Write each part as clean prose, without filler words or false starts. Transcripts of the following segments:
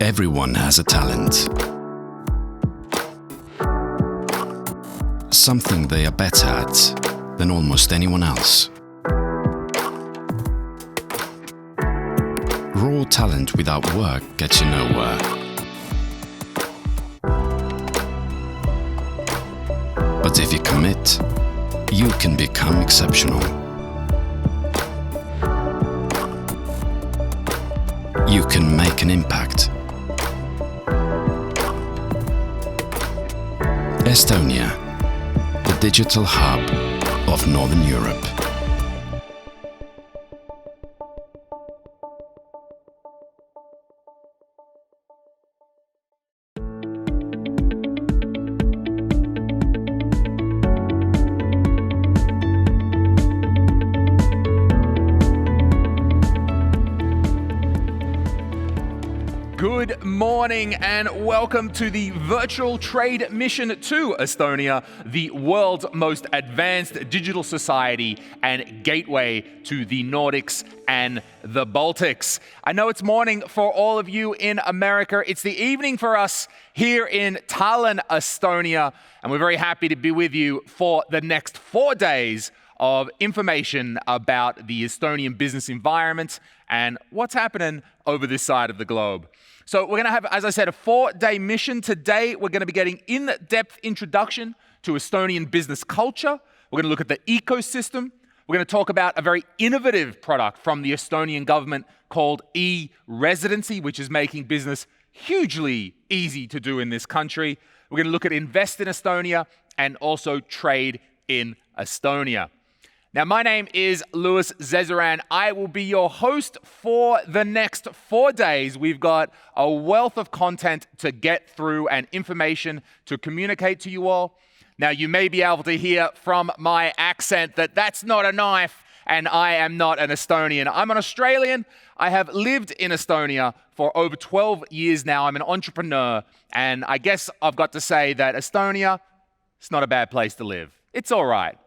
Everyone has a talent. Something they are better at than almost anyone else. Raw talent without work gets you nowhere. But if you commit, you can become exceptional. You can make an impact. Estonia, the digital hub of Northern Europe. Good morning and welcome to the virtual trade mission to Estonia, the world's most advanced digital society and gateway to the Nordics and the Baltics. I know it's morning for all of you in America. It's the evening for us here in Tallinn, Estonia, and we're very happy to be with you for the next 4 days of information about the Estonian business environment and what's happening over this side of the globe. So we're going to have, as I said, a 4-day mission. Today, we're going to be getting in-depth introduction to Estonian business culture. We're going to look at the ecosystem. We're going to talk about a very innovative product from the Estonian government called e-residency, which is making business hugely easy to do in this country. We're going to look at invest in Estonia and also trade in Estonia. Now, my name is Lewis Zezeran. I will be your host for the next 4 days. We've got a wealth of content to get through and information to communicate to you all. Now, you may be able to hear from my accent that that's not a knife and I am not an Estonian. I'm an Australian. I have lived in Estonia for over 12 years now. I'm an entrepreneur, and I guess I've got to say that Estonia, it's not a bad place to live. It's all right.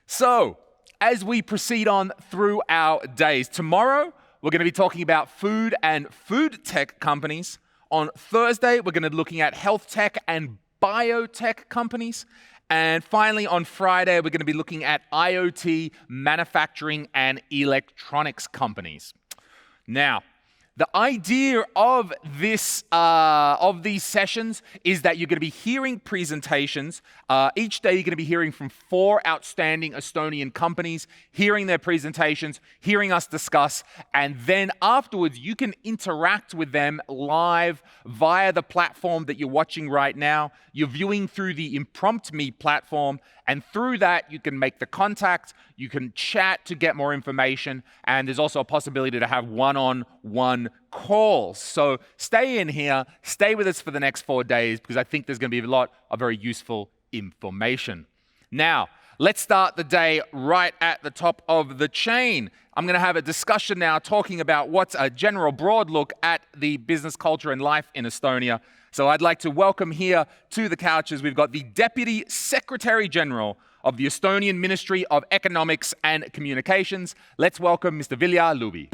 So, as we proceed on through our days, tomorrow we're going to be talking about food and food tech companies. On Thursday, we're going to be looking at health tech and biotech companies. And finally, on Friday, we're going to be looking at IoT, manufacturing, and electronics companies. Now, the idea of these sessions is that you're going to be hearing presentations. Each day you're going to be hearing from 4 outstanding Estonian companies, hearing their presentations, hearing us discuss, and then afterwards you can interact with them live via the platform that you're watching right now. You're viewing through the Impromptu Me platform, and through that you can make the contact, you can chat to get more information, and there's also a possibility to have one-on-one calls. So stay in here, stay with us for the next 4 days, because I think there's going to be a lot of very useful information. Now, let's start the day right at the top of the chain. I'm going to have a discussion now talking about what's a general broad look at the business culture and life in Estonia. So I'd like to welcome here to the couches, we've got the Deputy Secretary General of the Estonian Ministry of Economics and Communications. Let's welcome Mr. Vilja Lubi.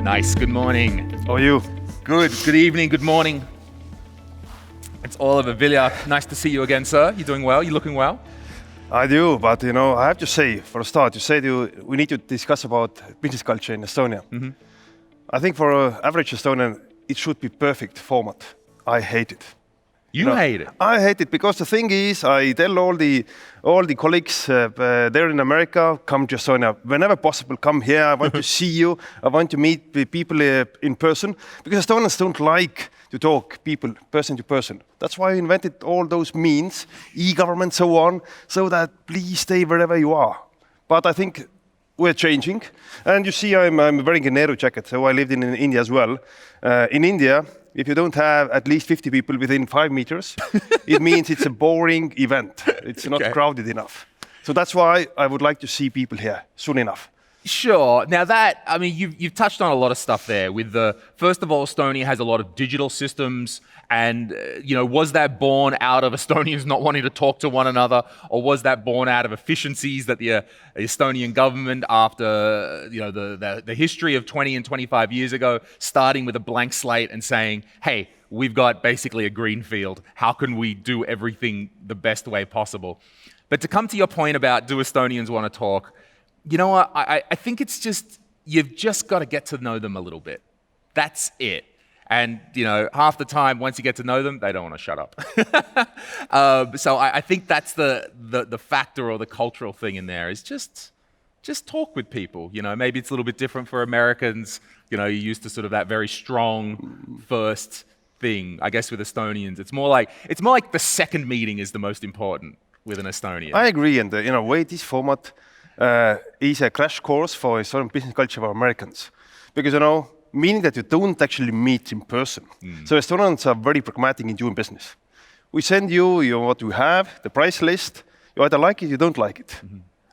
Nice, good morning. How are you? Good evening, good morning. It's Oliver Vilja. Nice to see you again, sir. You doing well? You looking well? I do, but I have to say, for a start, you said we need to discuss about business culture in Estonia. Mm-hmm. I think for an average Estonian, it should be perfect format. I hate it. You hate it? I hate it because the thing is, I tell all the colleagues there in America, come to Estonia whenever possible. Come here. I want to see you. I want to meet the people in person, because Estonians don't like to talk people person to person. That's why I invented all those means, e-government, so on, so that please stay wherever you are. But I think we're changing. And you see, I'm wearing a Nehru jacket, so I lived in India as well. In India, if you don't have at least 50 people within 5 meters, it means it's a boring event. It's not crowded enough. So that's why I would like to see people here soon enough. Sure. Now you've touched on a lot of stuff there. First of all, Estonia has a lot of digital systems, and was that born out of Estonians not wanting to talk to one another, or was that born out of efficiencies that the Estonian government, after the history of 20 and 25 years ago, starting with a blank slate and saying, hey, we've got basically a green field. How can we do everything the best way possible? But to come to your point about do Estonians want to talk, you know what? I think it's just, you've just got to get to know them a little bit. That's it. And, half the time, once you get to know them, they don't want to shut up. So I think that's the factor or the cultural thing in there is just talk with people. Maybe it's a little bit different for Americans. You're used to sort of that very strong first thing. I guess with Estonians, it's more like the second meeting is the most important with an Estonian. I agree. And in a way, this format is a crash course for Estonian business culture for Americans. Because, meaning that you don't actually meet in person. So Estonians are very pragmatic in doing business. We send you what we have, the price list. You either like it, you don't like it.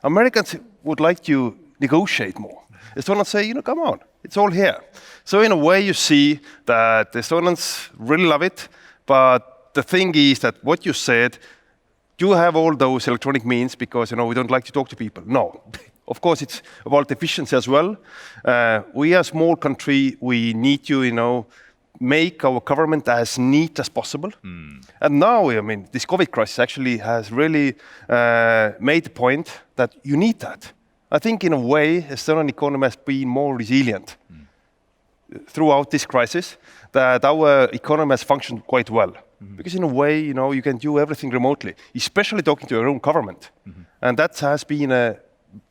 Americans would like to negotiate more. Estonians say, come on, it's all here. So in a way, you see that the Estonians really love it. But the thing is that what you said, do you have all those electronic means because, we don't like to talk to people? No. Of course, it's about efficiency as well. We are a small country. We need to, make our government as neat as possible. And now, this COVID crisis actually has really made the point that you need that. I think in a way, Estonian economy has been more resilient throughout this crisis, that our economy has functioned quite well. Because in a way, you can do everything remotely, especially talking to your own government. And that has been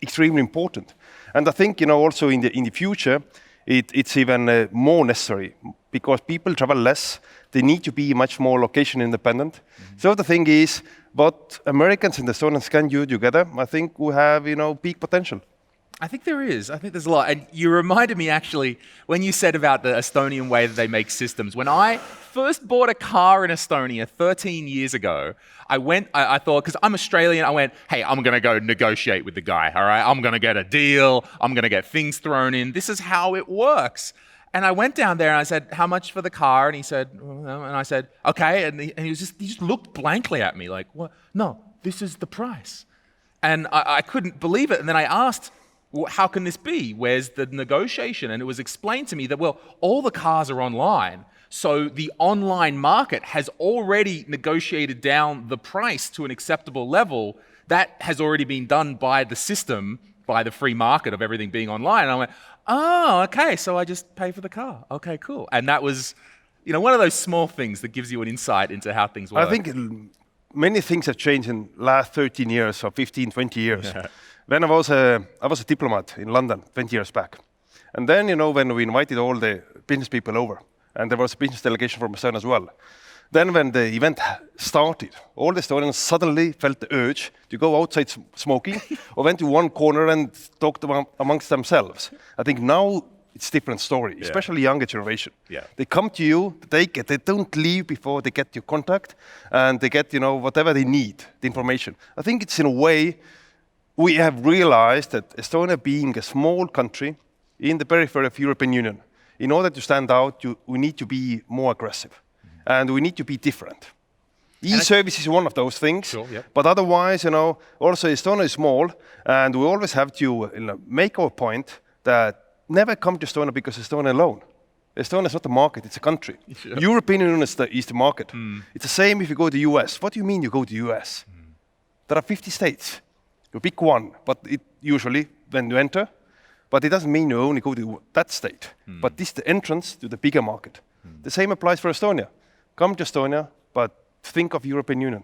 extremely important. And I think, also in the future, it's even more necessary because people travel less. They need to be much more location independent. So the thing is, what Americans and Estonians can do together, I think we have, peak potential. I think there is. I think there's a lot. And you reminded me actually when you said about the Estonian way that they make systems. When I first bought a car in Estonia 13 years ago, I thought, because I'm Australian, I went, hey, I'm going to go negotiate with the guy, all right? I'm going to get a deal. I'm going to get things thrown in. This is how it works. And I went down there and I said, how much for the car? And he said, well, and I said, okay. And he just looked blankly at me like, what? No, this is the price. And I couldn't believe it. And then I asked, well, how can this be? Where's the negotiation? And it was explained to me that, well, all the cars are online. So the online market has already negotiated down the price to an acceptable level. That has already been done by the system, by the free market of everything being online. And I went, oh, okay, so I just pay for the car. Okay, cool. And that was, one of those small things that gives you an insight into how things work. I think many things have changed in the last 13 years or 15, 20 years. Yeah. When I was a diplomat in London 20 years back. And then, when we invited all the business people over, and there was a business delegation from Estonia as well. Then when the event started, all the Estonians suddenly felt the urge to go outside smoking or went to one corner and talked amongst themselves. I think now it's a different story, especially younger generation. Yeah. They come to you, they don't leave before they get your contact and they get, whatever they need, the information. I think it's in a way we have realized that Estonia being a small country in the periphery of European Union, in order to stand out, we need to be more aggressive. And we need to be different. E-service is one of those things. Sure, yeah. But otherwise, also Estonia is small, and we always have to make our point that never come to Estonia because Estonia alone. Estonia is not a market, it's a country. Sure. European Union is the market. It's the same if you go to the US. What do you mean you go to the US? There are 50 states. You pick one, but it usually, when you enter, but it doesn't mean you only go to that state. But this is the entrance to the bigger market. The same applies for Estonia. Come to Estonia, but think of European Union.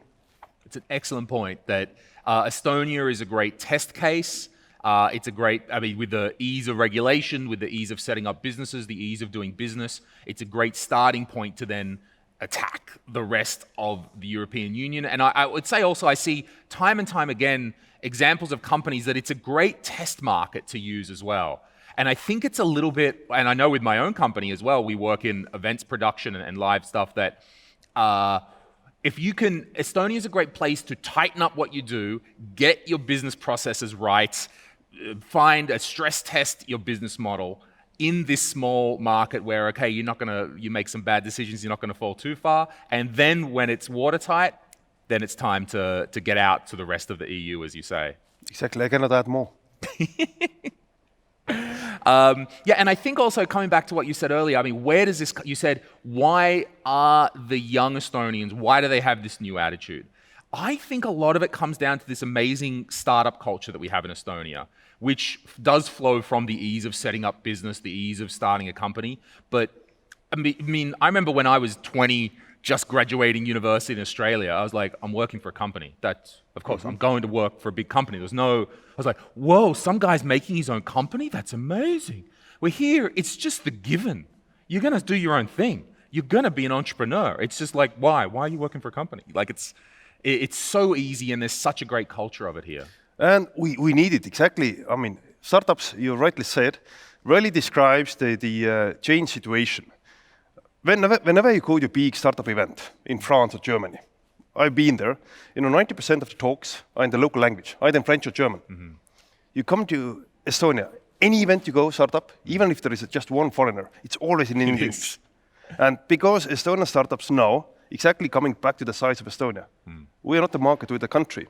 It's an excellent point that Estonia is a great test case. It's a great, with the ease of regulation, with the ease of setting up businesses, the ease of doing business, it's a great starting point to then attack the rest of the European Union. And I would say also I see time and time again examples of companies that it's a great test market to use as well. And I think it's a little bit, and I know with my own company as well, we work in events production and live stuff that if you can, Estonia is a great place to tighten up what you do, get your business processes right, find a stress test your business model in this small market where, okay, you make some bad decisions, you're not going to fall too far. And then when it's watertight, then it's time to get out to the rest of the EU, as you say. Exactly, I cannot add more. Yeah, and I think also coming back to what you said earlier, I mean, where does this, you said, why are the young Estonians, why do they have this new attitude? I think a lot of it comes down to this amazing startup culture that we have in Estonia, which does flow from the ease of setting up business, the ease of starting a company. But I mean, I remember when I was 20, just graduating university in Australia, I was like, I'm working for a company. That's, of course, I'm going to work for a big company. I was like, whoa, some guy's making his own company? That's amazing. We're here, it's just the given. You're going to do your own thing. You're going to be an entrepreneur. It's just like, why? Why are you working for a company? Like, it's so easy, and there's such a great culture of it here. And we need it, exactly. I mean, startups, you rightly said, really describes the change situation. Whenever you go to a big startup event in France or Germany, I've been there, 90% of the talks are in the local language, either in French or German. Mm-hmm. You come to Estonia, any event you go, startup, even if there is just one foreigner, it's always in English. And because Estonian startups now, exactly coming back to the size of Estonia, we are not the market, we're the country,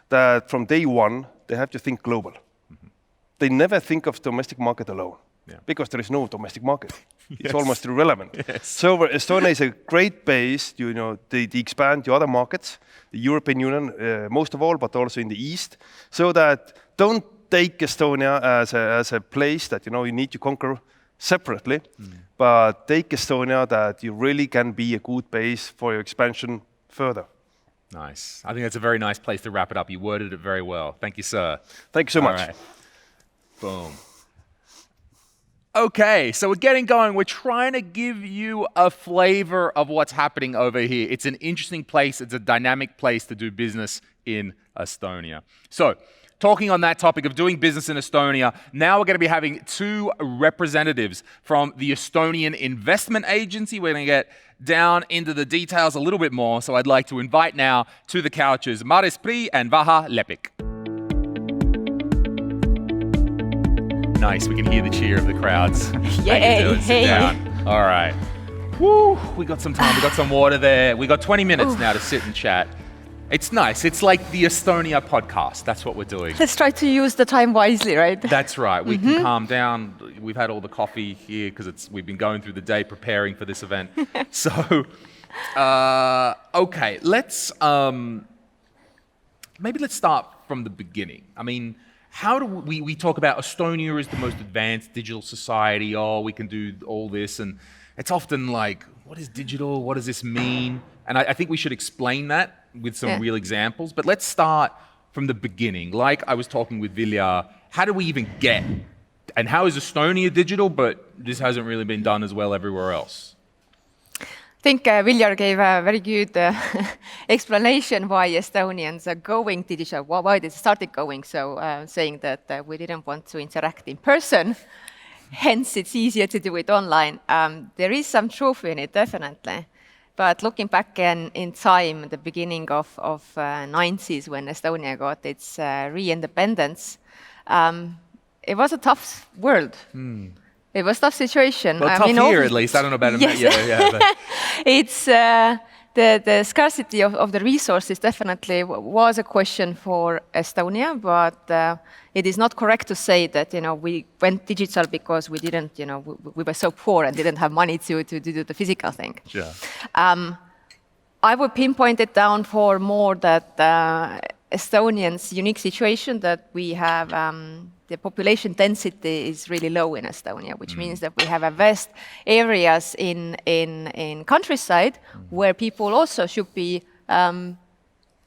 that from day one, they have to think global. Mm-hmm. They never think of domestic market alone. Yeah. Because there is no domestic market. It's almost irrelevant. Yes. So Estonia is a great base to expand to other markets, the European Union most of all, but also in the East, so that don't take Estonia as a place that you need to conquer separately, but take Estonia that you really can be a good base for your expansion further. Nice. I think that's a very nice place to wrap it up. You worded it very well. Thank you, sir. Thank you so much. All right. Boom. Okay, so we're getting going. We're trying to give you a flavor of what's happening over here. It's an interesting place. It's a dynamic place to do business in Estonia. So, talking on that topic of doing business in Estonia, now we're going to be having two representatives from the Estonian Investment Agency. We're going to get down into the details a little bit more. So I'd like to invite now to the couches Maris Pri and Vaha Lepik. Nice, we can hear the cheer of the crowds. Yay, Sit down. All right. Woo, we got some time, we got some water there. We got 20 minutes now to sit and chat. It's nice. It's like the Estonia podcast. That's what we're doing. Let's try to use the time wisely, right? That's right. We can calm down. We've had all the coffee here because we've been going through the day preparing for this event. So, okay, maybe let's start from the beginning. I mean, how do we talk about Estonia is the most advanced digital society? Oh, we can do all this, and it's often like, what is digital? What does this mean? And I think we should explain that with some real examples. But let's start from the beginning. Like I was talking with Vilja, how do we even get? And how is Estonia digital, but this hasn't really been done as well everywhere else? I think Viljar gave a very good explanation why Estonians are going digital, why they started going. So saying that we didn't want to interact in person, hence it's easier to do it online. There is some truth in it, definitely. But looking back in time, the beginning of 90s when Estonia got its re-independence, it was a tough world. It was a tough situation. Well, tough here at least. I don't know about yes. But. It's the scarcity of the resources definitely was a question for Estonia, but it is not correct to say that we went digital because we didn't we were so poor and didn't have money to do the physical thing. Sure. I would pinpoint it down for more that Estonians' unique situation that we have the population density is really low in Estonia, which means that we have a vast areas in countryside where people also should be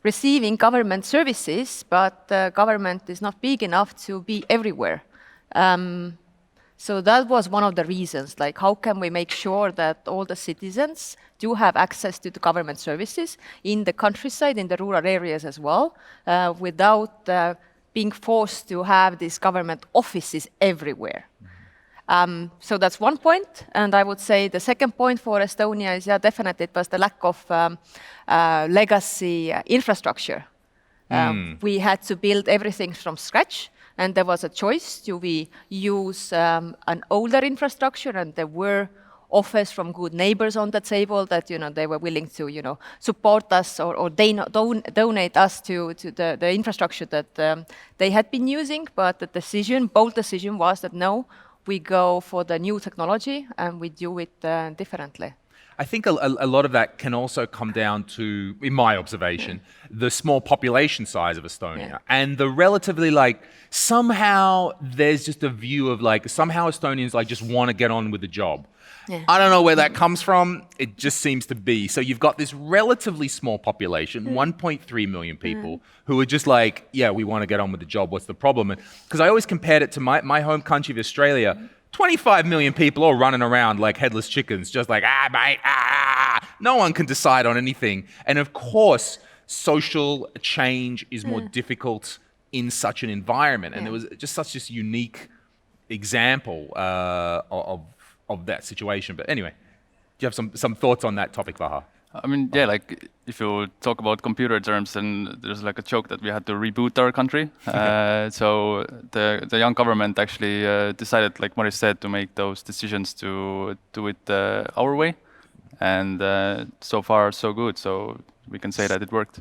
receiving government services, but government is not big enough to be everywhere. So that was one of the reasons, like how can we make sure that all the citizens do have access to the government services in the countryside, in the rural areas as well, without being forced to have these government offices everywhere. So that's one point, and I would say the second point for Estonia is, definitely it was the lack of legacy infrastructure. We had to build everything from scratch. and there was a choice: do we use an older infrastructure, and there were offers from good neighbors on the table that they were willing to support us or donate us to the infrastructure that they had been using. But the bold decision was that no, we go for the new technology and we do it differently. I think a lot of that can also come down to, in my observation, the small population size of Estonia and the relatively somehow there's just a view of somehow Estonians just want to get on with the job. Yeah. I don't know where that comes from. It just seems to be. So you've got this relatively small population, 1.3 million people, who are just we want to get on with the job. What's the problem? Because I always compared it to my home country of Australia. 25 million people all running around like headless chickens, just mate, No one can decide on anything. And of course, social change is more difficult in such an environment. And there was just such this unique example of that situation. But anyway, do you have some thoughts on that topic, Vaha? I mean, if you talk about computer terms, then there's a joke that we had to reboot our country. So the young government actually decided, like Maris said, to make those decisions to do it our way. And so far, so good. So we can say that it worked.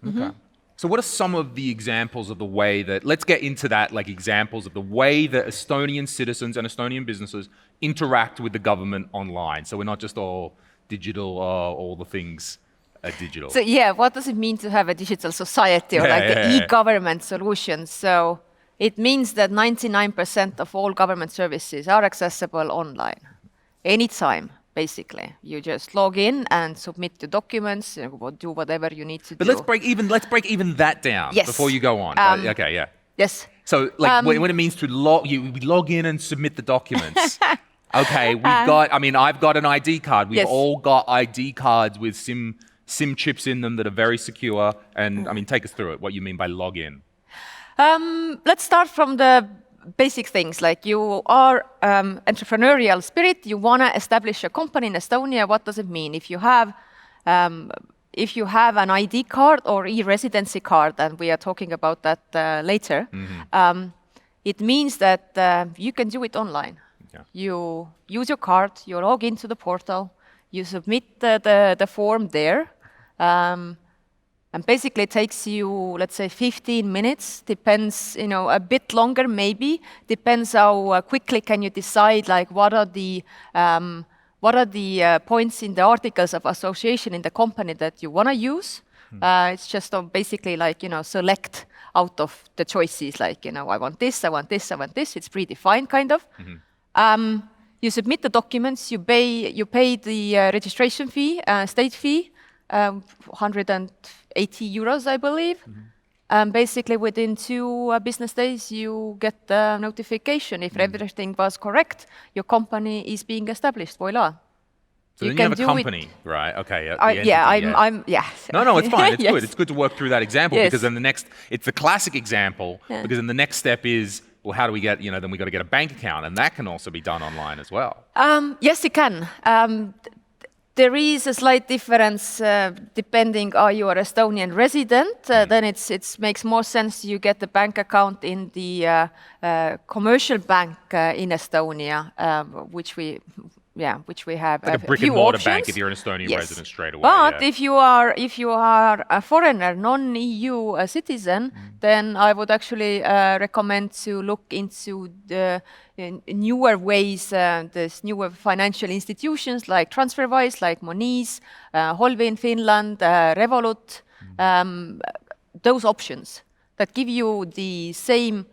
Okay. So what are some of the examples of the way that, let's get into that, examples of the way that Estonian citizens and Estonian businesses interact with the government online. So we're not just all digital, all the things are digital. So what does it mean to have a digital society or e-government solutions? So it means that 99% of all government services are accessible online, anytime. Basically, you just log in and submit the documents, do whatever you need to do. But let's break even that down before you go on. Yes. So when it means to log in and submit the documents. Okay, I've got an ID card. We've all got ID cards with SIM chips in them that are very secure. And take us through it, what you mean by log in. Let's start from the basic things, you are entrepreneurial spirit, you want to establish a company in Estonia. What does it mean? If you have an ID card or e-residency card, and we are talking about that later, it means that you can do it online. Yeah. You use your card, you log into the portal, you submit the form there, and basically it takes you, let's say, 15 minutes, depends, a bit longer maybe, depends how quickly can you decide, what are the points in the articles of association in the company that you want to use. It's just basically select out of the choices, I want this, I want this, I want this. It's predefined kind of. You submit the documents, you pay the registration fee, state fee, 180 euros, I believe. Basically, within 2 business days, you get the notification. If everything was correct, your company is being established. Voila. So then you have a company, right? Okay. Yes. No, it's fine. It's yes. good. It's good to work through that example because then it's the classic example because then the next step is, well, how do we get, then we got to get a bank account, and that can also be done online as well. Yes, it can. There is a slight difference depending are you an Estonian resident, then it makes more sense you get the bank account in the commercial bank in Estonia, which we have. Like a brick and mortar bank if you're an Estonian resident straight away. But if you are a foreigner, non-EU citizen, then I would actually recommend to look into the newer ways, there's newer financial institutions like TransferWise, like Moniz, Holvi in Finland, Revolut, those options that give you the same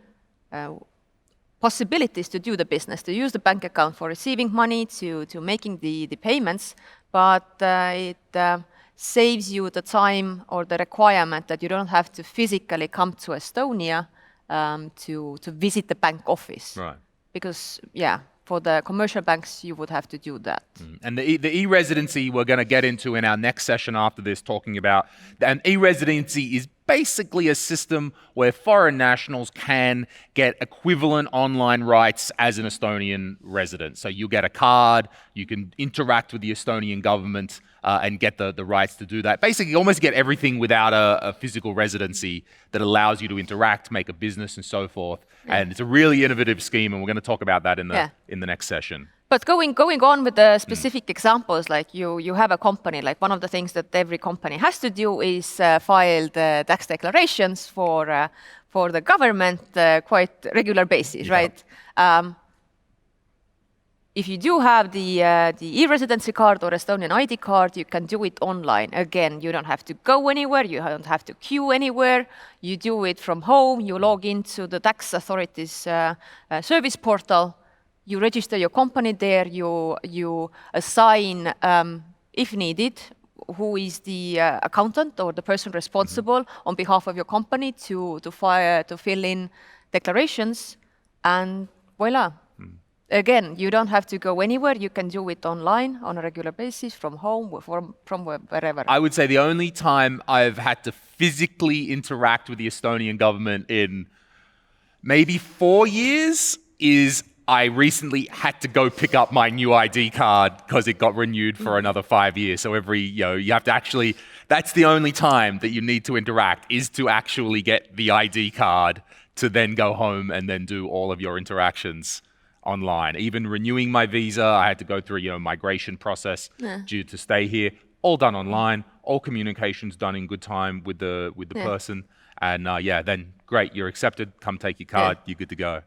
possibilities to do the business, to use the bank account for receiving money, to making the payments, but it saves you the time or the requirement that you don't have to physically come to Estonia to visit the bank office. Right. Because, for the commercial banks, you would have to do that. And the e-residency we're going to get into in our next session after this, talking about, and e-residency is basically a system where foreign nationals can get equivalent online rights as an Estonian resident. So you get a card, you can interact with the Estonian government and get the rights to do that. Basically, almost get everything without a physical residency that allows you to interact, make a business, and so forth. And it's a really innovative scheme, and we're going to talk about that in the next session. But going on with the specific examples, like you have a company, like one of the things that every company has to do is file the tax declarations for the government quite regular basis, right? If you do have the e-residency card or Estonian ID card, you can do it online. Again, you don't have to go anywhere, you don't have to queue anywhere. You do it from home, you log into the tax authority's service portal, you register your company there, you assign, if needed, who is the accountant or the person responsible on behalf of your company to fill in declarations, and voila. Again, you don't have to go anywhere. You can do it online on a regular basis from home, from wherever. I would say the only time I've had to physically interact with the Estonian government in maybe 4 years is I recently had to go pick up my new ID card because it got renewed for another 5 years. So you have to actually, that's the only time that you need to interact, is to actually get the ID card to then go home and then do all of your interactions online. Even renewing my visa, I had to go through a migration process due to stay here. All done online, all communications done in good time with the person. And then great, you're accepted, come take your card, you're good to go.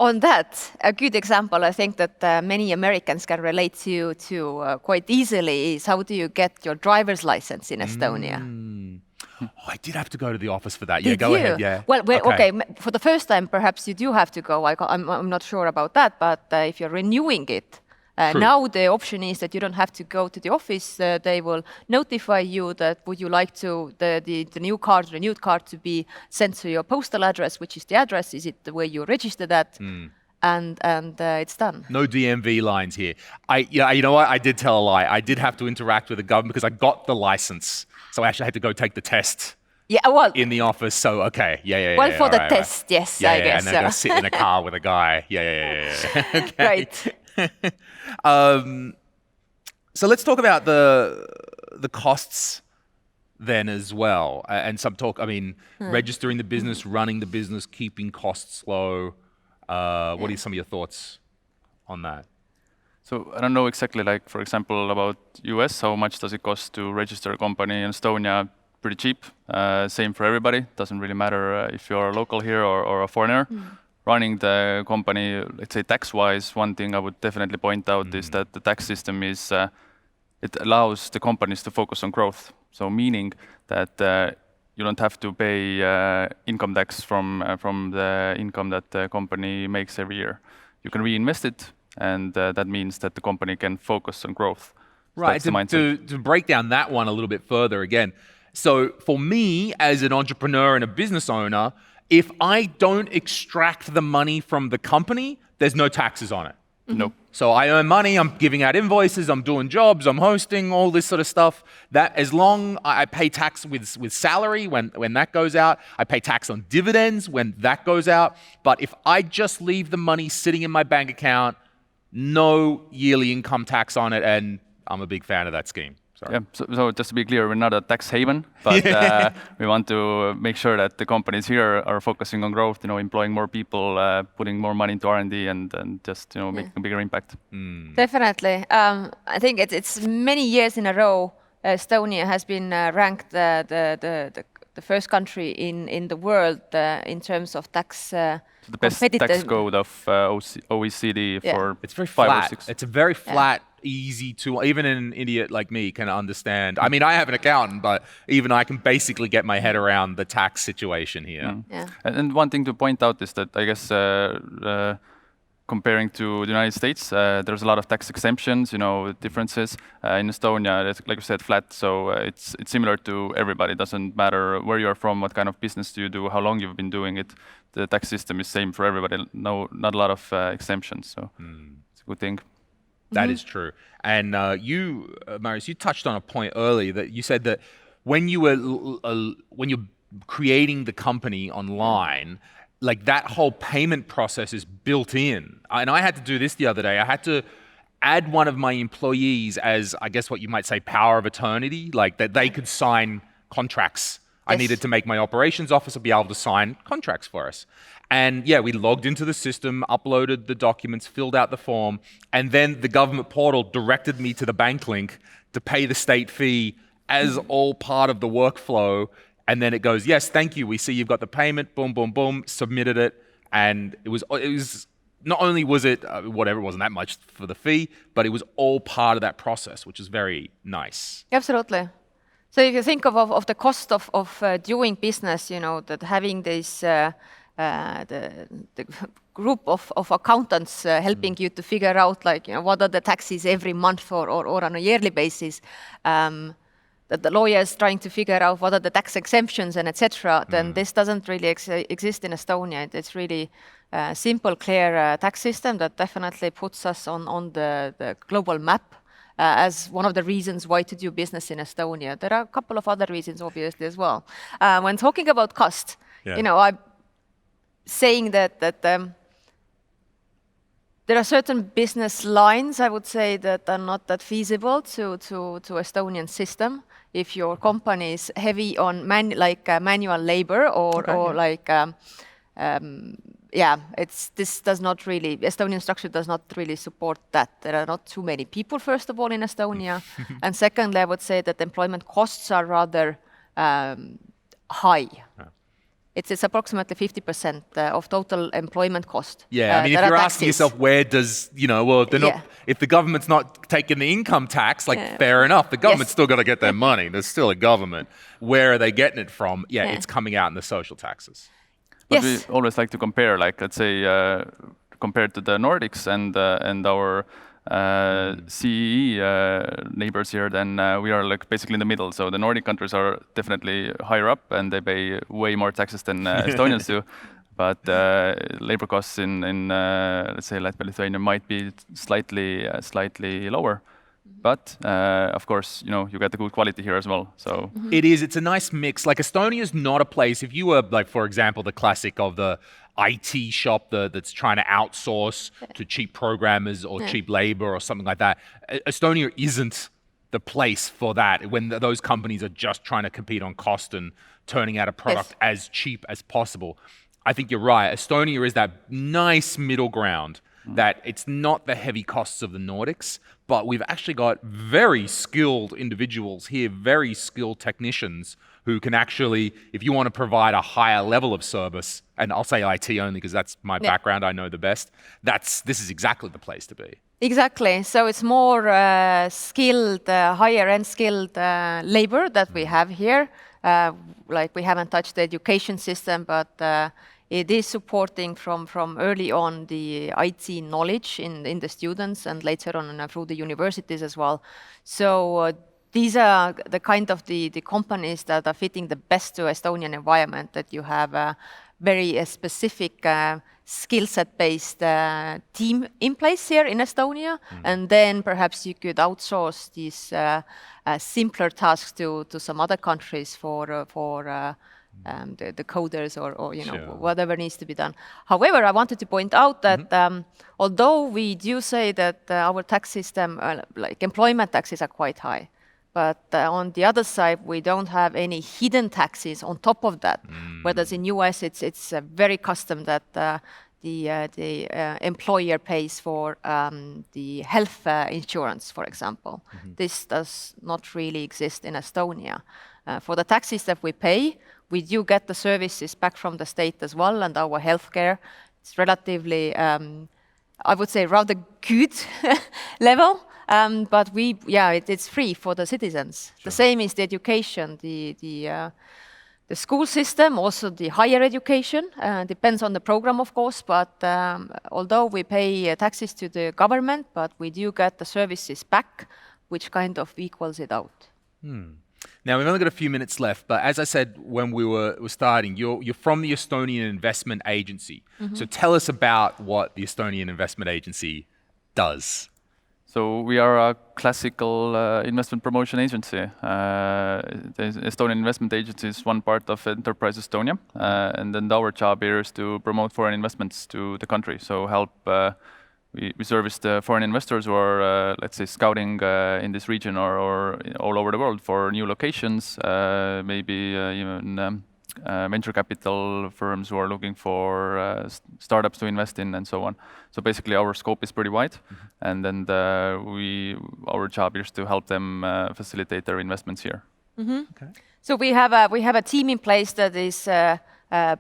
On that, a good example I think that many Americans can relate to quite easily is how do you get your driver's license in Estonia? Oh, I did have to go to the office for that. Did go you? ahead. Yeah. Well, okay. For the first time, perhaps you do have to go. I'm not sure about that, but if you're renewing it, now the option is that you don't have to go to the office. They will notify you that would you like to the renewed card to be sent to your postal address, which is the address, is it the way you register that? And it's done. No DMV lines here. You know what? I did tell a lie. I did have to interact with the government because I got the license. So I actually had to go take the test in the office. So, okay. Well, for the test, yes, I guess. And then go sit in a car with a guy. Yeah. Okay. Right. So let's talk about the costs then as well. And some talk, registering the business, running the business, keeping costs low. What are some of your thoughts on that? So I don't know exactly, like, for example, about US, how much does it cost to register a company in Estonia? Pretty cheap. Same for everybody. Doesn't really matter if you're a local here or a foreigner. Running the company, let's say tax-wise, one thing I would definitely point out is that the tax system is, it allows the companies to focus on growth. So meaning that you don't have to pay income tax from the income that the company makes every year. You can reinvest it, and that means that the company can focus on growth. So right, to break down that one a little bit further again. So for me, as an entrepreneur and a business owner, if I don't extract the money from the company, there's no taxes on it. No. So I earn money, I'm giving out invoices, I'm doing jobs, I'm hosting, all this sort of stuff. That as long I pay tax with salary when that goes out, I pay tax on dividends when that goes out. But if I just leave the money sitting in my bank account, no yearly income tax on it, and I'm a big fan of that scheme. Sorry. Yeah, so just to be clear, we're not a tax haven, but we want to make sure that the companies here are focusing on growth, employing more people, putting more money into R&D, and just making a bigger impact. Definitely. I think it's many years in a row. Estonia has been ranked the first country in the world in terms of tax. The best tax code of OECD for it's very 5 flat. or 6. It's a very flat, easy to, even an idiot like me can understand. I mean, I have an accountant, but even I can basically get my head around the tax situation here. And one thing to point out is that I guess comparing to the United States, there's a lot of tax exemptions, differences. In Estonia, it's, like you said, flat, so it's similar to everybody. It doesn't matter where you're from, what kind of business do you do, how long you've been doing it. The tax system is same for everybody. No, not a lot of exemptions, so it's a good thing. That is true. And you, Marius, you touched on a point earlier that you said that when you're creating the company online, like that whole payment process is built in. And I had to do this the other day. I had to add one of my employees as, I guess what you might say, power of attorney, like that they could sign contracts. I Yes. needed to make my operations officer be able to sign contracts for us. And yeah, we logged into the system, uploaded the documents, filled out the form, and then the government portal directed me to the bank link to pay the state fee as all part of the workflow. And then it goes, yes, thank you. We see you've got the payment, boom, boom, boom, submitted it. And it was not only was it whatever, it wasn't that much for the fee, but it was all part of that process, which is very nice. Absolutely. So if you think of the cost of doing business, you know, that having this the group of accountants helping you to figure out, like, you know, what are the taxes every month or on a yearly basis, that the lawyers trying to figure out what are the tax exemptions and etc., then this doesn't really exist in Estonia. It's really a simple, clear tax system that definitely puts us on the global map as one of the reasons why to do business in Estonia. There are a couple of other reasons, obviously, as well. When talking about cost, you know, I'm saying that there are certain business lines, I would say, that are not that feasible to Estonian system. If your company is heavy on manual labor or like this does not really, Estonian structure does not really support that. There are not too many people, first of all, in Estonia. And secondly, I would say that employment costs are rather high. It's approximately 50% of total employment cost. Yeah, I mean, if you're asking yourself, where does, you know, well, if they're not, if the government's not taking the income tax, like, fair enough, the government's still got to get their money. There's still a government. Where are they getting it from? Yeah, it's coming out in the social taxes. But we always like to compare, like, let's say, compared to the Nordics and our CEE neighbors here, then we are like basically in the middle. So the Nordic countries are definitely higher up, and they pay way more taxes than Estonians do. But labor costs in let's say Latvia, Lithuania might be slightly lower. But of course, you know, you get the good quality here as well. So it is. It's a nice mix. Like, Estonia is not a place. If you were, like, for example, the classic of the IT shop that's trying to outsource to cheap programmers or cheap labor or something like that, Estonia isn't the place for that. When those companies are just trying to compete on cost and turning out a product as cheap as possible. I think you're right. Estonia is that nice middle ground. That it's not the heavy costs of the Nordics, but we've actually got very skilled individuals here, very skilled technicians who can actually, if you want to provide a higher level of service, and I'll say IT only because that's my background, I know the best, this is exactly the place to be. Exactly. So it's more skilled, higher-end skilled labor that we have here. Like, we haven't touched the education system, but it is supporting from early on the IT knowledge in the students and later on through the universities as well. So these are the kind of the companies that are fitting the best to Estonian environment, that you have a very specific skill set based team in place here in Estonia. And then perhaps you could outsource these simpler tasks to some other countries for the coders or you know, whatever needs to be done. However, I wanted to point out that although we do say that our tax system, like employment taxes, are quite high, but on the other side, we don't have any hidden taxes on top of that. Whereas in US, it's very custom that the employer pays for the health insurance, for example. This does not really exist in Estonia. For the taxes that we pay, we do get the services back from the state as well, and our healthcare, it's relatively, I would say, rather good level. But it's free for the citizens. The same is the education, the school system, also the higher education, depends on the program, of course, but although we pay taxes to the government, but we do get the services back, which kind of equals it out. Now, we've only got a few minutes left, but as I said when we were starting, you're from the Estonian Investment Agency. So tell us about what the Estonian Investment Agency does. So we are a classical investment promotion agency. The Estonian Investment Agency is one part of Enterprise Estonia, and then our job here is to promote foreign investments to the country. So help we service the foreign investors who are, let's say, scouting in this region or all over the world for new locations, maybe even venture capital firms who are looking for startups to invest in and so on. So basically our scope is pretty wide, and then our job is to help them facilitate their investments here. Okay. So we have a team in place that is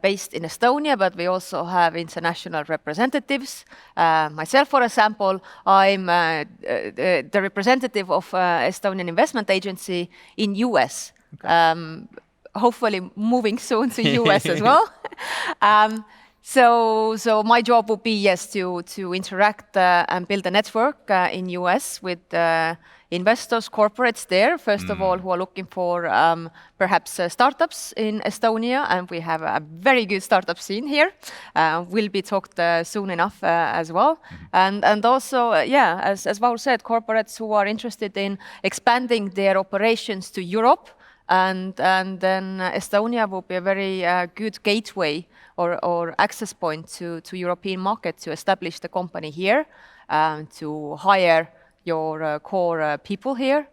based in Estonia, but we also have international representatives. Myself, for example, I'm the representative of Estonian investment agency in US. Okay. Hopefully moving soon to US as well. So my job would be, yes, to interact and build a network in US with investors, corporates there, first of all, who are looking for perhaps startups in Estonia, and we have a very good startup scene here. Will be talked soon enough as well. And also, as Vaur said, corporates who are interested in expanding their operations to Europe, and then Estonia will be a very good gateway or access point to European market to establish the company here, to hire your core people here,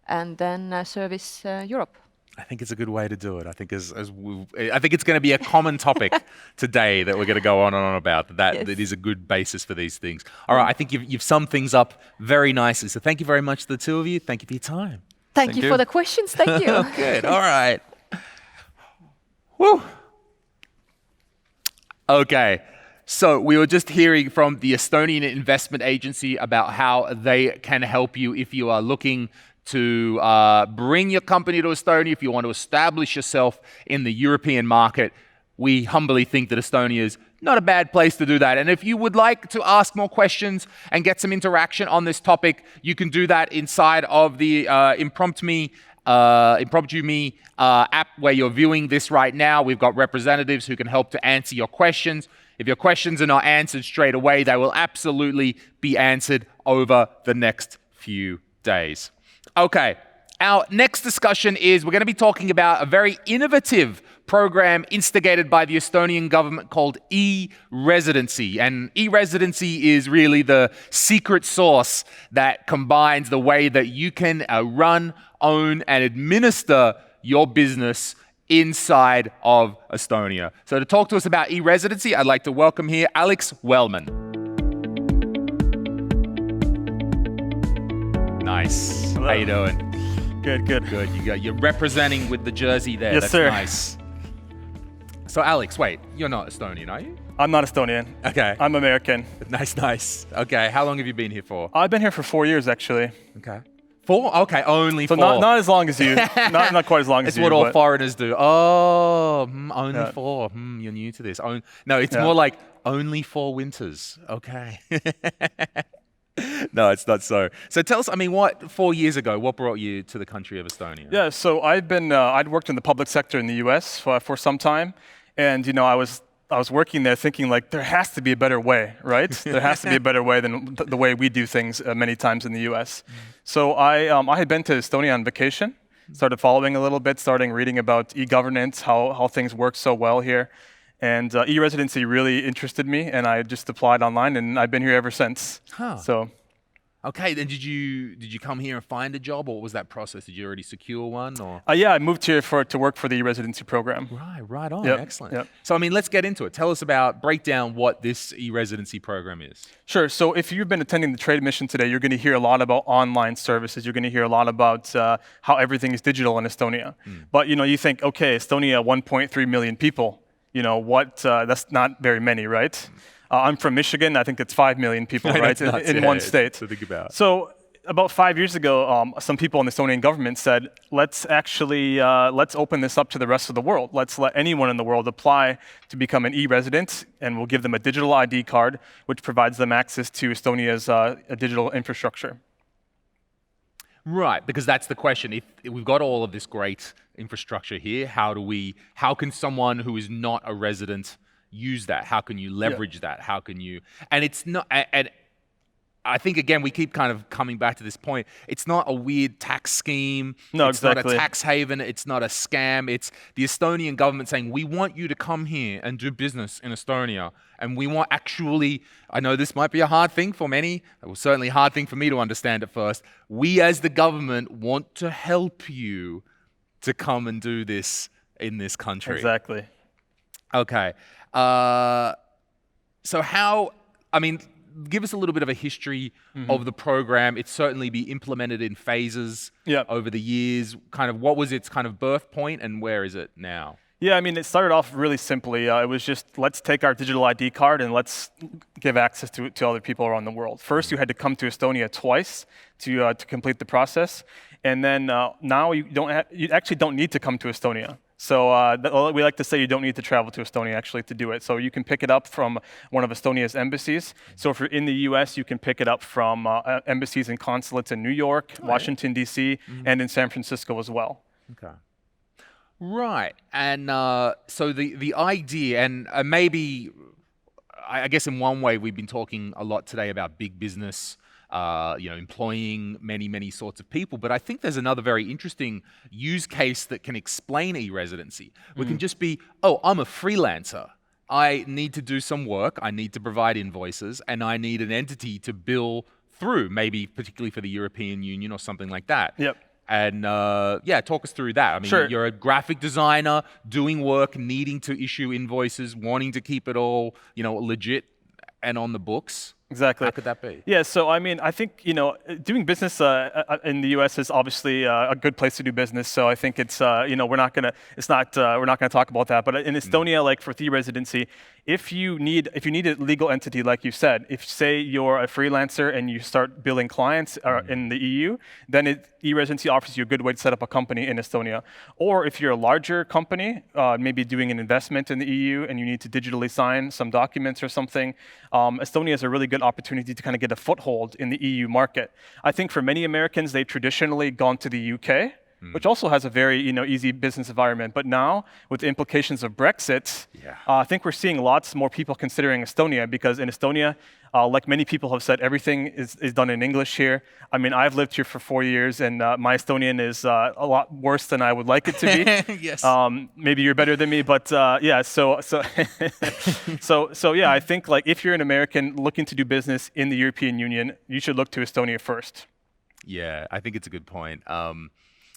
and then service Europe. I think it's a good way to do it. I think I think it's going to be a common topic today that we're going to go on and on about. That is a good basis for these things. All right, I think you've summed things up very nicely. So thank you very much to the two of you. Thank you for your time. Thank you for the questions. Thank you. Good. All right. Woo. Okay. So we were just hearing from the Estonian investment agency about how they can help you if you are looking to bring your company to Estonia, if you want to establish yourself in the European market. We humbly think that Estonia is not a bad place to do that. And if you would like to ask more questions and get some interaction on this topic, you can do that inside of the Impromptu Me app where you're viewing this right now. We've got representatives who can help to answer your questions. If your questions are not answered straight away, they will absolutely be answered over the next few days. Okay, our next discussion is we're going to be talking about a very innovative program instigated by the Estonian government called e-residency. And e-residency is really the secret sauce that combines the way that you can run, own, and administer your business inside of Estonia. So to talk to us about e-residency, I'd like to welcome here Alex Wellman. Nice. Hello. How you doing? Good. Good. You're representing with the jersey there. Yes, That's sir. Nice. So Alex, wait, you're not Estonian, are you? I'm not Estonian. Okay. I'm American. Nice. Okay, how long have you been here for? I've been here for 4 years, actually. Okay. 4? Okay, only So 4. not as long as you. not quite as long as It's you. what all but foreigners do. Oh, only Yeah. 4. You're new to this. No, it's more like only 4 winters. Okay. No, it's not so. So tell us, 4 years ago, what brought you to the country of Estonia? Yeah, so I'd worked in the public sector in the U.S. for some time, and I was working there thinking like there has to be a better way, right? There has to be a better way than the way we do things many times in the U.S. So I had been to Estonia on vacation, started following a little bit, starting reading about e-governance, how things work so well here. And e-residency really interested me, and I just applied online, and I've been here ever since. Huh. So, Okay, then did you come here and find a job, or what was that process? Did you already secure one, or? yeah, I moved here to work for the e-residency program. Right on, Yep, excellent. yep. So let's get into it. Tell us break down what this e-residency program is. Sure. So if you've been attending the trade mission today, you're going to hear a lot about online services. You're going to hear a lot about how everything is digital in Estonia. But you think, okay, Estonia, 1.3 million people. That's not very many, right? I'm from Michigan. I think it's 5 million people, right, in one state. To think about. So about 5 years ago, some people in the Estonian government said, let's open this up to the rest of the world. Let's let anyone in the world apply to become an e-resident, and we'll give them a digital ID card, which provides them access to Estonia's digital infrastructure. Right, because that's the question. If we've got all of this great infrastructure here, how can someone who is not a resident use that? How can you leverage that? How can you? And it's not. And I think, again, we keep kind of coming back to this point. It's not a weird tax scheme. No, it's exactly. not a tax haven. It's not a scam. It's the Estonian government saying, we want you to come here and do business in Estonia. And we want actually, I know this might be a hard thing for many. It was certainly a hard thing for me to understand at first. We as the government want to help you to come and do this in this country. Exactly. Okay. So how, I mean, give us a little bit of a history of the program. It's certainly be implemented in phases over the years. Kind of what was its kind of birth point and where is it now? Yeah, I mean, it started off really simply. It was just, let's take our digital ID card and let's give access to other people around the world. First, you had to come to Estonia twice to complete the process. And then now you actually don't need to come to Estonia. So we like to say you don't need to travel to Estonia actually to do it. So you can pick it up from one of Estonia's embassies. So if you're in the US, you can pick it up from embassies and consulates in New York, Washington, D.C., and in San Francisco as well. Okay. Right. And so the idea, and maybe, I guess in one way we've been talking a lot today about big business, employing many sorts of people. But I think there's another very interesting use case that can explain e-residency. We can just be, oh, I'm a freelancer. I need to do some work. I need to provide invoices, and I need an entity to bill through, maybe particularly for the European Union or something like that. Yep. And talk us through that. I mean, Sure. You're a graphic designer doing work, needing to issue invoices, wanting to keep it all, legit and on the books. Exactly. How could that be? Yeah, so I mean, I think doing business in the U.S. is obviously a good place to do business. So I think it's we're not gonna talk about that. But in Estonia, like for e-residency, if you need a legal entity, like you said, if say you're a freelancer and you start billing clients in the EU, then e-residency offers you a good way to set up a company in Estonia. Or if you're a larger company, maybe doing an investment in the EU and you need to digitally sign some documents or something, Estonia is a really good opportunity to kind of get a foothold in the EU market. I think for many Americans, they've traditionally gone to the UK, which also has a very easy business environment. But now, with the implications of Brexit, I think we're seeing lots more people considering Estonia, because in Estonia, like many people have said, everything is done in English here. I mean, I've lived here for 4 years, and my Estonian is a lot worse than I would like it to be. Yes. Maybe you're better than me, but yeah. So yeah, I think like if you're an American looking to do business in the European Union, you should look to Estonia first. Yeah, I think it's a good point.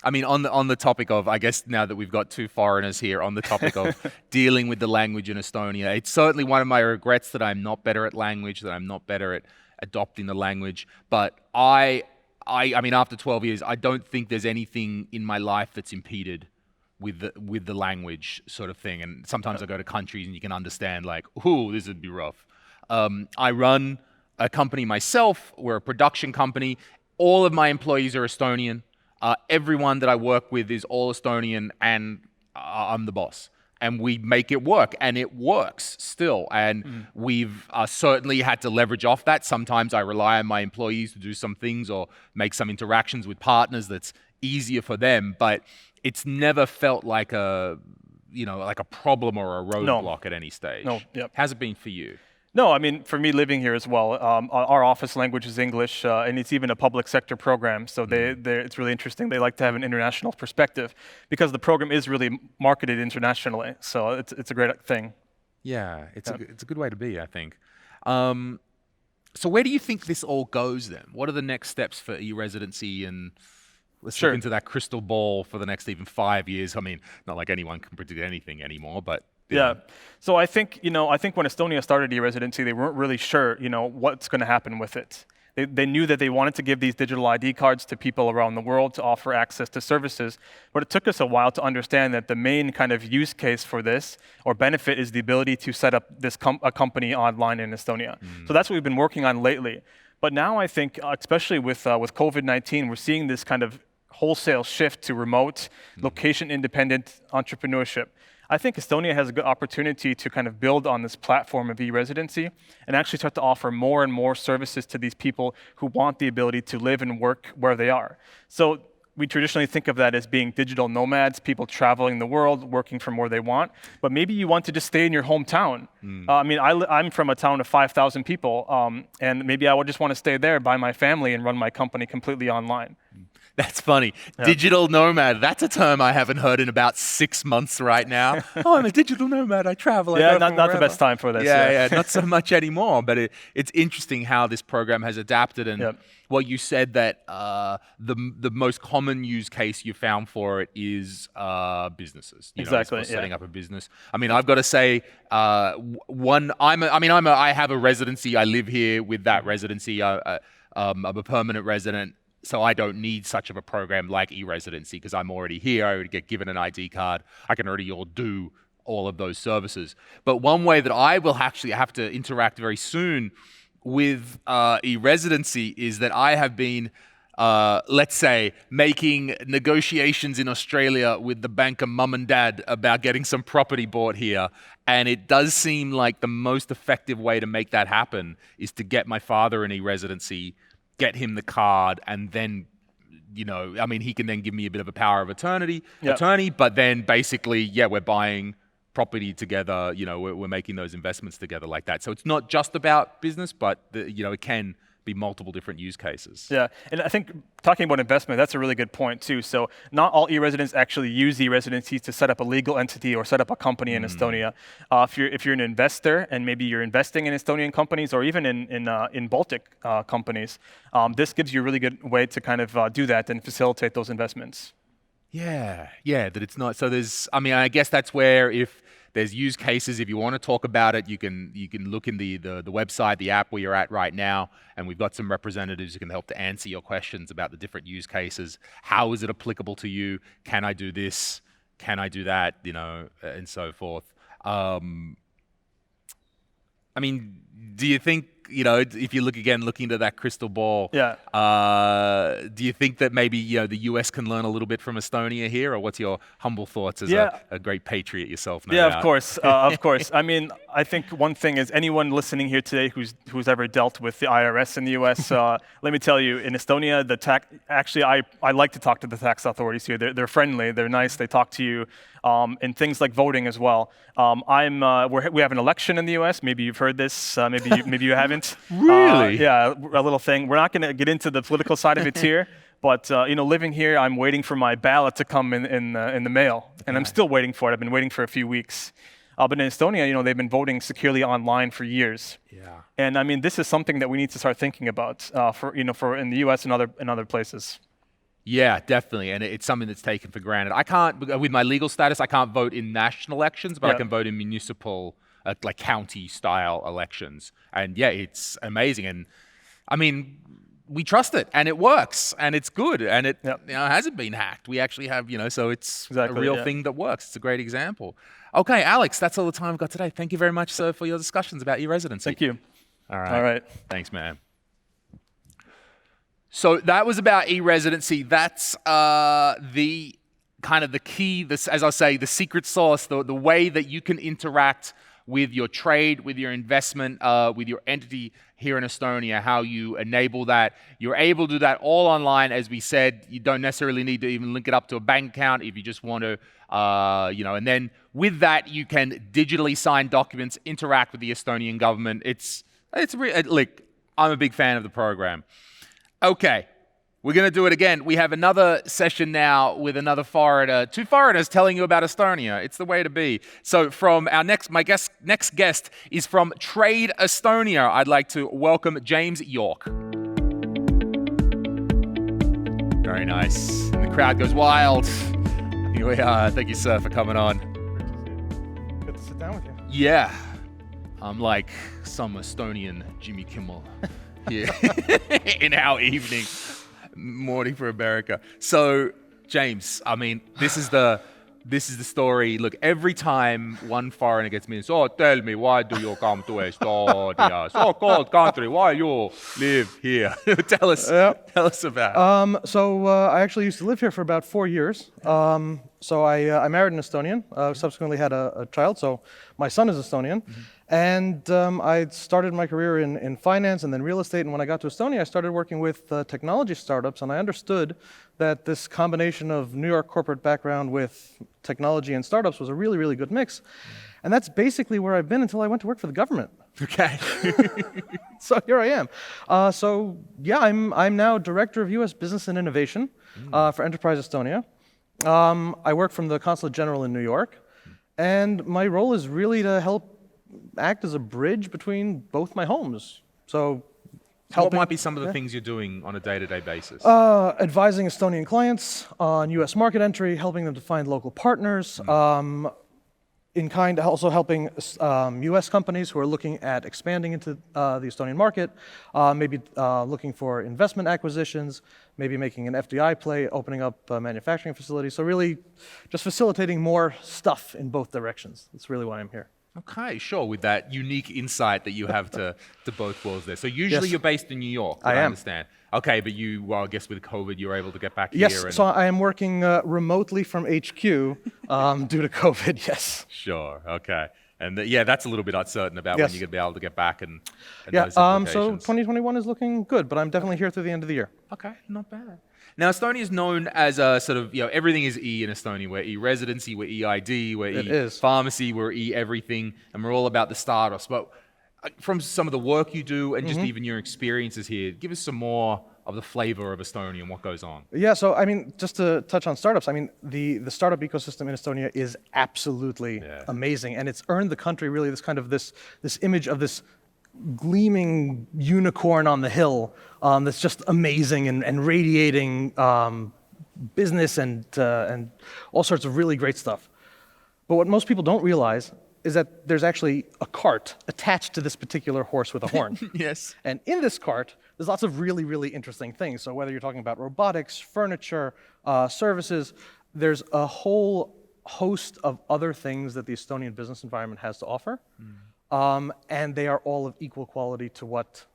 I mean, on the topic of, I guess now that we've got two foreigners here, on the topic of dealing with the language in Estonia, it's certainly one of my regrets that I'm not better at language, that I'm not better at adopting the language. But I mean, after 12 years, I don't think there's anything in my life that's impeded with the language sort of thing. And sometimes I go to countries and you can understand like, ooh, this would be rough. I run a company myself. We're a production company. All of my employees are Estonian. Everyone that I work with is all Estonian, and I'm the boss. And we make it work, and it works still. And we've certainly had to leverage off that. Sometimes I rely on my employees to do some things or make some interactions with partners that's easier for them. But it's never felt like a problem or a roadblock at any stage. No. Yep. How's it been for you? No, I mean, for me living here as well, our office language is English, and it's even a public sector program, so it's really interesting. They like to have an international perspective because the program is really marketed internationally, so it's a great thing. Yeah, it's a good way to be, I think. So where do you think this all goes then? What are the next steps for e-residency? And let's look into that crystal ball for the next even 5 years. I mean, not like anyone can predict anything anymore, but... Yeah. So I think when Estonia started e-residency, they weren't really sure, what's going to happen with it. They knew that they wanted to give these digital ID cards to people around the world to offer access to services, but it took us a while to understand that the main kind of use case for this or benefit is the ability to set up a company online in Estonia. So that's what we've been working on lately. But now I think, especially with COVID-19, we're seeing this kind of wholesale shift to remote, location-independent entrepreneurship. I think Estonia has a good opportunity to kind of build on this platform of e-residency and actually start to offer more and more services to these people who want the ability to live and work where they are. So we traditionally think of that as being digital nomads, people traveling the world, working from where they want. But maybe you want to just stay in your hometown. I mean, I'm from a town of 5,000 people, and maybe I would just want to stay there by my family and run my company completely online. That's funny. Yeah. Digital nomad. That's a term I haven't heard in about 6 months right now. Oh, I'm a digital nomad. I travel. I go not the best time for this. Yeah, not so much anymore. But it's interesting how this program has adapted. And what you said that the most common use case you found for it is businesses. Exactly. Setting up a business. I mean, I've got to say, I have a residency. I live here with that residency. I'm a permanent resident. So I don't need such of a program like e-residency because I'm already here. I already get given an ID card. I can already do all of those services. But one way that I will actually have to interact very soon with e-residency is that I have been, let's say, making negotiations in Australia with the banker mum and dad about getting some property bought here. And it does seem like the most effective way to make that happen is to get my father an e-residency, get him the card, and then, he can then give me a bit of a power of attorney, but then basically, we're buying property together, we're making those investments together like that. So it's not just about business, but it can be multiple different use cases. Yeah, and I think talking about investment, that's a really good point too. So not all e-residents actually use e-residencies to set up a legal entity or set up a company in Estonia. If you're an investor and maybe you're investing in Estonian companies or even in Baltic companies, this gives you a really good way to kind of do that and facilitate those investments. Yeah, that it's not. So I guess that's where if there's use cases, if you want to talk about it, you can look in the website, the app where you're at right now, and we've got some representatives who can help to answer your questions about the different use cases. How is it applicable to you? Can I do this? Can I do that? And so forth. Do you think, if you look into that crystal ball, do you think that maybe, the US can learn a little bit from Estonia here, or what's your humble thoughts as a great patriot yourself? Of course. Of course. I mean, I think one thing is anyone listening here today who's ever dealt with the IRS in the US, let me tell you, in Estonia, I like to talk to the tax authorities here. They're friendly, they're nice, they talk to you, and things like voting as well. We have an election in the US. Maybe you've heard this, maybe you haven't. Really? A little thing. We're not going to get into the political side of it here, but living here, I'm waiting for my ballot to come in the mail, and I'm still waiting for it. I've been waiting for a few weeks. But in Estonia, they've been voting securely online for years. Yeah. And this is something that we need to start thinking about for in the US and other places. Yeah, definitely, and it's something that's taken for granted. I can't, with my legal status, I can't vote in national elections, but I can vote in municipal, like county-style elections. And it's amazing. And I mean, we trust it, and it works, and it's good, and it hasn't been hacked. We actually have, so it's a real thing that works. It's a great example. Okay, Alex, that's all the time we've got today. Thank you very much, sir, for your discussions about e-residency. Thank you. All right. All right. Thanks, man. So that was about e-residency. That's the kind of the key, as I say, the secret sauce, the way that you can interact with your trade, with your investment, with your entity here in Estonia, how you enable that. You're able to do that all online, as we said. You don't necessarily need to even link it up to a bank account if you just want to, and then with that, you can digitally sign documents, interact with the Estonian government. I'm a big fan of the program. Okay, we're going to do it again. We have another session now with another foreigner, two foreigners telling you about Estonia. It's the way to be. So from my next guest is from Trade Estonia. I'd like to welcome James York. Very nice. And the crowd goes wild. Here we are. Thank you, sir, for coming on. Good to sit down with you. Yeah. I'm like some Estonian Jimmy Kimmel. Yeah, in our morning for America. So, James, this is the story. Look, every time one foreigner gets me, so tell me, why do you come to Estonia? So cold country, why you live here? Tell us about it. So I actually used to live here for about 4 years. So I married an Estonian, subsequently had a child, so my son is Estonian. And I started my career in finance and then real estate. And when I got to Estonia, I started working with technology startups. And I understood that this combination of New York corporate background with technology and startups was a really, really good mix. And that's basically where I've been until I went to work for the government. Okay. So here I am. I'm now Director of U.S. Business and Innovation for Enterprise Estonia. I work from the Consulate General in New York. And my role is really to help act as a bridge between both my homes. So What might be some of the things you're doing on a day-to-day basis? advising Estonian clients on U.S. market entry, helping them to find local partners, also helping U.S. companies who are looking at expanding into the Estonian market, maybe looking for investment acquisitions, maybe making an FDI play, opening up manufacturing facilities. So really just facilitating more stuff in both directions. That's really why I'm here. Okay, sure, with that unique insight that you have to both worlds there. So usually Yes. you're based in New York, I am. understand. Okay, but I guess with COVID, you were able to get back Yes, here. And so I am working remotely from HQ due to COVID, yes. Sure, okay. And that's a little bit uncertain about when Yes. you're going to be able to get back and Yeah, those so implications. 2021 is looking good, but I'm definitely here through the end of the year. Okay, not bad. Now, Estonia is known as a sort of, everything is E in Estonia. We're E-residency, we're E-ID, we're It is. E-pharmacy, we're E-everything, and we're all about the startups. But from some of the work you do and just even your experiences here, give us some more of the flavor of Estonia and what goes on. Yeah, so I mean, just to touch on startups, I mean, the startup ecosystem in Estonia is absolutely amazing, and it's earned the country really this image of this gleaming unicorn on the hill that's just amazing and radiating business and all sorts of really great stuff. But what most people don't realize is that there's actually a cart attached to this particular horse with a horn. Yes. And in this cart, there's lots of really, really interesting things. So whether you're talking about robotics, furniture, services, there's a whole host of other things that the Estonian business environment has to offer. And they are all of equal quality to what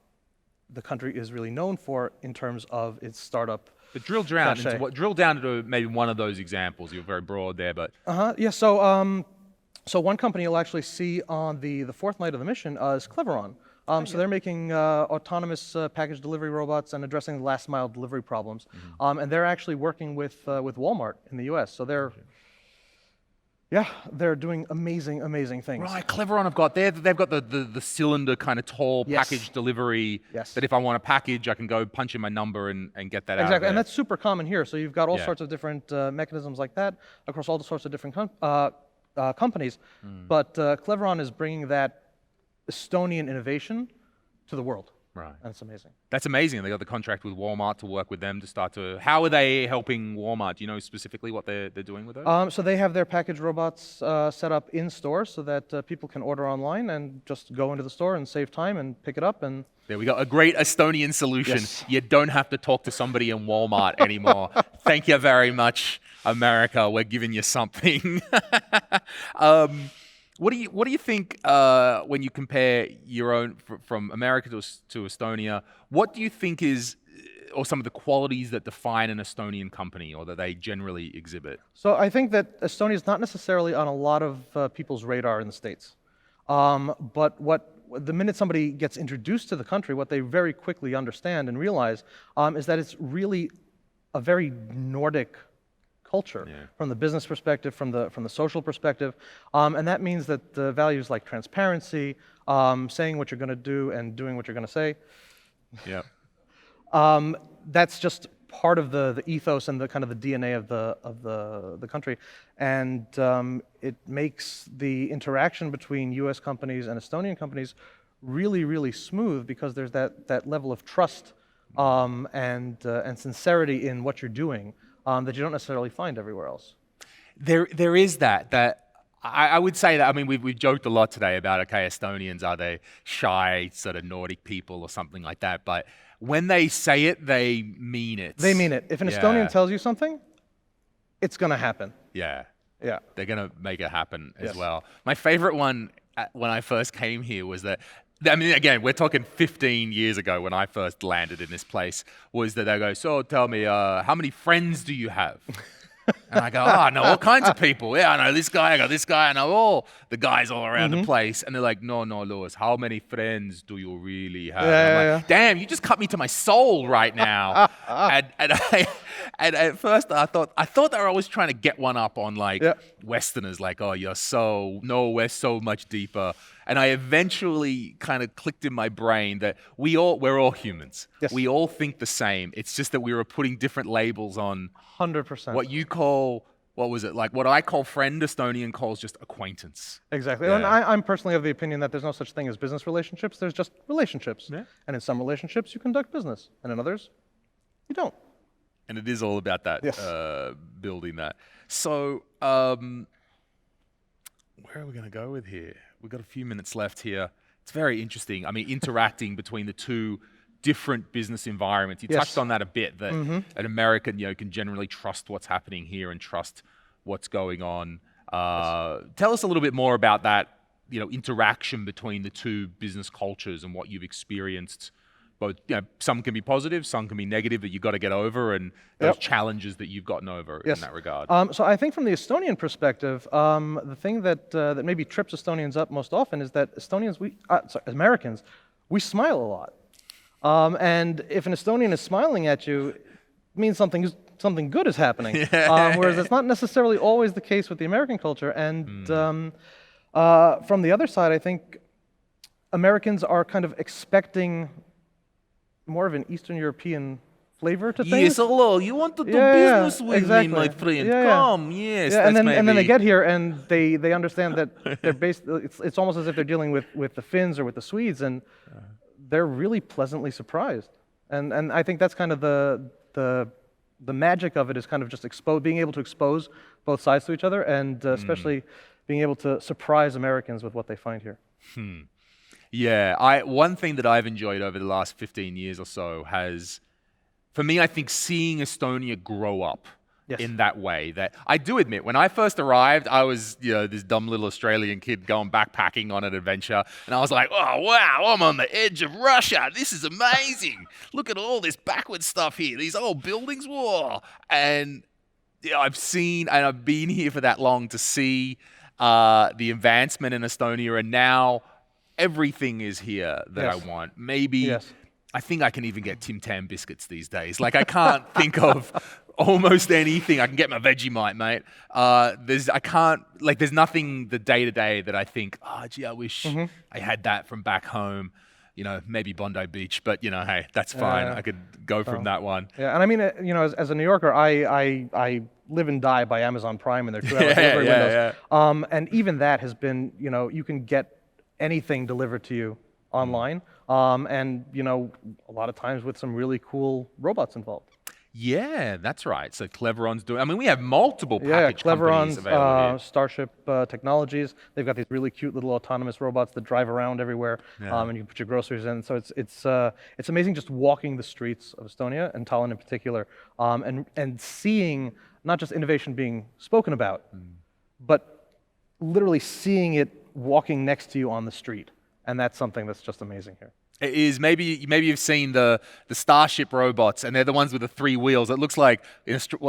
the country is really known for in terms of its startup. But drill down cachet. drill down into maybe one of those examples. You're very broad there, but Yeah, so one company you'll actually see on the fourth night of the mission is Cleveron. So they're making autonomous package delivery robots and addressing the last mile delivery problems. And they're actually working with Walmart in the US. So they're doing amazing things. right, Cleveron have got they've got the cylinder kind of tall Yes. package delivery. Yes. That if I want a package, I can go punch in my number and get that out. Exactly, Of and there. that's super common here. So you've got all Yeah. sorts of different mechanisms like that across all the sorts of different companies. But Cleveron is bringing that Estonian innovation to the world, right. and it's amazing. That's amazing. They got the contract with Walmart to work with them to start to. How are they helping Walmart? Do you know specifically what they're doing with those? So they have their package robots set up in stores so that people can order online and just go into the store and save time and pick it up. And There we go. A great Estonian solution. Yes. You don't have to talk to somebody in Walmart anymore. Thank you very much, America. We're giving you something. What do you think when you compare your own from America to Estonia? What do you think is, or some of the qualities that define an Estonian company, or that they generally exhibit? so I think that Estonia is not necessarily on a lot of people's radar in the States. But the minute somebody gets introduced to the country, what they very quickly understand and realize is that it's really a very Nordic culture from the business perspective, from the social perspective, and that means that the values like transparency, saying what you're going to do and doing what you're going to say, Yeah. that's just part of the ethos and the kind of the DNA of the country, and it makes the interaction between U.S. companies and Estonian companies really, really smooth because there's that level of trust and sincerity in what you're doing that you don't necessarily find everywhere else. There is that I would say that. I mean, we've joked a lot today about, okay, Estonians, are they shy sort of Nordic people or something like that? But when they say it, they mean it. They mean it. If an Estonian tells you something, it's going to happen. Yeah. Yeah. They're going to make it happen as Yes. well. My favorite one when I first came here was that, I mean, again, we're talking 15 years ago when I first landed in this place, was that they go, so tell me, how many friends do you have? And I go, oh, I know all kinds of people. Yeah, I know this guy, I got this guy, I know all the guys all around the place. And they're like, no, Lewis, how many friends do you really have? I'm like, damn, you just cut me to my soul right now. and at first I thought they were always trying to get one up on like Westerners, like, oh, we're so much deeper. And I eventually kind of clicked in my brain that we're all humans. Yes. We all think the same. It's just that we were putting different labels on 100%. what you call, what was it? Like what I call friend, Estonian calls just acquaintance. Exactly. Yeah. And I'm personally of the opinion that there's no such thing as business relationships. There's just relationships. Yeah. And in some relationships, you conduct business. And in others, you don't. And it is all about that, Yes. building that. So where are we going to go with here? We've got a few minutes left here. It's very interesting. I mean, interacting between the two different business environments. You touched on that a bit, that an American, can generally trust what's happening here and trust what's going on. Tell us a little bit more about that, interaction between the two business cultures and what you've experienced. Both, some can be positive, some can be negative that you've got to get over, and those challenges that you've gotten over in that regard. So I think from the Estonian perspective, the thing that maybe trips Estonians up most often is that Americans, we smile a lot. And if an Estonian is smiling at you, it means something good is happening. Whereas it's not necessarily always the case with the American culture. And from the other side, I think Americans are kind of expecting more of an Eastern European flavor to things. Yes, hello, you want to do business with me, my friend? Come, yes. And then they get here and they understand that they're it's almost as if they're dealing with the Finns or with the Swedes, and they're really pleasantly surprised. And I think that's kind of the magic of it, is kind of just being able to expose both sides to each other, and especially being able to surprise Americans with what they find here. Yeah, one thing that I've enjoyed over the last 15 years or so has, for me, I think seeing Estonia grow up in that way. That I do admit, when I first arrived, I was, this dumb little Australian kid going backpacking on an adventure, and I was like, oh wow, I'm on the edge of Russia. This is amazing. Look at all this backward stuff here. These old buildings, whoa. And I've seen, and I've been here for that long to see the advancement in Estonia, and now everything is here that I want. Maybe, I think I can even get Tim Tam biscuits these days. Like, I can't think of almost anything. I can get my Vegemite, mate. There's nothing the day-to-day that I think, oh, gee, I wish I had that from back home. Maybe Bondi Beach, but, hey, that's fine. I could go from that one. Yeah, and I mean, as a New Yorker, I live and die by Amazon Prime and their 2-hour delivery windows. And even that has been, you can get anything delivered to you online, and a lot of times with some really cool robots involved. Yeah, that's right. So Cleveron's doing. I mean, we have multiple package companies available here. Starship Technologies. They've got these really cute little autonomous robots that drive around everywhere, and you can put your groceries in. So it's amazing just walking the streets of Estonia, and Tallinn in particular, and seeing not just innovation being spoken about, but literally seeing it walking next to you on the street, and that's something that's just amazing here. It is. Maybe you've seen the Starship robots, and they're the ones with the 3 wheels. It looks like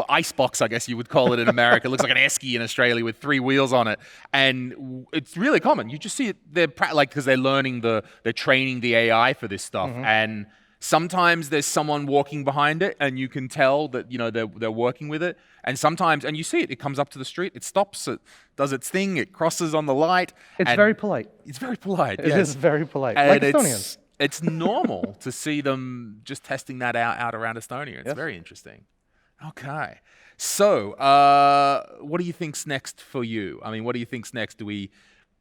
Icebox, I guess you would call it in America. It looks like an esky in Australia with 3 wheels on it, and it's really common. You just see it. They're because they're learning they're training the AI for this stuff, and sometimes there's someone walking behind it, and you can tell that they're working with it. And sometimes, and you see it, it comes up to the street, it stops, it does its thing, it crosses on the light. It's very polite. It's very polite. It is very polite, and like Estonians. It's normal to see them just testing that out around Estonia. It's very interesting. Okay. So, what do you think's next for you? I mean, what do you think's next? Do we,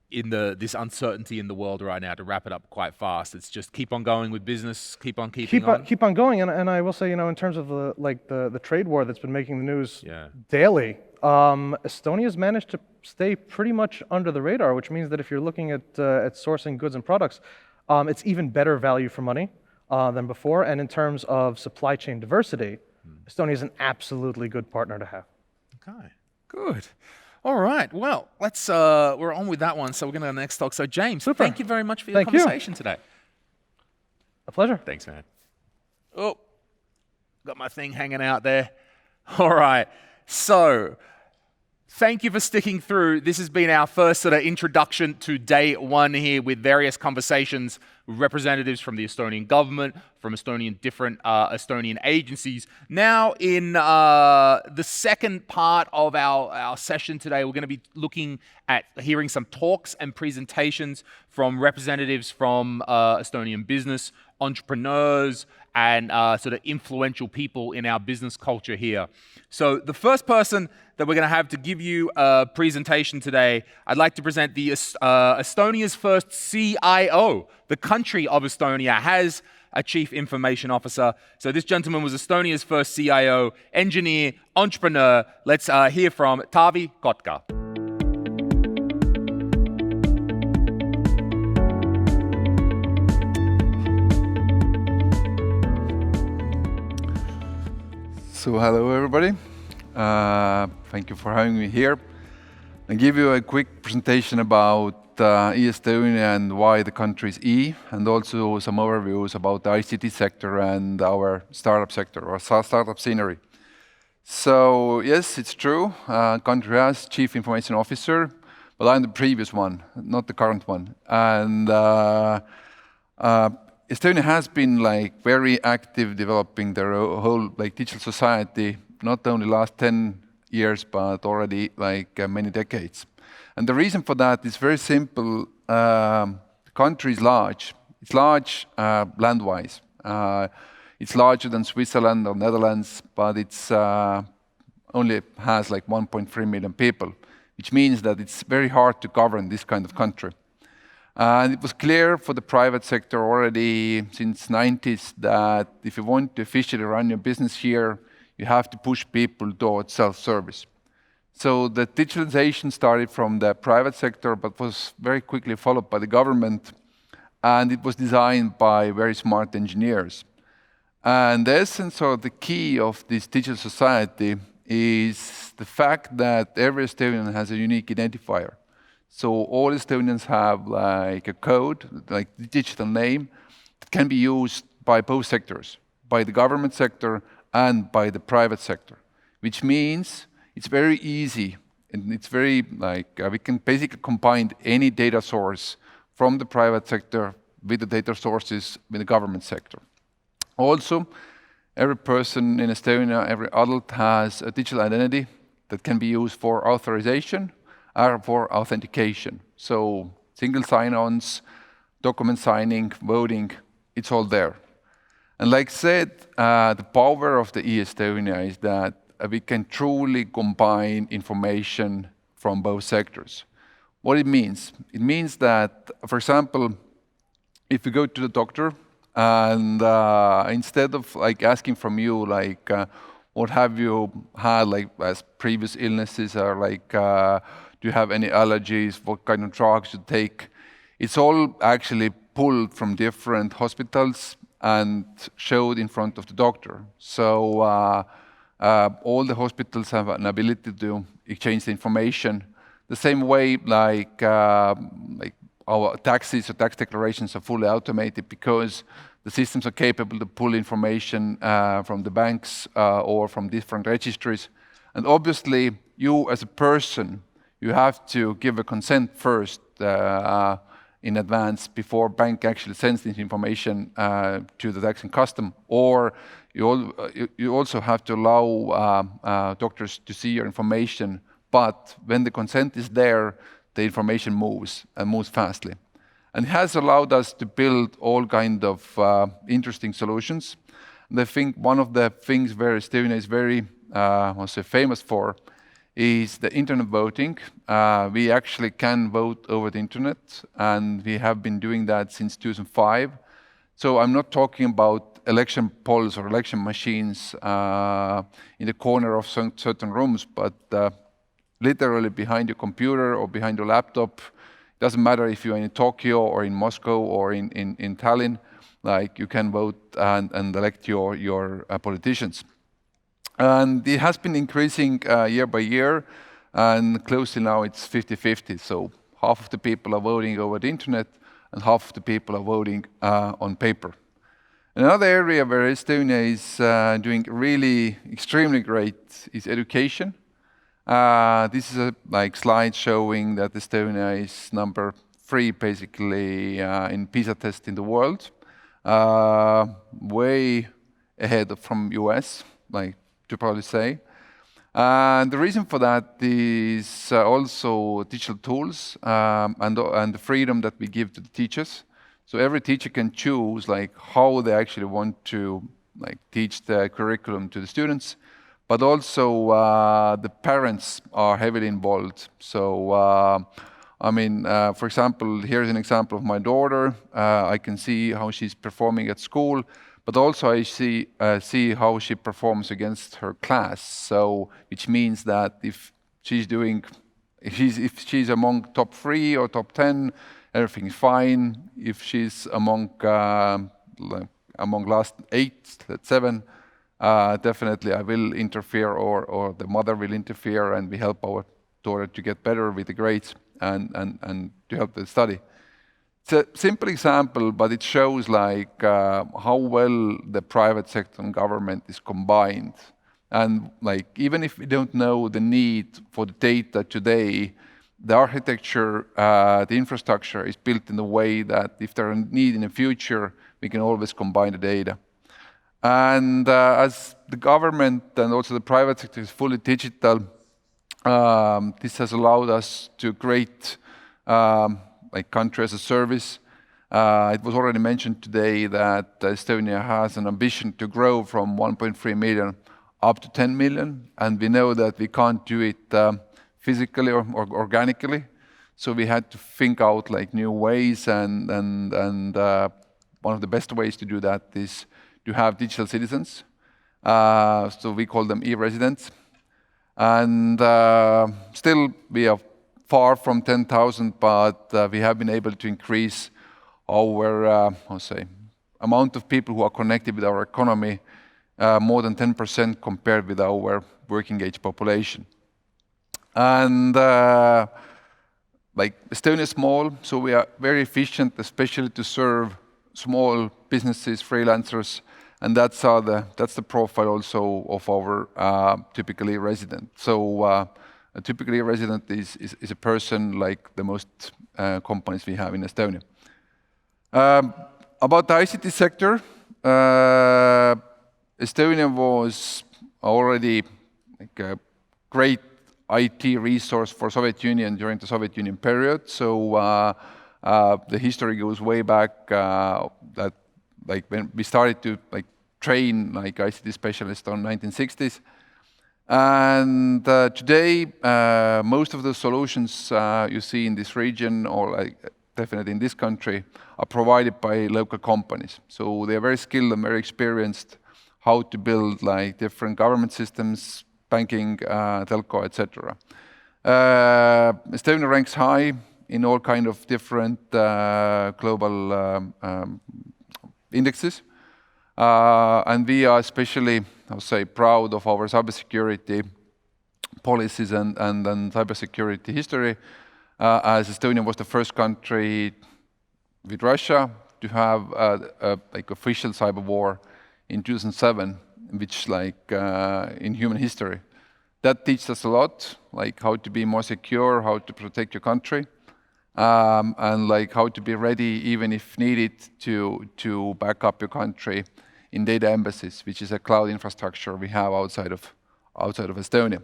in this uncertainty in the world right now, to wrap it up quite fast, it's just keep on going with business, keep on going, and I will say, in terms of the trade war that's been making the news daily, Estonia's managed to stay pretty much under the radar, which means that if you're looking at sourcing goods and products, it's even better value for money than before. And in terms of supply chain diversity, Estonia is an absolutely good partner to have. Okay, good. All right. Well, we're on with that one. So we're going to the next talk. So James, thank you very much for your conversation today. A pleasure. Thanks, man. Oh, got my thing hanging out there. All right. So, thank you for sticking through. This has been our first sort of introduction to day one here with various conversations with representatives from the Estonian government, from different Estonian agencies. Now, in the second part of our session today, we're going to be looking at hearing some talks and presentations from representatives from Estonian business, entrepreneurs, and sort of influential people in our business culture here. So the first person that we're going to have to give you a presentation today, I'd like to present the Estonia's first CIO. The country of Estonia has a chief information officer. So this gentleman was Estonia's first CIO, engineer, entrepreneur. Let's hear from Taavi Kotka. So hello everybody, thank you for having me here. I'll give you a quick presentation about Estonia and why the country is E, and also some overviews about the ICT sector and our startup sector or startup scenery. So yes, it's true, country has chief information officer, but I'm the previous one, not the current one. And Estonia has been very active developing their whole digital society, not only last 10 years, but already many decades. And the reason for that is very simple. The country is large. It's large land-wise. It's larger than Switzerland or Netherlands, but it's only has 1.3 million people, which means that it's very hard to govern this kind of country. And it was clear for the private sector already since 90s that if you want to efficiently run your business here, you have to push people towards self-service. So the digitalization started from the private sector, but was very quickly followed by the government. And it was designed by very smart engineers. And the essence or the key of this digital society is the fact that every Estonian has a unique identifier. So all Estonians have a code, the digital name, that can be used by both sectors, by the government sector and by the private sector, which means it's very easy and it's very we can basically combine any data source from the private sector with the data sources with the government sector. Also, every person in Estonia, every adult has a digital identity that can be used for authorization or for authentication. So single sign-ons, document signing, voting, it's all there. And like said, the power of the e-Estonia is that we can truly combine information from both sectors. What it means? It means that, for example, if you go to the doctor and instead of asking from you what have you had as previous illnesses or do you have any allergies, what kind of drugs you take, it's all actually pulled from different hospitals and showed in front of the doctor. So all the hospitals have an ability to exchange the information. The same way our taxes or tax declarations are fully automated because the systems are capable to pull information from the banks or from different registries. And obviously, you as a person, you have to give a consent first in advance before bank actually sends this information to the tax and custom, or you also have to allow doctors to see your information, but when the consent is there, the information moves and moves fastly. And it has allowed us to build all kind of interesting solutions. And I think one of the things where Estonia is very famous for is the internet voting. We actually can vote over the internet, and we have been doing that since 2005. So I'm not talking about election polls or election machines in the corner of certain rooms, but literally behind your computer or behind your laptop. It doesn't matter if you're in Tokyo or in Moscow or in Tallinn, you can vote and elect your politicians. And it has been increasing year by year, and closely now it's 50-50. So half of the people are voting over the internet, and half of the people are voting on paper. Another area where Estonia is doing really extremely great is education. This is a slide showing that Estonia is number 3 basically in PISA test in the world, way ahead from US, to probably say. And the reason for that is also digital tools and the freedom that we give to the teachers. So every teacher can choose how they actually want to teach the curriculum to the students, but also the parents are heavily involved. So for example, here's an example of my daughter. I can see how she's performing at school, but also I see how she performs against her class. So which means that if she's among top 3 or top 10, everything is fine. If she's among last 8, let's 7, definitely I will interfere, or the mother will interfere, and we help our daughter to get better with the grades and to help the study. It's a simple example, but it shows how well the private sector and government is combined. And even if we don't know the need for the data today, the architecture, the infrastructure is built in a way that if there are need in the future, we can always combine the data. And as the government and also the private sector is fully digital, this has allowed us to create country as a service. It was already mentioned today that Estonia has an ambition to grow from 1.3 million up to 10 million, and we know that we can't do it physically or organically. So we had to think out new ways, and one of the best ways to do that is to have digital citizens. So we call them e-residents. And still we are far from 10,000, but we have been able to increase our amount of people who are connected with our economy more than 10% compared with our working age population. And Estonia is small, so we are very efficient, especially to serve small businesses, freelancers, and that's the profile also of our typically resident. So a typically resident is a person like the most companies we have in Estonia. About the ICT sector, Estonia was already a great IT resource for Soviet Union during the Soviet Union period. So the history goes way back that when we started to train ICT specialists on 1960s. And today, most of the solutions you see in this region, or definitely in this country, are provided by local companies. So they are very skilled and very experienced how to build different government systems, banking, telco, etc. Estonia ranks high in all kind of different global indexes. And we are especially, I would say, proud of our cybersecurity policies and cybersecurity history, as Estonia was the first country with Russia to have official cyber war in 2007, which in human history. That teaches us a lot, how to be more secure, how to protect your country, and how to be ready, even if needed, to back up your country in data embassies, which is a cloud infrastructure we have outside of Estonia.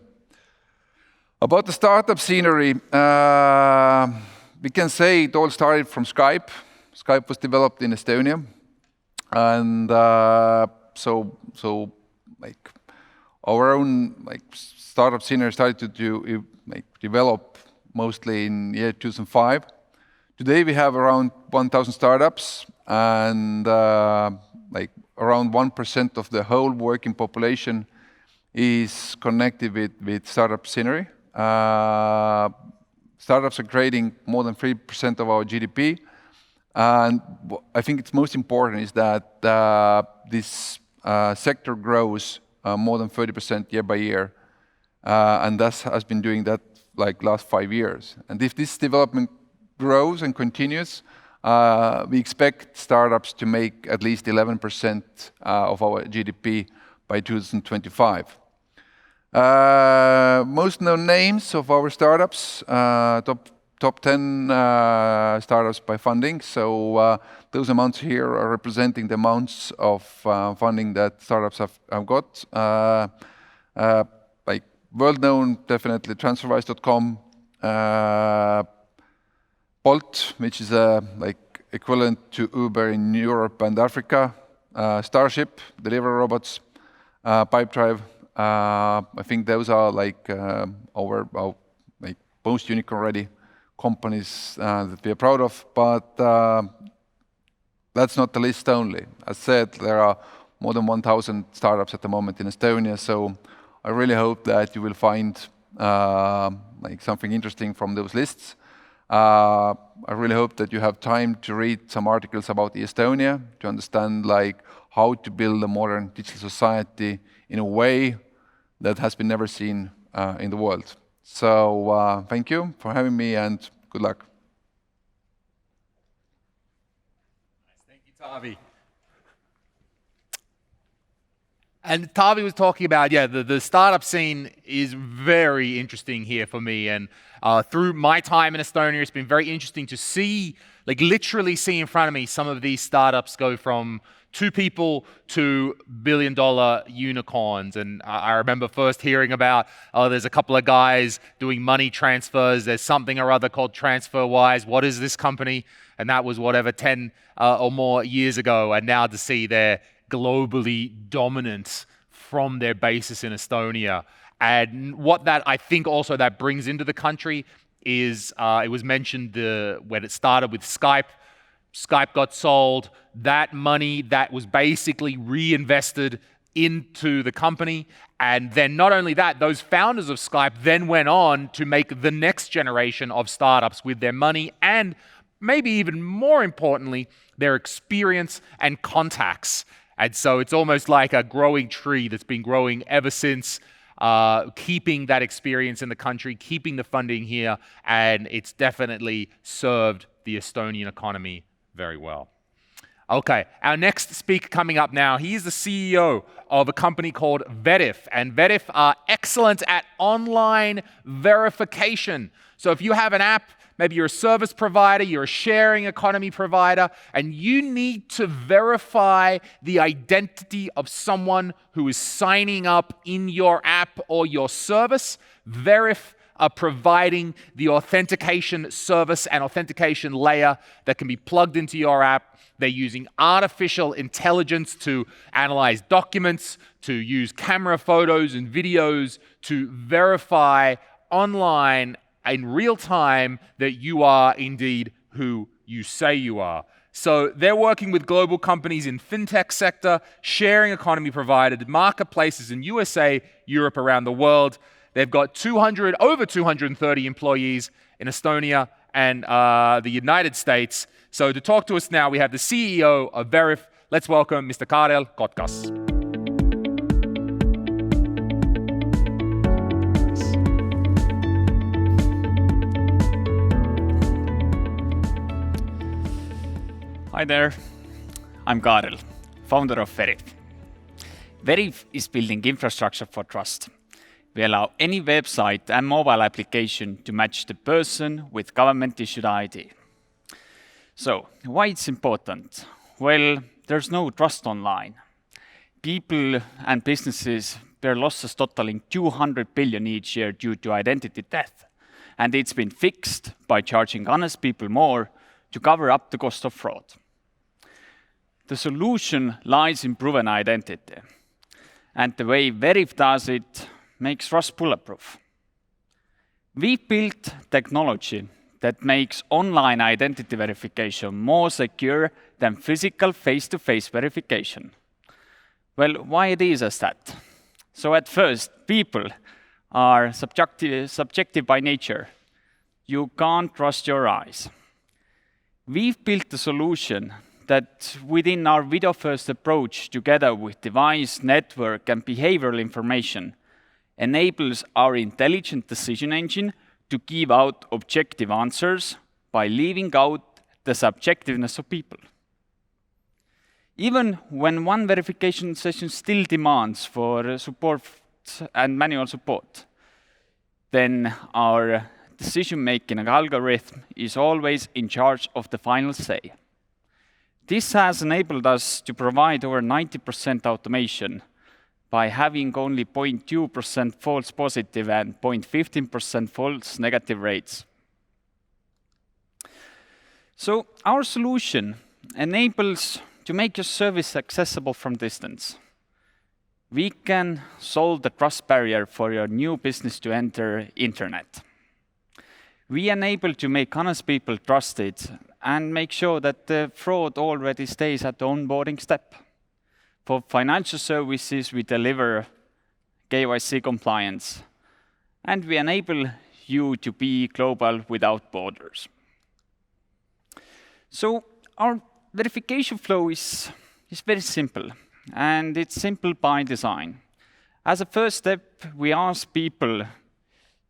About the startup scenery, we can say it all started from Skype. Skype was developed in Estonia, and so our own startup scenery started to develop mostly in year 2005. Today we have around 1,000 startups, and around 1% of the whole working population is connected with startup scenery. Startups are creating more than 3% of our GDP, and I think it's most important is that this sector grows more than 30% year by year, and thus has been doing that last 5 years. And if this development grows and continues, We expect startups to make at least 11% of our GDP by 2025. Most known names of our startups, top 10 startups by funding. So those amounts here are representing the amounts of funding that startups have got. Like world known, definitely TransferWise.com, Bolt, which is like equivalent to Uber in Europe and Africa, Starship, delivery robots, Pipedrive. I think those are like our like most unicorn-ready companies that we are proud of. But that's not the list only. As said, there are more than 1,000 startups at the moment in Estonia. So I really hope that you will find like something interesting from those lists. I really hope that you have time to read some articles about Estonia to understand like how to build a modern digital society in a way that has been never seen in the world. So thank you for having me and good luck. Thank you, Tavi. And Tavi was talking about, the startup scene is very interesting here for me. And through my time in Estonia, it's been very interesting to see, like literally see in front of me, some of these startups go from 2 people to billion-dollar unicorns. And I remember first hearing about, there's a couple of guys doing money transfers. There's something or other called TransferWise. What is this company? And that was whatever, 10 or more years ago. And now to see their globally dominant from their basis in Estonia. And what that I think also that brings into the country is, it was mentioned when it started with Skype. Skype got sold. That money that was basically reinvested into the company. And then not only that, those founders of Skype then went on to make the next generation of startups with their money and maybe even more importantly, their experience and contacts. And so it's almost like a growing tree that's been growing ever since, keeping that experience in the country, keeping the funding here, and it's definitely served the Estonian economy very well. Okay, our next speaker coming up now, he is the CEO of a company called Veriff, and Veriff are excellent at online verification. So if you have an app, maybe you're a service provider, you're a sharing economy provider, and you need to verify the identity of someone who is signing up in your app or your service, Veriff are providing the authentication service and authentication layer that can be plugged into your app. They're using artificial intelligence to analyze documents, to use camera photos and videos to verify online in real time that you are indeed who you say you are. So they're working with global companies in fintech sector, sharing economy providers, marketplaces in USA, Europe, around the world. They've got over 230 employees in Estonia and the United States. So to talk to us now, we have the CEO of Veriff. Let's welcome Mr. Karel Kotkas. Hi there, I'm Karel, founder of Veriff. Veriff is building infrastructure for trust. We allow any website and mobile application to match the person with government-issued ID. So, why it's important? Well, there's no trust online. People and businesses bear losses totaling 200 billion each year due to identity theft. And it's been fixed by charging honest people more to cover up the cost of fraud. The solution lies in proven identity. And the way Veriff does it makes trust bulletproof. We built technology that makes online identity verification more secure than physical face-to-face verification. Well, why it is as that? So at first, people are subjective by nature. You can't trust your eyes. We've built a solution that within our video-first approach, together with device, network, and behavioral information, enables our intelligent decision engine to give out objective answers by leaving out the subjectiveness of people. Even when one verification session still demands for support and manual support, then our decision-making algorithm is always in charge of the final say. This has enabled us to provide over 90% automation by having only 0.2% false positive and 0.15% false negative rates. So our solution enables to make your service accessible from distance. We can solve the trust barrier for your new business to enter internet. We enable to make honest people trusted and make sure that the fraud already stays at the onboarding step. For financial services, we deliver KYC compliance, and we enable you to be global without borders. So our verification flow is very simple, and it's simple by design. As a first step, we ask people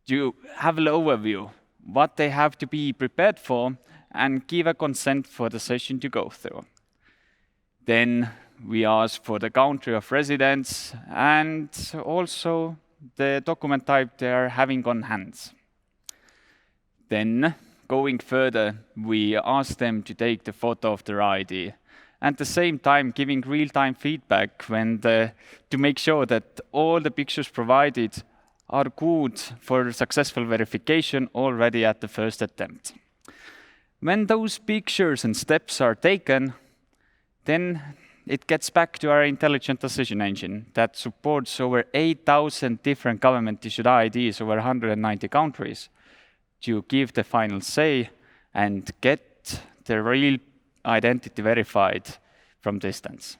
to have an overview, what they have to be prepared for, and give a consent for the session to go through. Then we ask for the country of residence and also the document type they are having on hand. Then, going further, we ask them to take the photo of their ID, and at the same time giving real-time feedback to make sure that all the pictures provided are good for successful verification already at the first attempt. When those pictures and steps are taken, then it gets back to our intelligent decision engine that supports over 8,000 different government-issued IDs over 190 countries to give the final say and get the real identity verified from distance.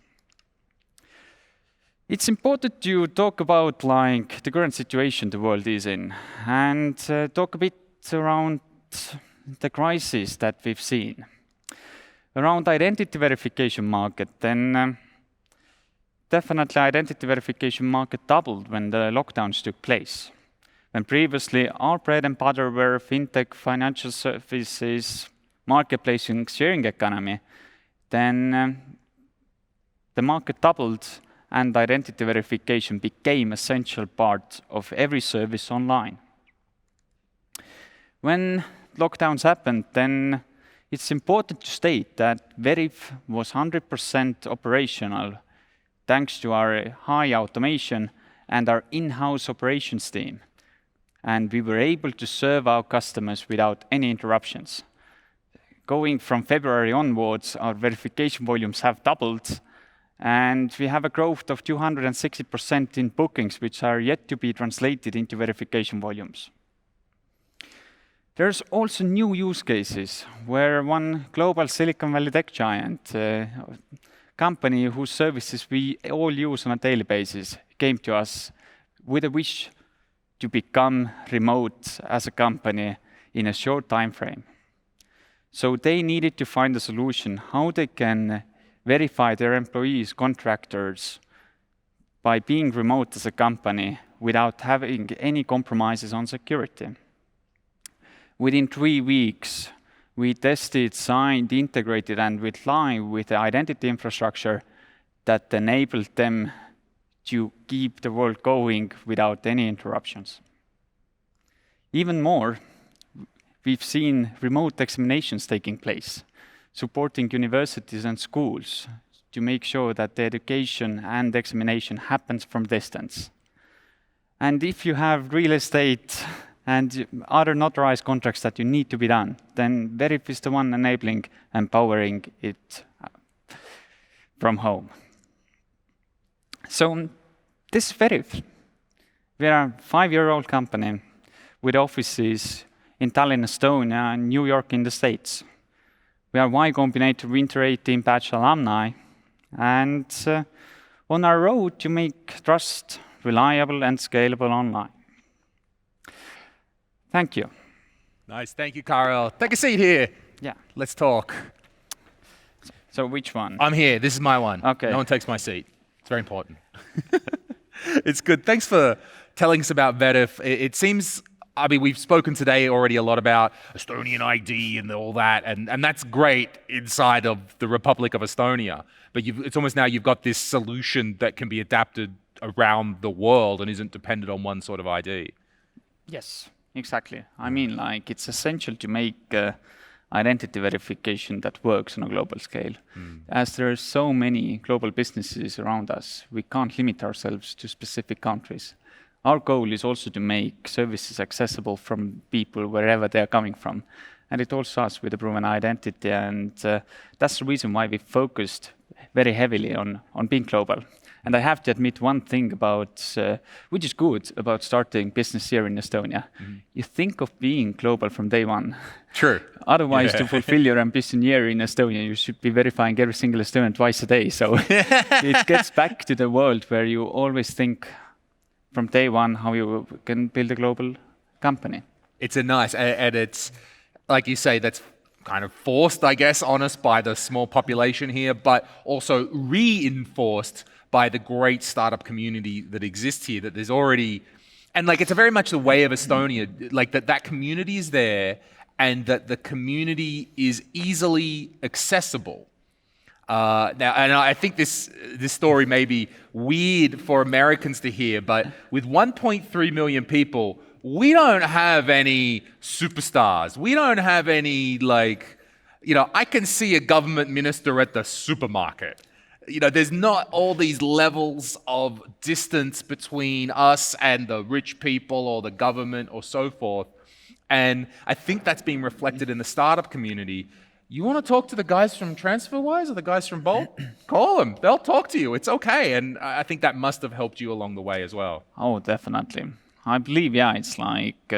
It's important to talk about the current situation the world is in and talk a bit around the crisis that we've seen. Around identity verification market, then definitely identity verification market doubled when the lockdowns took place. When previously our bread and butter were fintech, financial services, marketplace and sharing economy, then the market doubled and identity verification became an essential part of every service online. When lockdowns happened, then it's important to state that Verif was 100% operational thanks to our high automation and our in-house operations team. And we were able to serve our customers without any interruptions. Going from February onwards, our verification volumes have doubled, and we have a growth of 260% in bookings, which are yet to be translated into verification volumes. There's also new use cases where one global Silicon Valley tech giant, company whose services we all use on a daily basis, came to us with a wish to become remote as a company in a short time frame. So they needed to find a solution how they can verify their employees, contractors, by being remote as a company without having any compromises on security. Within 3 weeks, we tested, signed, integrated, and went live with the identity infrastructure that enabled them to keep the world going without any interruptions. Even more, we've seen remote examinations taking place, supporting universities and schools to make sure that the education and examination happens from distance. And if you have real estate and other notarized contracts that you need to be done, then Verif is the one enabling and powering it from home. So this is Verif. We are a 5-year-old company with offices in Tallinn, Estonia, and New York in the States. We are Y Combinator Winter 18 batch alumni, and on our road to make trust reliable and scalable online. Thank you. Nice, thank you, Karel. Take a seat here. Yeah. Let's talk. So which one? I'm here, this is my one. Okay. No one takes my seat. It's very important. It's good. Thanks for telling us about Verif. It seems I mean, we've spoken today already a lot about Estonian ID and all that, and that's great inside of the Republic of Estonia. But it's almost now you've got this solution that can be adapted around the world and isn't dependent on one sort of ID. Yes, exactly. I mean, like, it's essential to make identity verification that works on a global scale. As there are so many global businesses around us, we can't limit ourselves to specific countries. Our goal is also to make services accessible from people wherever they are coming from. And it all starts with a proven identity, and that's the reason why we focused very heavily on being global. And I have to admit one thing about, which is good about starting business here in Estonia. You think of being global from day one. True. Otherwise, to fulfill your ambition here in Estonia, you should be verifying every single Estonian twice a day. So it gets back to the world where you always think from day one how you can build a global company. It's and it's, like you say, that's kind of forced, I guess, on us by the small population here, but also reinforced by the great startup community that exists here, that there's already, and like it's very much the way of Estonia, like that community is there and that the community is easily accessible. Now, and I think this story may be weird for Americans to hear, but with 1.3 million people, we don't have any superstars. We don't have any, like, I can see a government minister at the supermarket. There's not all these levels of distance between us and the rich people or the government or so forth. And I think that's being reflected in the startup community. You want to talk to the guys from TransferWise or the guys from Bolt? Call them. They'll talk to you. It's okay. And I think that must have helped you along the way as well. Oh, definitely. I believe, it's like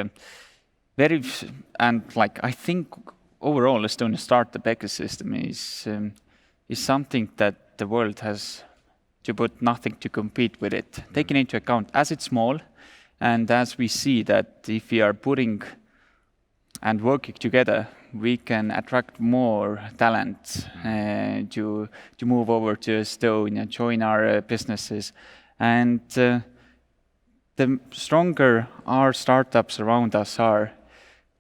I think overall Estonian startup ecosystem is something that the world has to put nothing to compete with it. Taking into account as it's small, and as we see that if we are putting and working together, we can attract more talent to move over to Estonia, join our businesses, and the stronger our startups around us are,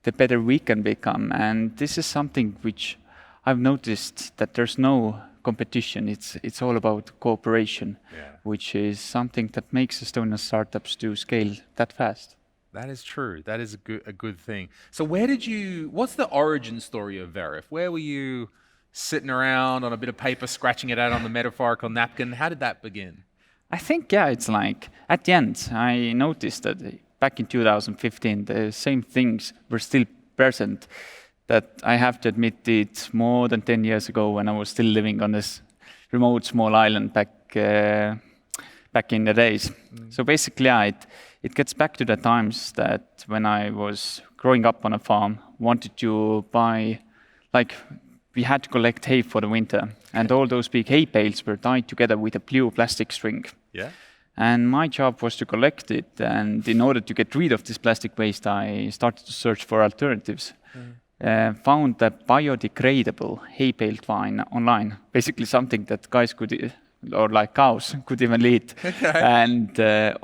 the better we can become. And this is something which I've noticed that there's no competition. It's all about cooperation, which is something that makes Estonian startups to scale that fast. That is true. That is a good thing. So what's the origin story of Verif? Where were you sitting around on a bit of paper, scratching it out on the metaphorical napkin? How did that begin? I think, it's like, at the end, I noticed that back in 2015, the same things were still present that I have to admit it's more than 10 years ago when I was still living on this remote small island back in the days. So basically, it gets back to the times that when I was growing up on a farm, wanted to buy, we had to collect hay for the winter, and all those big hay bales were tied together with a blue plastic string. Yeah. And my job was to collect it, and in order to get rid of this plastic waste, I started to search for alternatives. Found a biodegradable hay bale twine online, basically something that guys cows could even eat. Okay.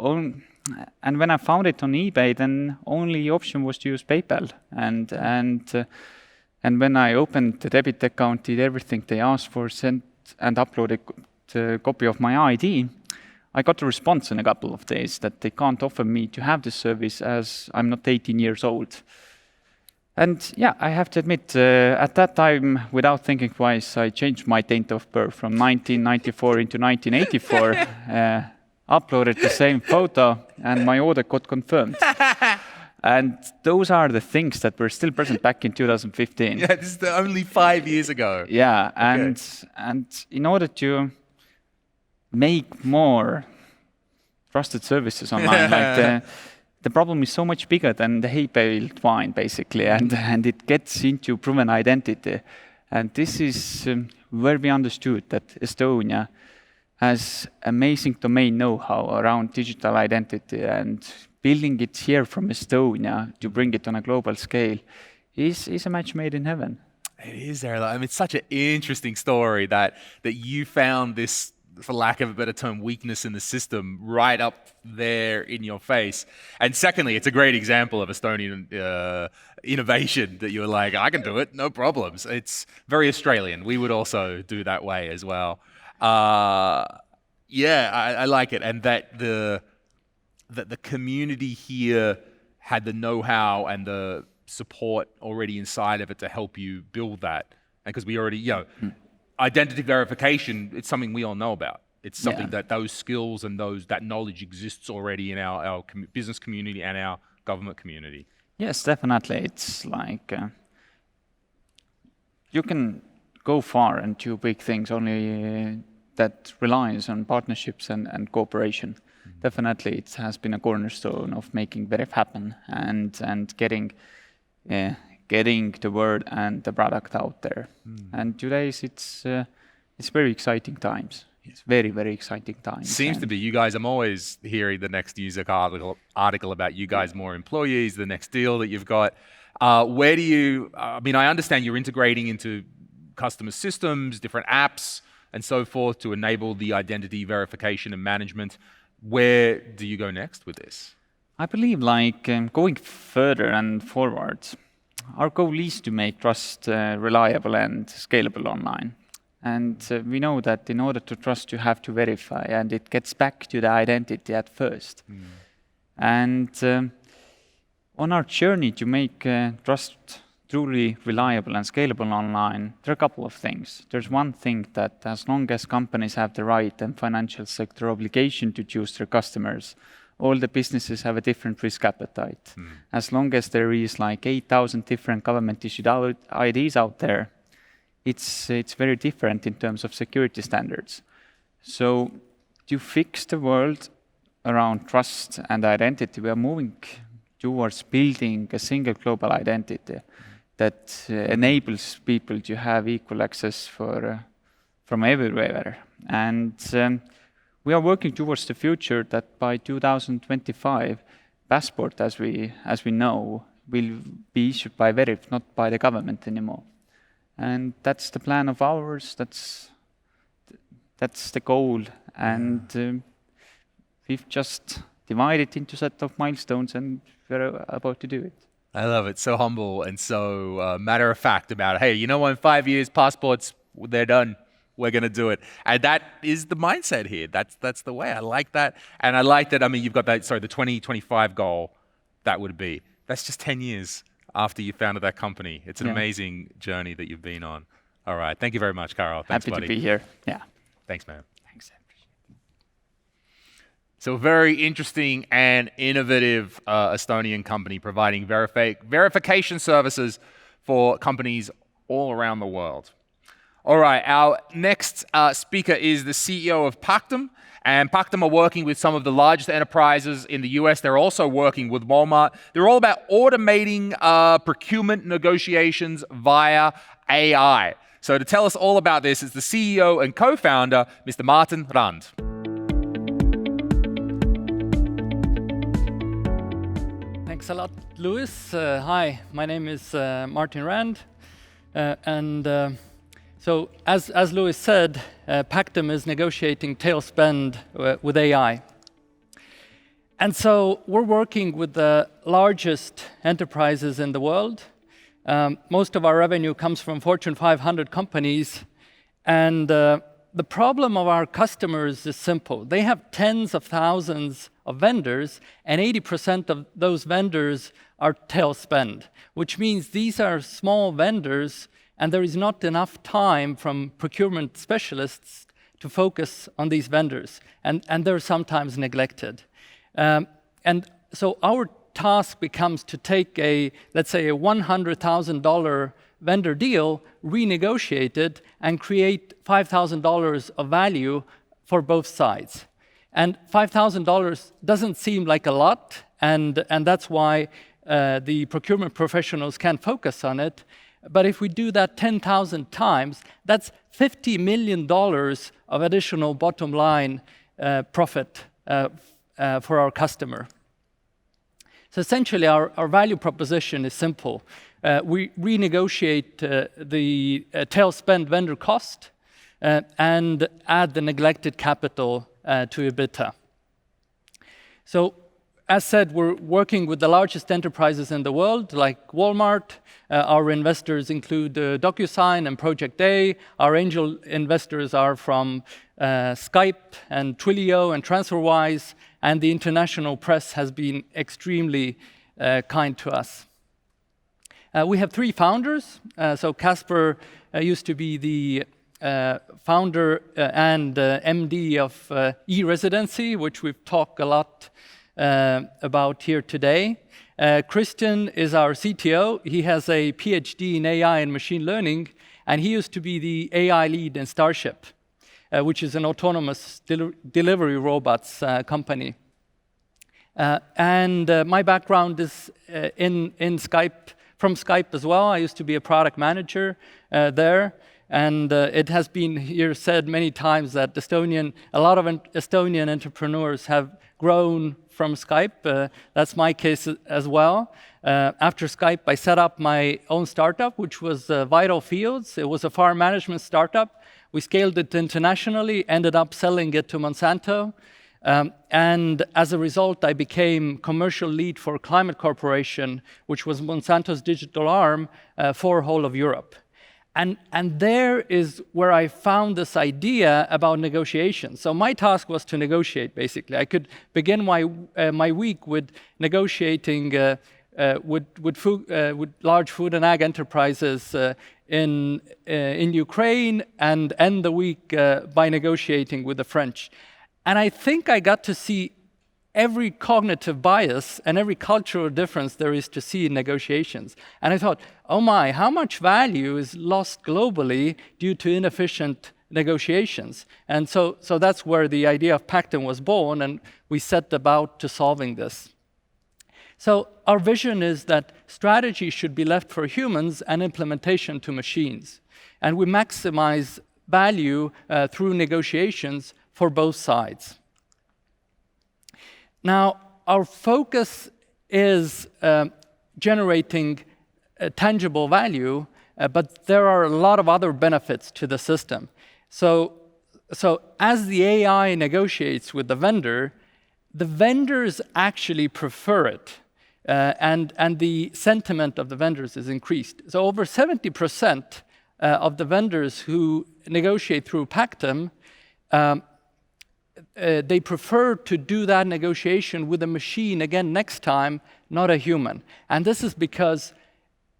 And when I found it on eBay, then only option was to use PayPal. And when I opened the debit account, did everything they asked for, sent and uploaded a copy of my ID, I got a response in a couple of days that they can't offer me to have this service as I'm not 18 years old. And I have to admit, at that time, without thinking twice, I changed my date of birth from 1994 into 1984, uploaded the same photo, and my order got confirmed. And those are the things that were still present back in 2015. Yeah, this is only 5 years ago. Yeah, and in order to make more trusted services online, the problem is so much bigger than the hay bale twine, basically, and it gets into proven identity. And this is where we understood that Estonia has amazing domain know-how around digital identity, and building it here from Estonia to bring it on a global scale is a match made in heaven. It is there. I mean, it's such an interesting story that you found this for lack of a better term, weakness in the system right up there in your face. And secondly, it's a great example of Estonian innovation that you're like, I can do it, no problems. It's very Australian. We would also do that way as well. Yeah, I like it. And that the community here had the know-how and the support already inside of it to help you build that. And because we already, identity verification, it's something we all know about. It's something that those skills and that knowledge exists already in our business community and our government community. Yes, definitely. It's like you can go far and do big things only that relies on partnerships and cooperation. Definitely, it has been a cornerstone of making Veriff happen and getting the word and the product out there. And today's it's very exciting times. It's very, very exciting times. Seems to be. You guys, I'm always hearing the next music article about you guys, more employees, the next deal that you've got. Where do you, I understand you're integrating into customer systems, different apps, and so forth to enable the identity verification and management. Where do you go next with this? I believe going further and forwards, our goal is to make trust reliable and scalable online. And we know that in order to trust, you have to verify, and it gets back to the identity at first. And on our journey to make trust truly reliable and scalable online, there are a couple of things. There's one thing that as long as companies have the right and financial sector obligation to choose their customers, all the businesses have a different risk appetite. As long as there is 8,000 different government-issued IDs out there, it's very different in terms of security standards. So to fix the world around trust and identity, we are moving towards building a single global identity that enables people to have equal access from everywhere. And we are working towards the future that by 2025, passport, as we know, will be issued by Veriff, not by the government anymore. And that's the plan of ours. That's the goal. And we've just divided into a set of milestones, and we're about to do it. I love it. So humble and so matter of fact about it. Hey, you know what? In 5 years, passports, they're done. We're going to do it. And that is the mindset here. That's the way. I like that. And I like that. You've got that, the 2025 goal, that would be. That's just 10 years after you founded that company. It's an amazing journey that you've been on. All right. Thank you very much, Carol. Thanks, Happy buddy. to be here. Yeah. Thanks, man. Thanks. I appreciate it. So a very interesting and innovative Estonian company providing verification services for companies all around the world. All right, our next speaker is the CEO of Pactum. And Pactum are working with some of the largest enterprises in the US. They're also working with Walmart. They're all about automating procurement negotiations via AI. So to tell us all about this is the CEO and co-founder, Mr. Martin Rand. Thanks a lot, Lewis. Hi, my name is Martin Rand. So as Lewis said, Pactum is negotiating tail spend with AI. And so we're working with the largest enterprises in the world. Most of our revenue comes from Fortune 500 companies. And the problem of our customers is simple. They have tens of thousands of vendors, and 80% of those vendors are tail spend, which means these are small vendors, and there is not enough time from procurement specialists to focus on these vendors, and they're sometimes neglected. And so our task becomes to take let's say a $100,000 vendor deal, renegotiate it, and create $5,000 of value for both sides. And $5,000 doesn't seem like a lot, and that's why the procurement professionals can focus on it. But if we do that 10,000 times, that's $50 million of additional bottom line profit for our customer. So essentially, our value proposition is simple. We renegotiate the tail spend vendor cost. and add the neglected capital to EBITDA. So, as said, we're working with the largest enterprises in the world, like Walmart. Our investors include DocuSign and Project A. Our angel investors are from Skype and Twilio and TransferWise, and the international press has been extremely kind to us. We have 3 founders. So Casper used to be the founder and MD of e-residency, which we've talked a lot about here today. Christian is our CTO. He has a PhD in AI and machine learning, and he used to be the AI lead in Starship, which is an autonomous delivery robots company. And my background is in Skype, from Skype as well. I used to be a product manager there. And it has been here said many times that a lot of Estonian entrepreneurs have grown from Skype. That's my case as well. After Skype, I set up my own startup, which was Vital Fields. It was a farm management startup. We scaled it internationally, ended up selling it to Monsanto. And as a result, I became commercial lead for Climate Corporation, which was Monsanto's digital arm for whole of Europe. And there is where I found this idea about negotiations. So my task was to negotiate, basically. I could begin my week with negotiating with large food and ag enterprises in Ukraine, and end the week by negotiating with the French. And I think I got to see every cognitive bias and every cultural difference there is to see in negotiations. And I thought, oh my, how much value is lost globally due to inefficient negotiations? And so that's where the idea of Pactum was born, and we set about to solving this. So our vision is that strategy should be left for humans and implementation to machines. And we maximize value through negotiations for both sides. Now, our focus is generating tangible value, but there are a lot of other benefits to the system. So as the AI negotiates with the vendors actually prefer it, and the sentiment of the vendors is increased. So over 70% of the vendors who negotiate through Pactum, they prefer to do that negotiation with a machine again next time, not a human. And this is because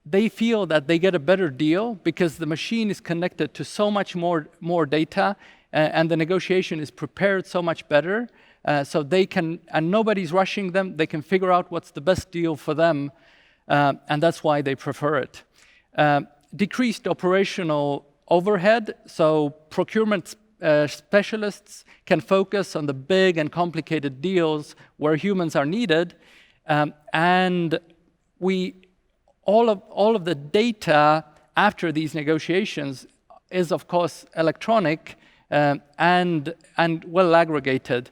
they feel that they get a better deal because the machine is connected to so much more data, and the negotiation is prepared so much better. So they can, and nobody's rushing them, they can figure out what's the best deal for them, and that's why they prefer it. Decreased operational overhead, so procurement specialists can focus on the big and complicated deals where humans are needed, and all of the data after these negotiations is of course electronic and well aggregated.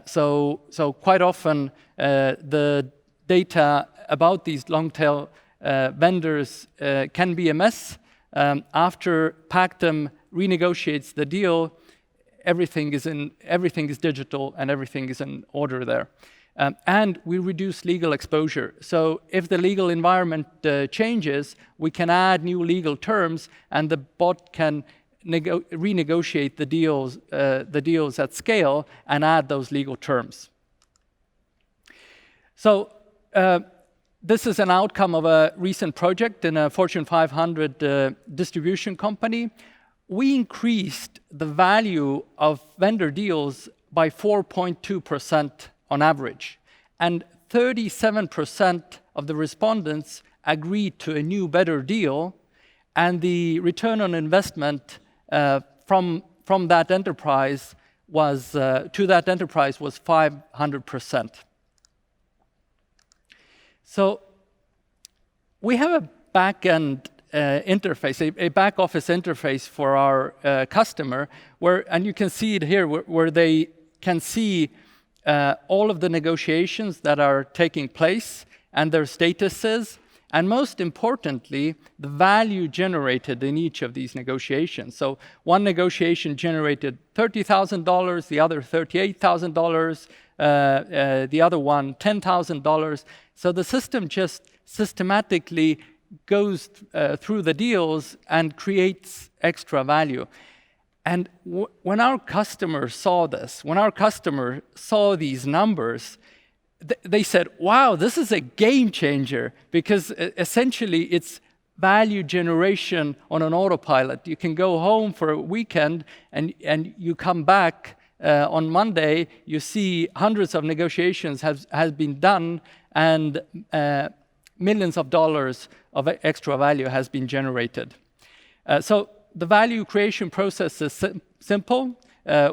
So quite often the data about these long tail vendors can be a mess. After Pactum renegotiates the deal, everything is digital and everything is in order there. And we reduce legal exposure. So if the legal environment changes, we can add new legal terms, and the bot can renegotiate the deals at scale and add those legal terms. So this is an outcome of a recent project in a Fortune 500 distribution company. We increased the value of vendor deals by 4.2% on average, and 37% of the respondents agreed to a new, better deal, and the return on investment from that enterprise was to that enterprise was 500%. So we have a back-end interface, a back office interface for our customer, and you can see it here, where they can see all of the negotiations that are taking place and their statuses, and most importantly, the value generated in each of these negotiations. So one negotiation generated $30,000, the other $38,000, the other one $10,000. So the system just systematically goes through the deals and creates extra value. And when our customers saw this, when our customer saw these numbers, they said, wow, this is a game changer, because essentially it's value generation on an autopilot. You can go home for a weekend and you come back on Monday, you see hundreds of negotiations has been done, and millions of dollars of extra value has been generated. So the value creation process is simple.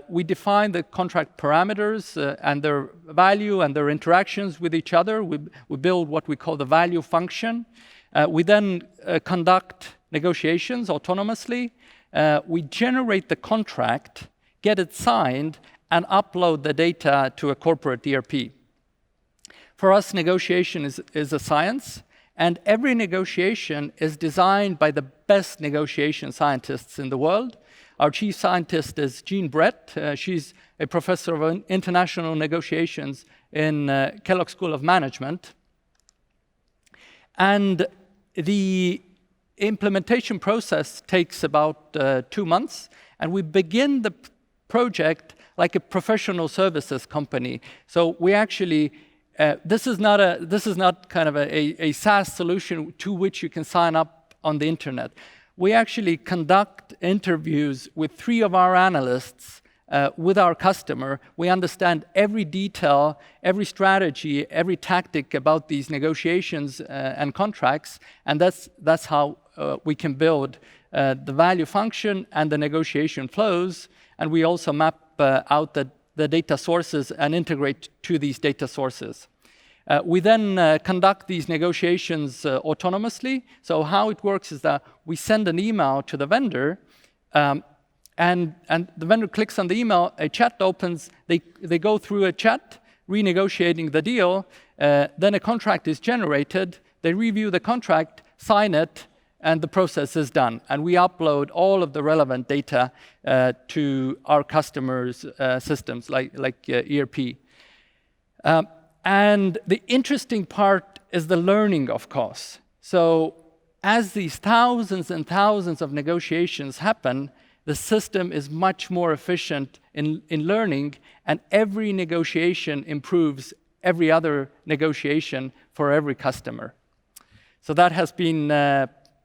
We define the contract parameters and their value and their interactions with each other. We build what we call the value function. We then conduct negotiations autonomously. We generate the contract, get it signed, and upload the data to a corporate ERP. For us, negotiation is a science, and every negotiation is designed by the best negotiation scientists in the world. Our chief scientist is Jean Brett. She's a professor of international negotiations in Kellogg School of Management. And the implementation process takes about 2 months, and we begin the project like a professional services company. So we actually, this is not kind of a SaaS solution to which you can sign up on the internet. We actually conduct interviews with 3 of our analysts with our customer. We understand every detail, every strategy, every tactic about these negotiations and contracts, and that's how we can build the value function and the negotiation flows. And we also map out the data sources and integrate to these data sources. We then conduct these negotiations autonomously. So how it works is that we send an email to the vendor, and the vendor clicks on the email, a chat opens, they go through a chat, renegotiating the deal, then a contract is generated, they review the contract, sign it, and the process is done. And we upload all of the relevant data to our customers' systems, like ERP. And the interesting part is the learning, of course. So as these thousands and thousands of negotiations happen, the system is much more efficient in learning, and every negotiation improves every other negotiation for every customer. So that has been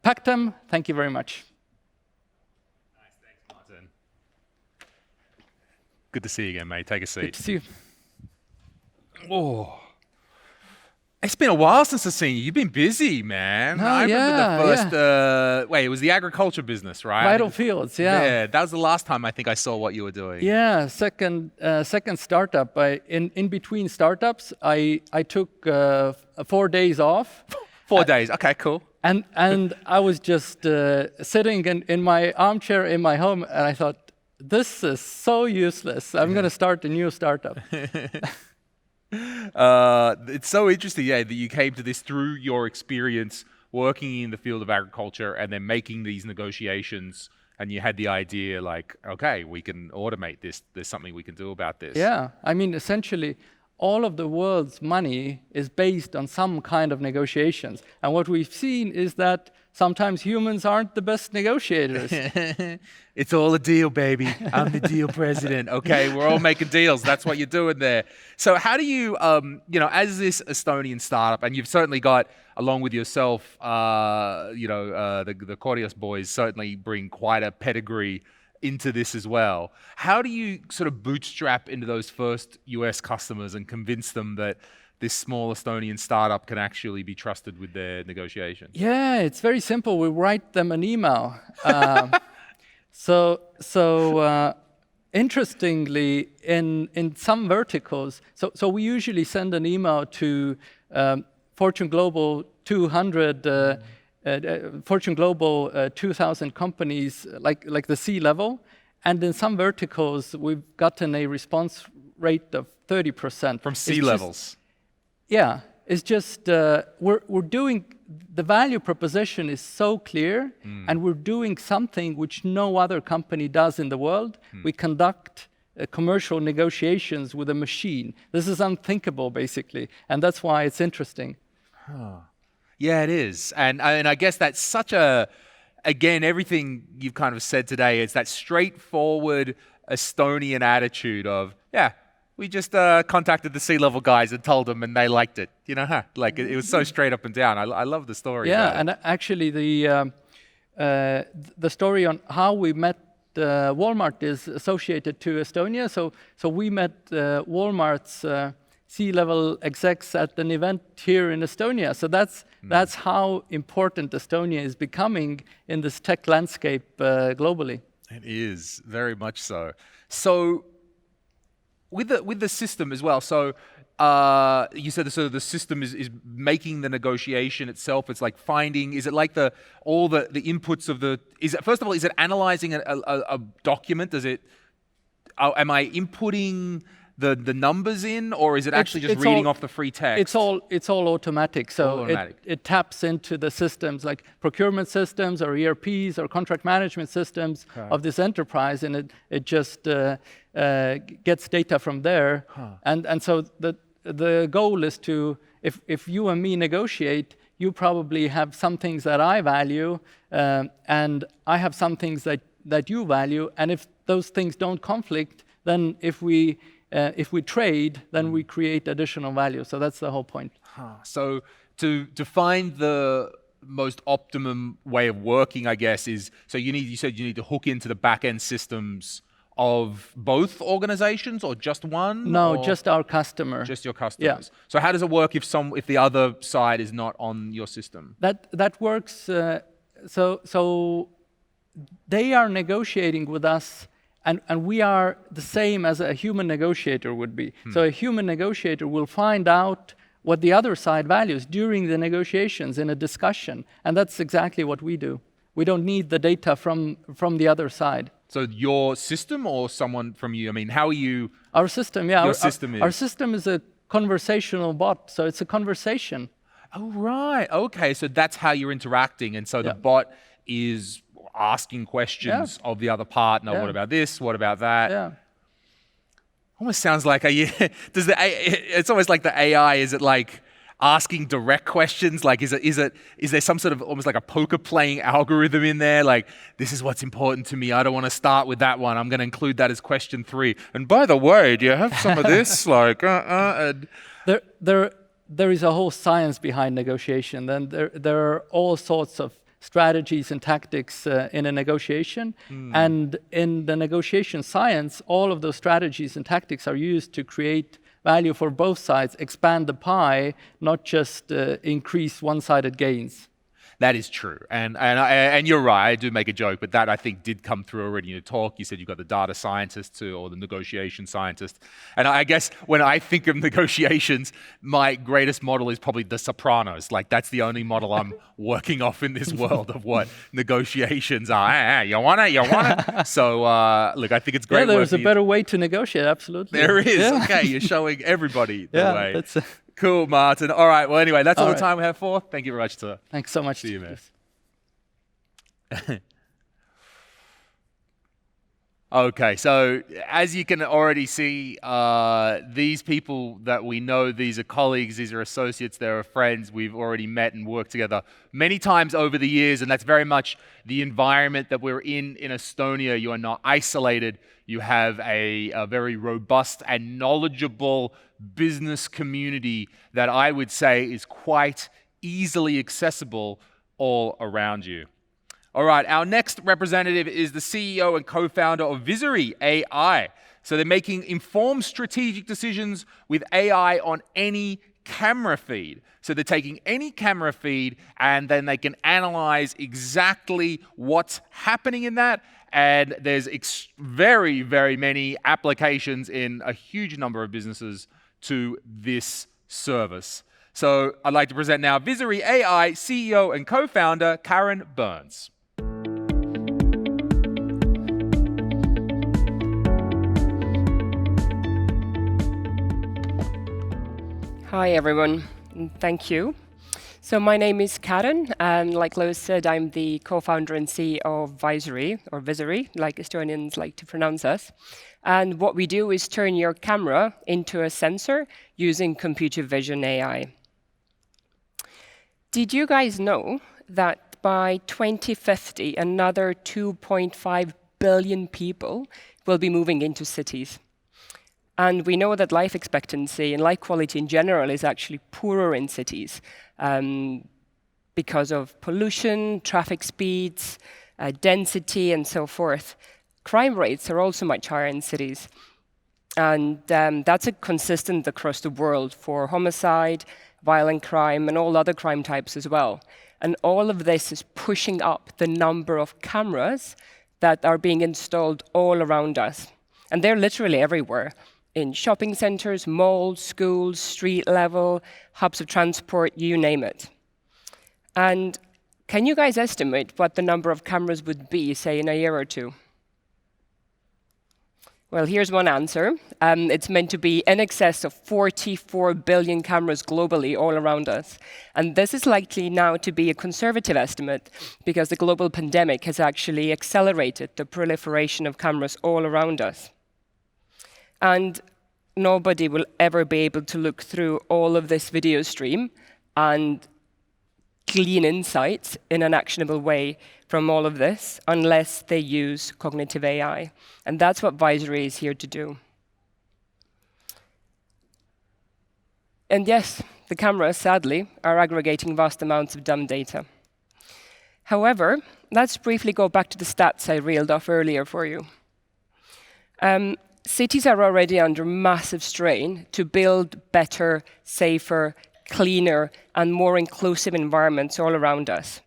Pactum. Thank you very much. Nice, thanks, Martin. Good to see you again, mate. Take a seat. Good to see you. Oh, it's been a while since I've seen you. You've been busy, man. Oh, I remember the first, yeah. wait, it was the agriculture business, right? Vital Fields, yeah. Yeah, that was the last time I think I saw what you were doing. Yeah, second startup. In between startups, I took 4 days off. 4 days, okay, cool. And I was just sitting in my armchair in my home, and I thought, this is so useless. I'm going to start a new startup. It's so interesting, yeah, that you came to this through your experience working in the field of agriculture and then making these negotiations, and you had the idea like, okay, we can automate this. There's something we can do about this. Yeah, I mean, essentially, all of the world's money is based on some kind of negotiations. And what we've seen is that sometimes humans aren't the best negotiators. It's all a deal, baby. I'm the deal president. Okay, we're all making deals. That's what you're doing there. So how do you, as this Estonian startup, and you've certainly got, along with yourself, the Korjas boys certainly bring quite a pedigree into this as well. How do you sort of bootstrap into those first US customers and convince them that this small Estonian startup can actually be trusted with their negotiation? Yeah, it's very simple. We write them an email. Interestingly, in some verticals, so we usually send an email to Fortune Global 200, Fortune Global 2000 companies, like the C-level, and in some verticals, we've gotten a response rate of 30%. From C-levels? Yeah, it's just we're doing the value proposition is so clear, and we're doing something which no other company does in the world. We conduct commercial negotiations with a machine. This is unthinkable, basically, and that's why it's interesting. Yeah, it is. And I guess that's such a, again, everything you've kind of said today, it's that straightforward Estonian attitude of, yeah, we just contacted the C-level guys and told them and they liked it. You know, like it was so straight up and down. I love the story. Yeah, and actually the story on how we met Walmart is associated to Estonia. So we met Walmart's C-level execs at an event here in Estonia. So that's how important Estonia is becoming in this tech landscape globally. It is very much so. So with the system as well. So you said the system is making the negotiation itself. It's like finding. Is it like all the inputs of the? Is it, first of all, is it analyzing a document? Does it? Am I inputting the numbers in, or is it actually just reading off the free text? It's all automatic. So it taps into the systems like procurement systems or ERPs or contract management systems of this enterprise, and it just gets data from there. And so the goal is to, if you and me negotiate, you probably have some things that I value, and I have some things that you value, and if those things don't conflict, then if we trade, then we create additional value. So that's the whole point. So to find the most optimum way of working, I guess, is so you said you need to hook into the back end systems of both organizations or just one? No, just our customer. Just your customers. Yeah. So how does it work if the other side is not on your system? That works. So they are negotiating with us. And we are the same as a human negotiator would be. So a human negotiator will find out what the other side values during the negotiations in a discussion. And that's exactly what we do. We don't need the data from the other side. So your system or someone from you? I mean, how are you? Our system, yeah. Our system is a conversational bot. So it's a conversation. Oh, right. Okay. So that's how you're interacting. And so the bot is asking questions of the other partner. What about this? What about that? Yeah. Almost sounds like it's almost like the AI. Is it like asking direct questions? Like, is there some sort of almost like a poker playing algorithm in there? Like, this is what's important to me. I don't want to start with that one. I'm going to include that as question 3. And by the way, do you have some of this? Like, There is a whole science behind negotiation. Then there are all sorts of strategies and tactics in a negotiation. And in the negotiation science, all of those strategies and tactics are used to create value for both sides, expand the pie, not just increase one-sided gains. That is true. And you're right, I do make a joke, but that I think did come through already in your talk. You said you've got the data scientist too, or the negotiation scientist. And I guess when I think of negotiations, my greatest model is probably The Sopranos. Like, that's the only model I'm working off in this world of what negotiations are. You want it? So, look, I think it's great. Yeah, there's a better way to negotiate, absolutely. There is. Yeah. Okay, you're showing everybody the way. That's cool, Martin. All right. Well, anyway, that's all the time we have for. Thank you very much, sir. Thanks so much. See you, man. Okay, so as you can already see, these people that we know, these are colleagues, these are associates, they're friends. We've already met and worked together many times over the years, and that's very much the environment that we're in Estonia. You are not isolated. You have a very robust and knowledgeable business community that I would say is quite easily accessible all around you. All right, our next representative is the CEO and co-founder of Visory AI. So they're making informed strategic decisions with AI on any camera feed. So they're taking any camera feed and then they can analyze exactly what's happening in that. And there's very, very many applications in a huge number of businesses to this service. So I'd like to present now Visory AI CEO and co-founder Karen Burns. Hi everyone, Thank you. So my name is Karen, and like Lewis said, I'm the co-founder and CEO of Visory, or Visory, like Estonians like to pronounce us. And what we do is turn your camera into a sensor using computer vision AI. Did you guys know that by 2050, another 2.5 billion people will be moving into cities? And we know that life expectancy and life quality in general is actually poorer in cities because of pollution, traffic speeds, density, and so forth. Crime rates are also much higher in cities. And that's a consistent across the world for homicide, violent crime, and all other crime types as well. And all of this is pushing up the number of cameras that are being installed all around us. And they're literally everywhere, in shopping centers, malls, schools, street level, hubs of transport, you name it. And can you guys estimate what the number of cameras would be, say, in a year or two? Well, here's one answer. It's meant to be in excess of 44 billion cameras globally all around us. And this is likely now to be a conservative estimate because the global pandemic has actually accelerated the proliferation of cameras all around us. And nobody will ever be able to look through all of this video stream and glean insights in an actionable way from all of this unless they use cognitive AI. And that's what Visory is here to do. And yes, the cameras, sadly, are aggregating vast amounts of dumb data. However, let's briefly go back to the stats I reeled off earlier for you. Cities are already under massive strain to build better, safer, cleaner, and more inclusive environments all around us.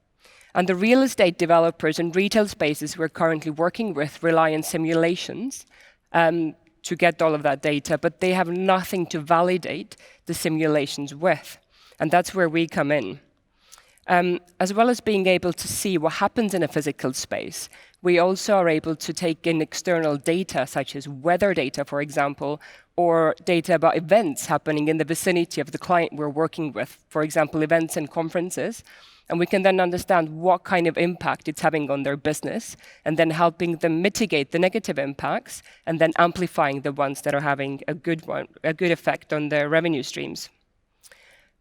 And the real estate developers and retail spaces we're currently working with rely on simulations to get all of that data, but they have nothing to validate the simulations with. And that's where we come in. As well as being able to see what happens in a physical space, we also are able to take in external data, such as weather data, for example, or data about events happening in the vicinity of the client we're working with, for example, events and conferences. And we can then understand what kind of impact it's having on their business, and then helping them mitigate the negative impacts, and then amplifying the ones that are having a good effect on their revenue streams.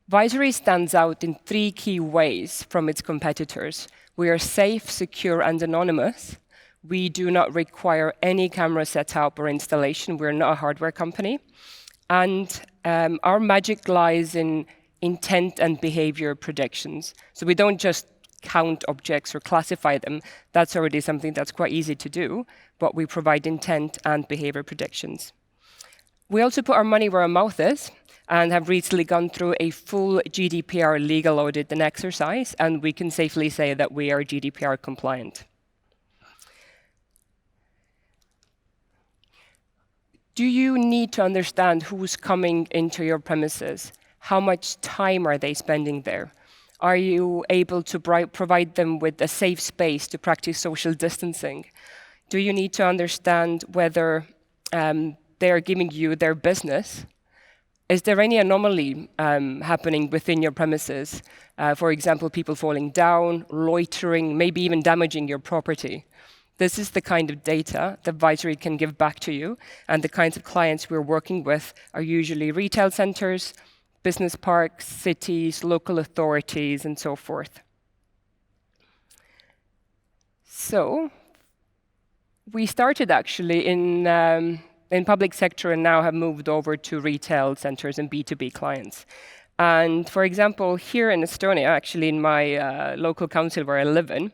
Visory stands out in 3 key ways from its competitors. We are safe, secure, and anonymous. We do not require any camera setup or installation. We're not a hardware company. And our magic lies in intent and behavior predictions. So we don't just count objects or classify them. That's already something that's quite easy to do, but we provide intent and behavior predictions. We also put our money where our mouth is, and have recently gone through a full GDPR legal audit and exercise, and we can safely say that we are GDPR compliant. Do you need to understand who's coming into your premises? How much time are they spending there? Are you able to provide them with a safe space to practice social distancing? Do you need to understand whether they are giving you their business? Is there any anomaly happening within your premises? For example, people falling down, loitering, maybe even damaging your property. This is the kind of data that Visory can give back to you, and the kinds of clients we're working with are usually retail centers, business parks, cities, local authorities, and so forth. So, we started actually in public sector and now have moved over to retail centers and B2B clients. And for example, here in Estonia, actually in my local council where I live in,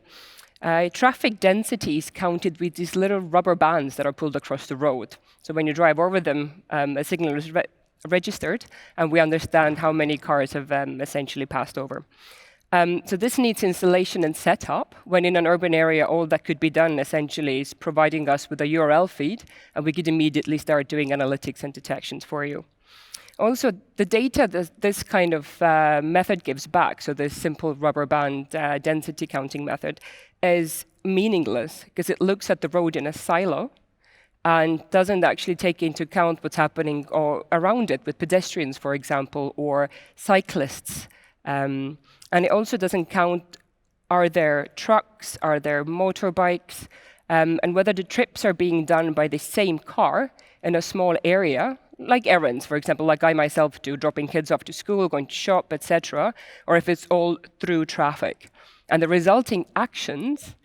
traffic density is counted with these little rubber bands that are pulled across the road. So when you drive over them, a signal is registered, and we understand how many cars have essentially passed over. So this needs installation and setup, when in an urban area, all that could be done essentially is providing us with a URL feed, and we could immediately start doing analytics and detections for you. Also, the data this kind of method gives back, so this simple rubber band density counting method, is meaningless because it looks at the road in a silo, and doesn't actually take into account what's happening or around it with pedestrians, for example, or cyclists. And it also doesn't count, are there trucks, are there motorbikes, and whether the trips are being done by the same car in a small area, like errands, for example, like I myself do, dropping kids off to school, going to shop, etc., or if it's all through traffic. And the resulting actions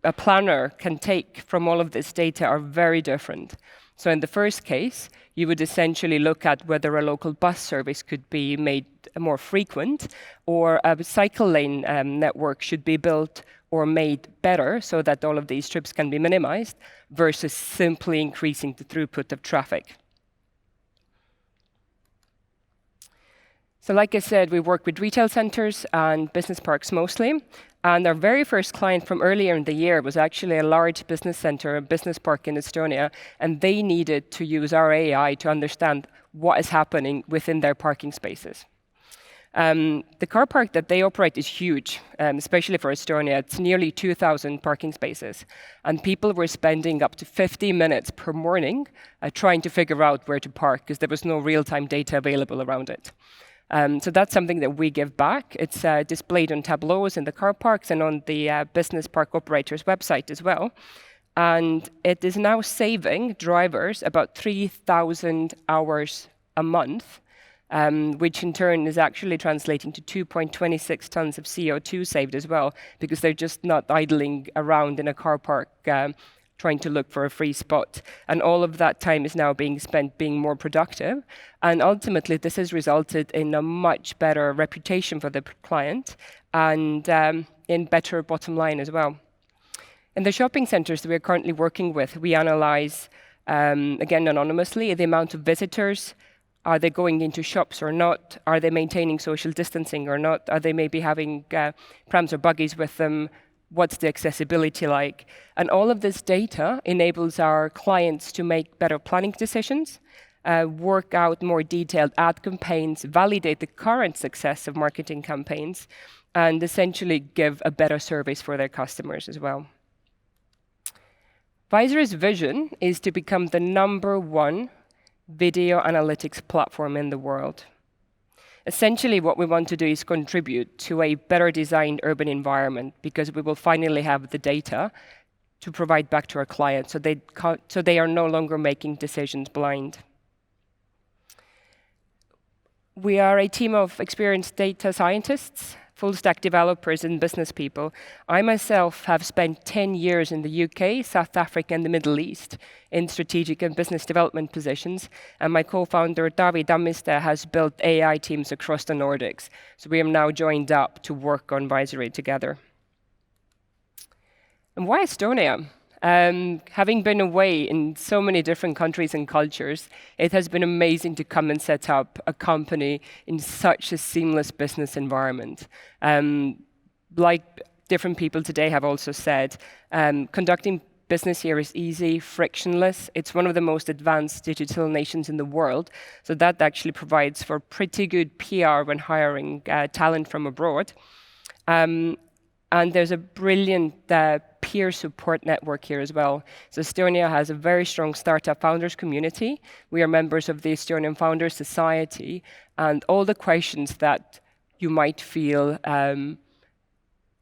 a planner can take from all of this data are very different. So in the first case, you would essentially look at whether a local bus service could be made more frequent, or a cycle lane network should be built or made better so that all of these trips can be minimized, versus simply increasing the throughput of traffic. So like I said, we work with retail centers and business parks mostly. And our very first client from earlier in the year was actually a large business center, a business park in Estonia, and they needed to use our AI to understand what is happening within their parking spaces. The car park that they operate is huge, especially for Estonia. It's nearly 2,000 parking spaces. And people were spending up to 50 minutes per morning trying to figure out where to park, because there was no real-time data available around it. So that's something that we give back. It's displayed on tableaus in the car parks and on the business park operator's website as well. And it is now saving drivers about 3,000 hours a month, which in turn is actually translating to 2.26 tons of CO2 saved as well, because they're just not idling around in a car park trying to look for a free spot. And all of that time is now being spent being more productive. And ultimately, this has resulted in a much better reputation for the client and in better bottom line as well. In the shopping centers that we're currently working with, we analyze, again, anonymously, the amount of visitors. Are they going into shops or not? Are they maintaining social distancing or not? Are they maybe having prams or buggies with them? What's the accessibility like? And all of this data enables our clients to make better planning decisions, work out more detailed ad campaigns, validate the current success of marketing campaigns, and essentially give a better service for their customers as well. Visory's vision is to become the #1 video analytics platform in the world. Essentially, what we want to do is contribute to a better designed urban environment, because we will finally have the data to provide back to our clients, so they are no longer making decisions blind. We are a team of experienced data scientists, full-stack developers, and business people. I myself have spent 10 years in the UK, South Africa, and the Middle East in strategic and business development positions. And my co-founder, David Tammiste, has built AI teams across the Nordics. So we have now joined up to work on Visory together. And why Estonia? Having been away in so many different countries and cultures, it has been amazing to come and set up a company in such a seamless business environment. Like different people today have also said, conducting business here is easy, frictionless. It's one of the most advanced digital nations in the world. So that actually provides for pretty good PR when hiring talent from abroad. And there's a brilliant peer support network here as well. So Estonia has a very strong startup founders community. We are members of the Estonian Founders Society, and all the questions that you might feel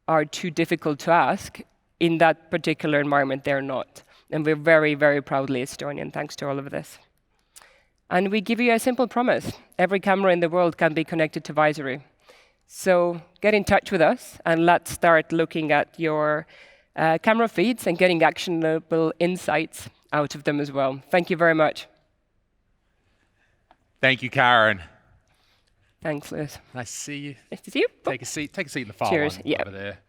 are too difficult to ask, in that particular environment, they're not. And we're very, very proudly Estonian, thanks to all of this. And we give you a simple promise. Every camera in the world can be connected to Visory. So get in touch with us, and let's start looking at your camera feeds and getting actionable insights out of them as well. Thank you very much. Thank you, Karen. Thanks, Lewis. Nice to see you. Nice to see you. Take a seat in the far Cheers. one Yeah. over there.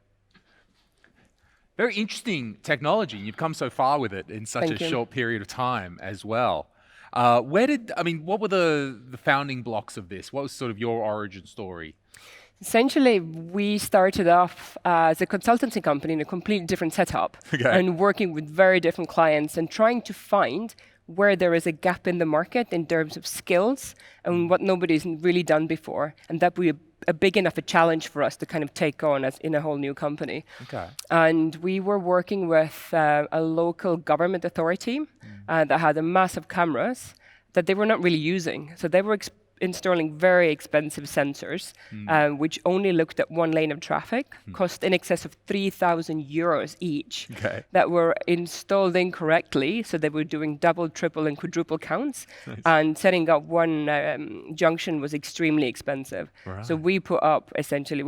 Very interesting technology. You've come so far with it in such Thank a you. short period of time as well. What were the founding blocks of this? What was sort of your origin story? Essentially, we started off as a consultancy company in a completely different setup, and working with very different clients and trying to find where there is a gap in the market in terms of skills and what nobody's really done before, and that we a big enough a challenge for us to kind of take on as in a whole new company. Okay. And we were working with a local government authority that had a massive cameras that they were not really using. So they were installing very expensive sensors, which only looked at one lane of traffic, cost in excess of 3,000 euros each, that were installed incorrectly. So they were doing double, triple, and quadruple counts. And setting up one junction was extremely expensive. Right. So we put up essentially,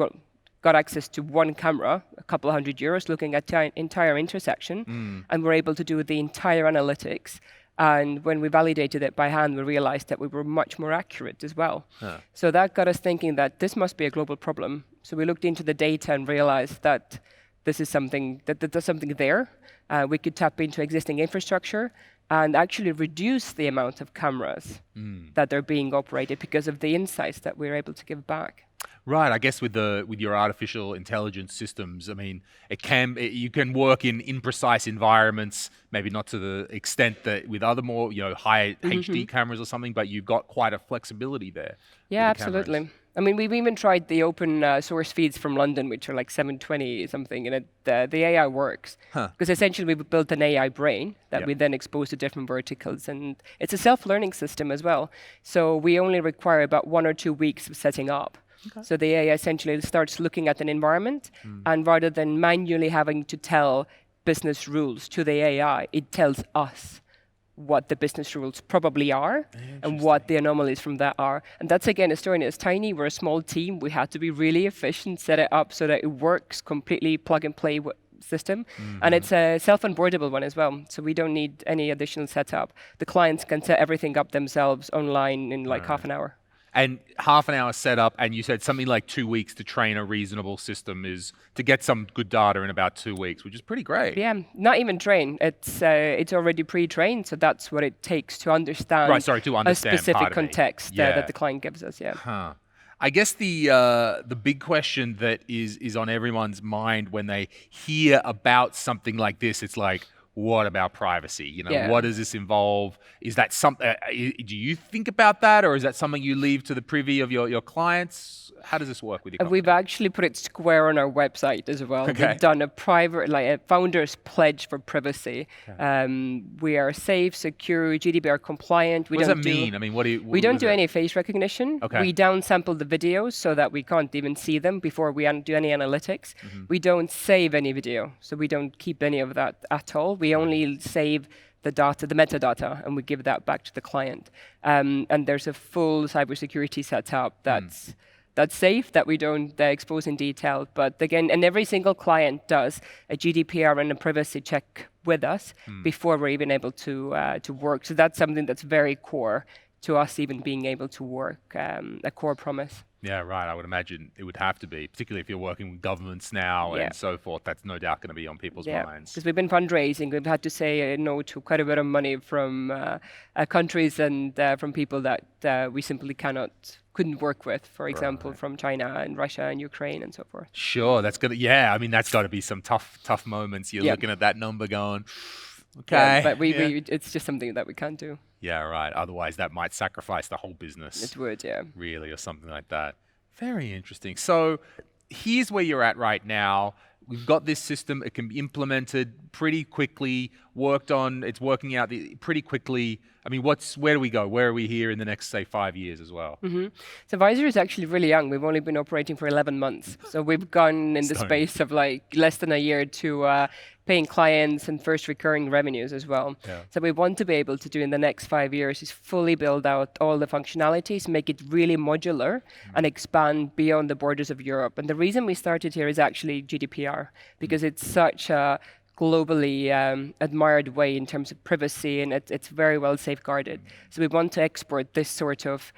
got access to one camera, a couple of €100, looking at the entire intersection, and were able to do the entire analytics. And when we validated it by hand, we realized that we were much more accurate as well. So that got us thinking that this must be a global problem. So we looked into the data and realized that this is something, that there's something there. We could tap into existing infrastructure and actually reduce the amount of cameras that are being operated because of the insights that we're able to give back. Right, I guess with your artificial intelligence systems, I mean, you can work in imprecise environments, maybe not to the extent that with other more high HD cameras or something, but you've got quite a flexibility there. Yeah, absolutely. I mean, we've even tried the open source feeds from London, which are like 720 something, and the AI works. Because essentially we built an AI brain that we then expose to different verticals, and it's a self-learning system as well. So we only require about 1 or 2 weeks of setting up. So the AI essentially starts looking at an environment, and rather than manually having to tell business rules to the AI, it tells us what the business rules probably are and what the anomalies from that are. And that's, again, Estonia is tiny. We're a small team. We had to be really efficient, set it up so that it works completely plug-and-play system. And it's a self-onboardable one as well. So we don't need any additional setup. The clients can set everything up themselves online in like half an hour. And half an hour setup, and you said something like 2 weeks to train a reasonable system is to get some good data in about 2 weeks, which is pretty great. Yeah, not even train. It's already pre-trained, so that's what it takes to understand, a specific context that the client gives us. Yeah. I guess the big question that is on everyone's mind when they hear about something like this, it's like, what about privacy? What does this involve? Is that something? Do you think about that, or is that something you leave to the privy of your clients? How does this work with your company? We've actually put it square on our website as well. We've done a private, like a founder's pledge for privacy. We are safe, secure, GDPR compliant. What does that mean? I mean, we don't do any face recognition. We downsample the videos so that we can't even see them before we do any analytics. We don't save any video, so we don't keep any of that at all. We only save the data, the metadata, and we give that back to the client. And there's a full cybersecurity setup that's safe, that we don't expose in detail. But again, and every single client does a GDPR and a privacy check with us before we're even able to work. So that's something that's very core to us even being able to work, a core promise. Yeah, right. I would imagine it would have to be, particularly if you're working with governments now and so forth. That's no doubt going to be on people's minds. Because we've been fundraising. We've had to say no to quite a bit of money from countries and from people that we simply couldn't work with, for example, from China and Russia and Ukraine and so forth. Sure, that's got to be some tough moments. You're looking at that number going, okay. Yeah, but it's just something that we can't do. Yeah, right. Otherwise, that might sacrifice the whole business. It would, yeah. Really, or something like that. Very interesting. So here's where you're at right now. We've got this system. It can be implemented pretty quickly, worked on. It's working out pretty quickly. I mean, where do we go? Where are we here in the next, say, 5 years as well? So Visor is actually really young. We've only been operating for 11 months. So we've gone in the space of like less than a year to paying clients and first recurring revenues as well. So we want to be able to do in the next 5 years is fully build out all the functionalities, make it really modular, and expand beyond the borders of Europe. And the reason we started here is actually GDPR, because it's such a globally admired way in terms of privacy, and it's very well safeguarded. So we want to export this sort of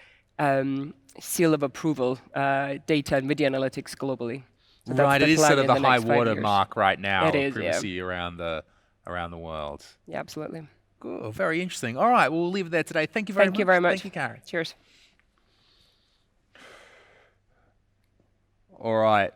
seal of approval data and video analytics globally. So right, it is sort of the high water mark right now of privacy around the world. Yeah, absolutely. Cool, very interesting. All right, we'll leave it there today. Thank you very much. Thank you very much. Thank you, Karen. Cheers. All right.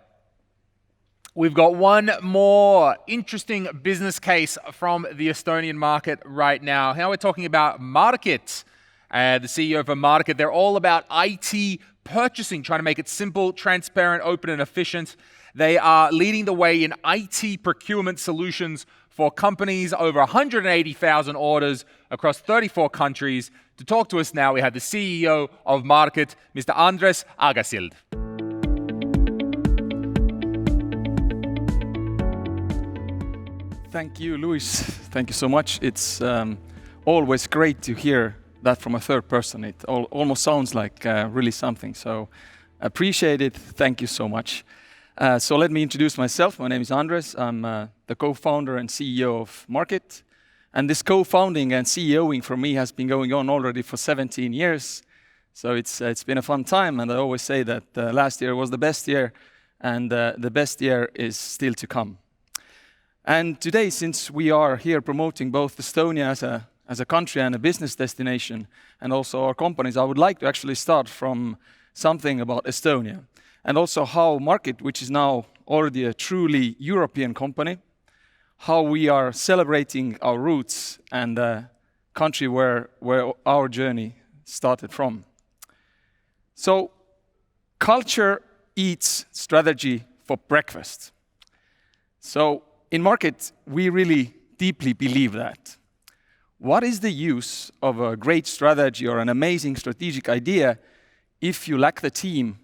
We've got one more interesting business case from the Estonian market right now. Now we're talking about Market. The CEO of Market, they're all about IT purchasing, trying to make it simple, transparent, open, and efficient. They are leading the way in IT procurement solutions for companies, over 180,000 orders across 34 countries. To talk to us now, we have the CEO of Market, Mr. Andres Agasild. Thank you, Luis. Thank you so much. It's always great to hear that from a third person. It almost sounds like really something. So appreciate it. Thank you so much. So let me introduce myself. My name is Andres. I'm the co-founder and CEO of Market. And this co-founding and CEOing for me has been going on already for 17 years. So it's been a fun time. And I always say that last year was the best year, and the best year is still to come. And today, since we are here promoting both Estonia as a country and a business destination, and also our companies, I would like to actually start from something about Estonia, and also how Market, which is now already a truly European company, how we are celebrating our roots and the country where our journey started from. So, culture eats strategy for breakfast. So, in Market, we really deeply believe that. What is the use of a great strategy or an amazing strategic idea if you lack the team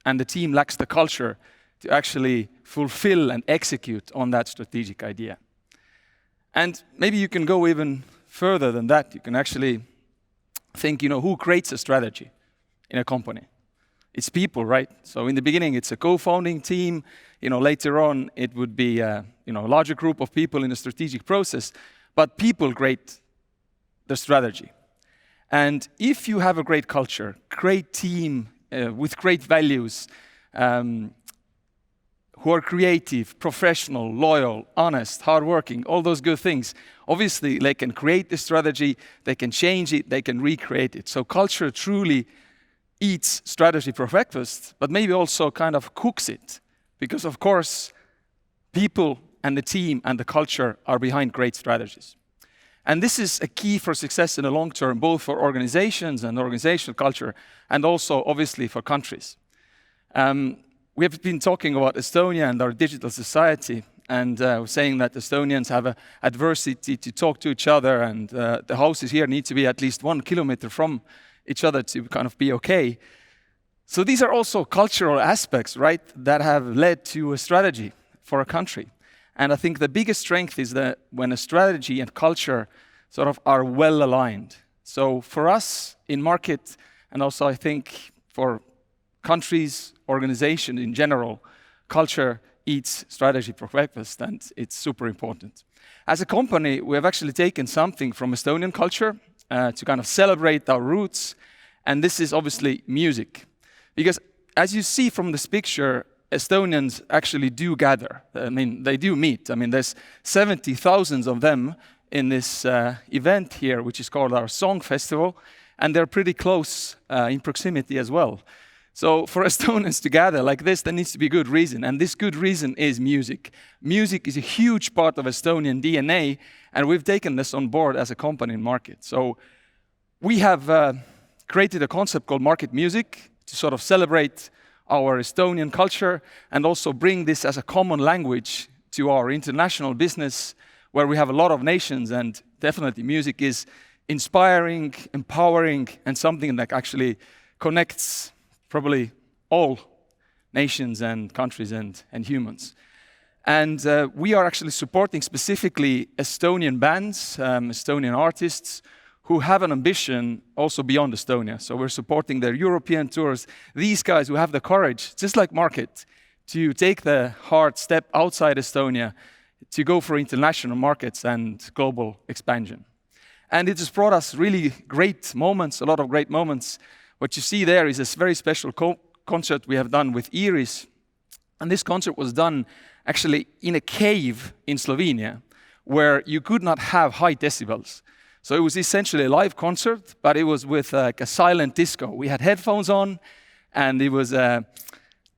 and the team lacks the culture to actually fulfill and execute on that strategic idea? And maybe you can go even further than that. You can actually think, who creates a strategy in a company? It's people, right? So in the beginning, it's a co-founding team. Later on, it would be a larger group of people in a strategic process. But people create the strategy. And if you have a great culture, great team with great values, who are creative, professional, loyal, honest, hardworking, all those good things, obviously they can create the strategy, they can change it, they can recreate it. So culture truly eats strategy for breakfast, but maybe also kind of cooks it. Because of course, people and the team and the culture are behind great strategies. And this is a key for success in the long term, both for organizations and organizational culture, and also obviously for countries. We have been talking about Estonia and our digital society, and saying that Estonians have adversity to talk to each other, and the houses here need to be at least 1 kilometer from each other to kind of be okay. So these are also cultural aspects, right, that have led to a strategy for a country. And I think the biggest strength is that when a strategy and culture sort of are well aligned. So for us in Market, and also I think for countries, organization in general, culture eats strategy for breakfast, and it's super important. As a company, we have actually taken something from Estonian culture to kind of celebrate our roots, and this is obviously music. Because as you see from this picture, Estonians actually do gather. I mean, they do meet. I mean, there's 70,000 of them in this event here, which is called our Song Festival, and they're pretty close in proximity as well. So for Estonians to gather like this, there needs to be a good reason, and this good reason is music. Music is a huge part of Estonian DNA, and we've taken this on board as a company in Market. So we have created a concept called Market Music to sort of celebrate our Estonian culture and also bring this as a common language to our international business, where we have a lot of nations, and definitely music is inspiring, empowering, and something that actually connects probably all nations and countries and humans. And we are actually supporting specifically Estonian bands, Estonian artists, who have an ambition also beyond Estonia. So we're supporting their European tours. These guys who have the courage, just like Market, to take the hard step outside Estonia, to go for international markets and global expansion. And it has brought us really great moments, a lot of great moments. What you see there is a very special concert we have done with Iris. And this concert was done actually in a cave in Slovenia, where you could not have high decibels. So it was essentially a live concert, but it was with like a silent disco. We had headphones on, and it was a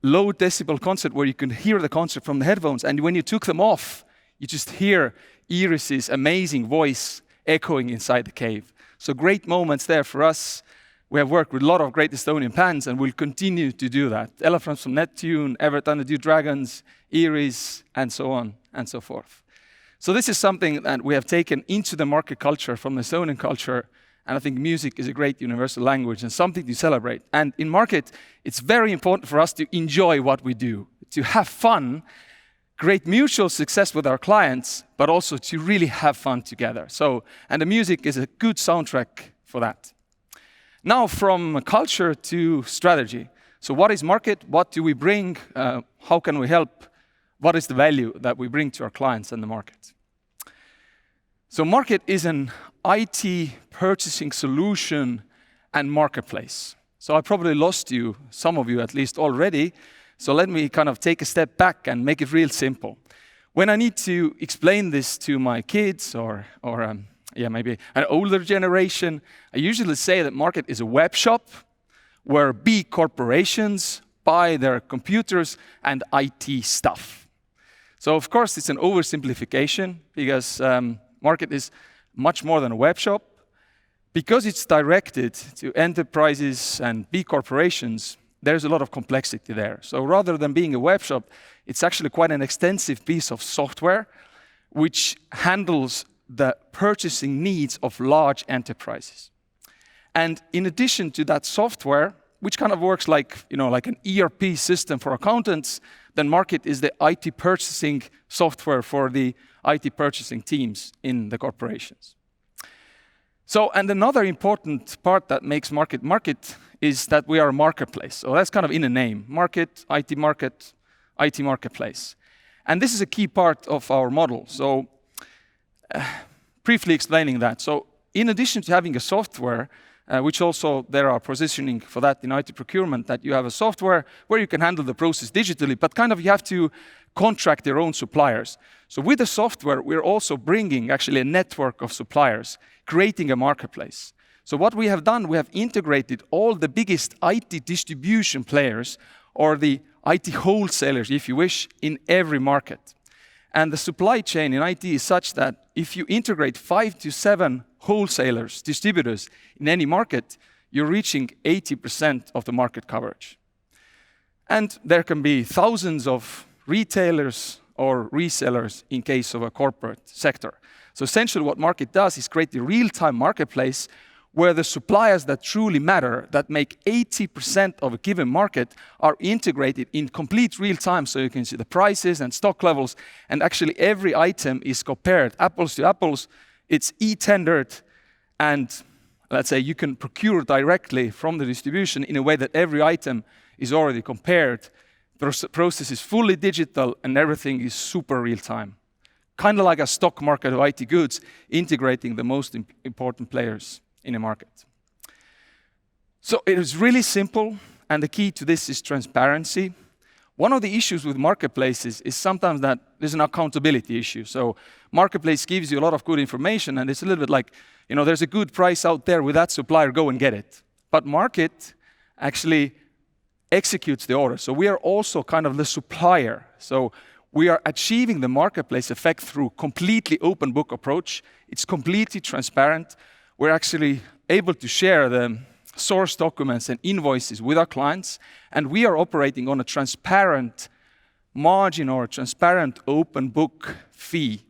low decibel concert where you could hear the concert from the headphones. And when you took them off, you just hear Iris's amazing voice echoing inside the cave. So great moments there for us. We have worked with a lot of great Estonian bands and will continue to do that. Elephants from Neptune, Ever Thunder Dew Dragons, Eries, and so on and so forth. So this is something that we have taken into the market culture from the Estonian culture, and I think music is a great universal language and something to celebrate. And in market, it's very important for us to enjoy what we do, to have fun, create mutual success with our clients, but also to really have fun together. And the music is a good soundtrack for that. Now from culture to strategy. So what is market? What do we bring? How can we help? What is the value that we bring to our clients and the market? So market is an IT purchasing solution and marketplace. So I probably lost you, some of you at least already. So let me kind of take a step back and make it real simple. When I need to explain this to my kids or maybe an older generation, I usually say that market is a web shop where big corporations buy their computers and IT stuff. So of course it's an oversimplification because market is much more than a web shop. Because it's directed to enterprises and big corporations, there's a lot of complexity there. So rather than being a web shop, it's actually quite an extensive piece of software which handles the purchasing needs of large enterprises. And in addition to that software, which kind of works like an ERP system for accountants, then market is the IT purchasing software for the IT purchasing teams in the corporations. So, and another important part that makes market is that we are a marketplace. So that's kind of in a name, market, IT marketplace. And this is a key part of our model. So briefly explaining that. So in addition to having a software, which also there are positioning for that in IT procurement, that you have a software where you can handle the process digitally, but kind of you have to contract your own suppliers. So with the software, we're also bringing actually a network of suppliers, creating a marketplace. So what we have done, we have integrated all the biggest IT distribution players or the IT wholesalers, if you wish, in every market. And the supply chain in IT is such that if you integrate 5 to 7 wholesalers, distributors in any market, you're reaching 80% of the market coverage. And there can be thousands of retailers or resellers in case of a corporate sector. So essentially what market does is create a real-time marketplace where the suppliers that truly matter, that make 80% of a given market, are integrated in complete real time, so you can see the prices and stock levels, and actually every item is compared apples to apples. It's e-tendered, and let's say you can procure directly from the distribution in a way that every item is already compared. The process is fully digital and everything is super real time. Kind of like a stock market of IT goods, integrating the most important players in a market. So it is really simple, and the key to this is transparency. One of the issues with marketplaces is sometimes that there's an accountability issue. So marketplace gives you a lot of good information, and it's a little bit like, there's a good price out there with that supplier, go and get it. But market actually executes the order. So we are also kind of the supplier. So we are achieving the marketplace effect through completely open book approach. It's completely transparent. We're actually able to share the source documents and invoices with our clients, and we are operating on a transparent margin or a transparent open book fee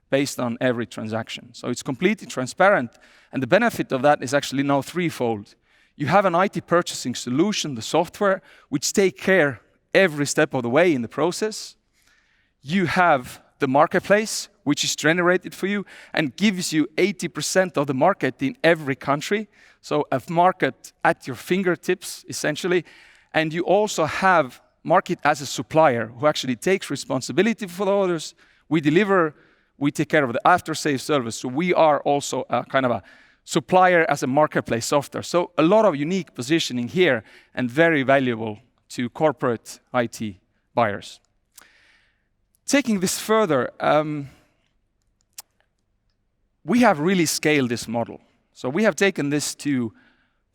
based on every transaction. So it's completely transparent, and the benefit of that is actually now threefold. You have an IT purchasing solution, the software, which take care every step of the way in the process. You have the marketplace, which is generated for you and gives you 80% of the market in every country. So a market at your fingertips, essentially. And you also have market as a supplier who actually takes responsibility for the orders. We deliver, we take care of the after-sales service. So we are also a kind of a supplier as a marketplace software. So a lot of unique positioning here and very valuable to corporate IT buyers. Taking this further, we have really scaled this model. So we have taken this to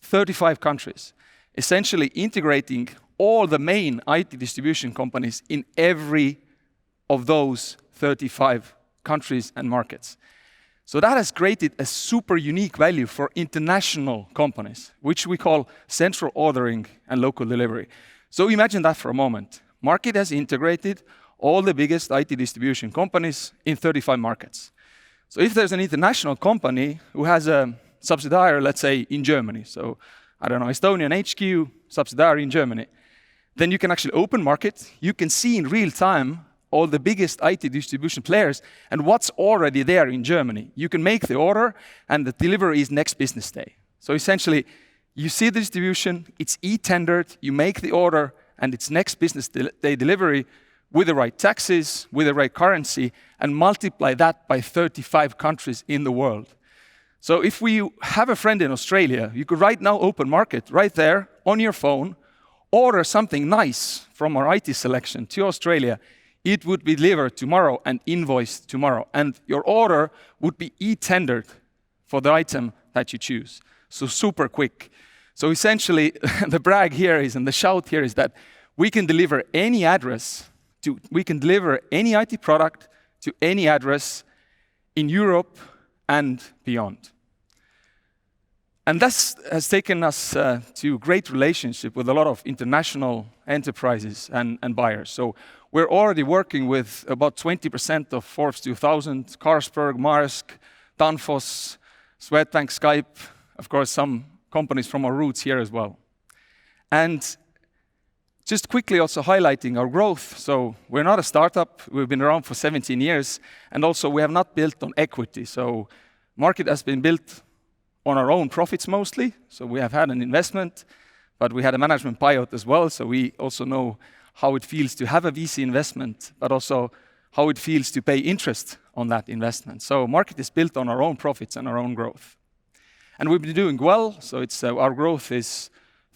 35 countries, essentially integrating all the main IT distribution companies in every of those 35 countries and markets. So that has created a super unique value for international companies, which we call central ordering and local delivery. So imagine that for a moment. Market has integrated all the biggest IT distribution companies in 35 markets. So if there's an international company who has a subsidiary, let's say in Germany, so I don't know, Estonian HQ, subsidiary in Germany, then you can actually open market. You can see in real time all the biggest IT distribution players and what's already there in Germany. You can make the order and the delivery is next business day. So essentially, you see the distribution, it's e-tendered, you make the order and it's next business day delivery with the right taxes, with the right currency, and multiply that by 35 countries in the world. So if we have a friend in Australia, you could right now open market right there on your phone, order something nice from our IT selection to Australia. It would be delivered tomorrow and invoiced tomorrow. And your order would be e-tendered for the item that you choose. So super quick. So essentially, the brag here is, and the shout here is that we can deliver any address, we can deliver any IT product to any address in Europe and beyond. And this has taken us to great relationship with a lot of international enterprises and buyers. So we're already working with about 20% of Forbes 2000, Carlsberg, Maersk, Danfoss, Swedbank, Skype, of course, some companies from our roots here as well. And just quickly also highlighting our growth. So we're not a startup. We've been around for 17 years. And also we have not built on equity. So market has been built on our own profits mostly. So we have had an investment, but we had a management buyout as well. So we also know how it feels to have a VC investment, but also how it feels to pay interest on that investment. So market is built on our own profits and our own growth. And we've been doing well. So it's our growth is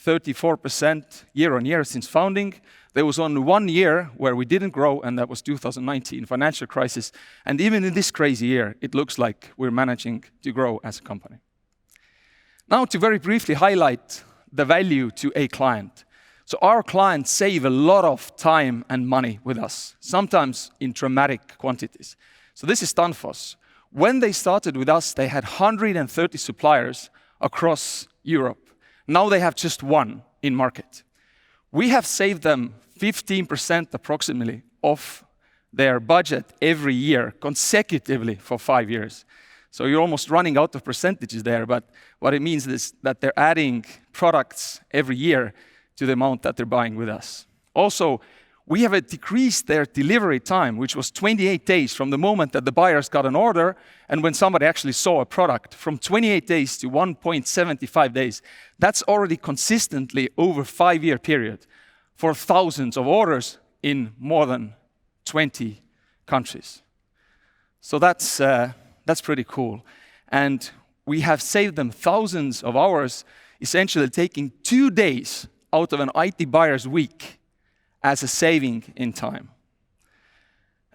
34% year on year since founding. There was only 1 year where we didn't grow, and that was 2019, financial crisis. And even in this crazy year, it looks like we're managing to grow as a company. Now to very briefly highlight the value to a client. So our clients save a lot of time and money with us, sometimes in dramatic quantities. So this is Danfoss. When they started with us, they had 130 suppliers across Europe. Now they have just one in market. We have saved them 15% approximately of their budget every year consecutively for 5 years. So you're almost running out of percentages there, but what it means is that they're adding products every year to the amount that they're buying with us. Also, we have decreased their delivery time, which was 28 days from the moment that the buyers got an order and when somebody actually saw a product, from 28 days to 1.75 days. That's already consistently over a 5-year period for thousands of orders in more than 20 countries. So that's pretty cool. And we have saved them thousands of hours, essentially taking 2 days out of an IT buyer's week as a saving in time.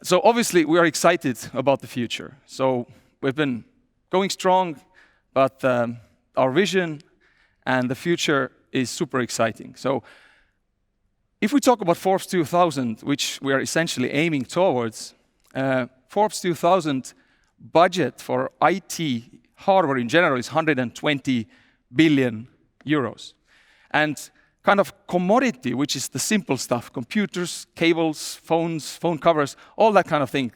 So obviously we are excited about the future. So we've been going strong, but our vision and the future is super exciting. So if we talk about Forbes 2000, which we are essentially aiming towards, Forbes 2000 budget for IT hardware in general is 120 billion euros. And kind of commodity, which is the simple stuff, computers, cables, phones, phone covers, all that kind of thing,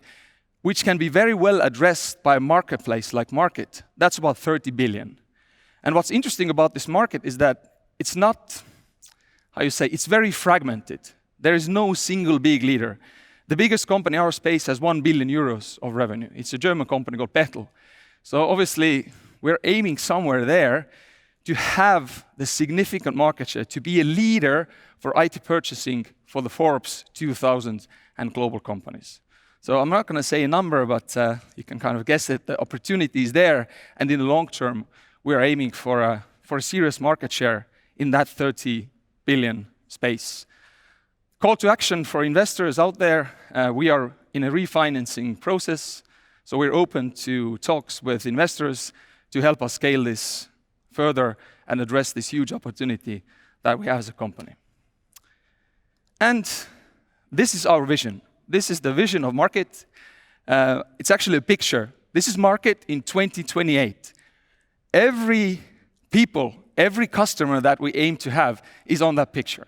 which can be very well addressed by a marketplace like Market. That's about 30 billion. And what's interesting about this market is that it's not, it's very fragmented. There is no single big leader. The biggest company in our space has 1 billion euros of revenue. It's a German company called Bechtle. So obviously, we're aiming somewhere there to have the significant market share, to be a leader for IT purchasing for the Forbes 2000 and global companies. So I'm not going to say a number, but you can kind of guess it. The opportunity is there, and in the long term, we are aiming for a serious market share in that 30 billion space. Call to action for investors out there. We are in a refinancing process, so we're open to talks with investors to help us scale this further and address this huge opportunity that we have as a company. And this is our vision. This is the vision of Market. It's actually a picture This is market in 2028. Every customer that we aim to have is on that picture.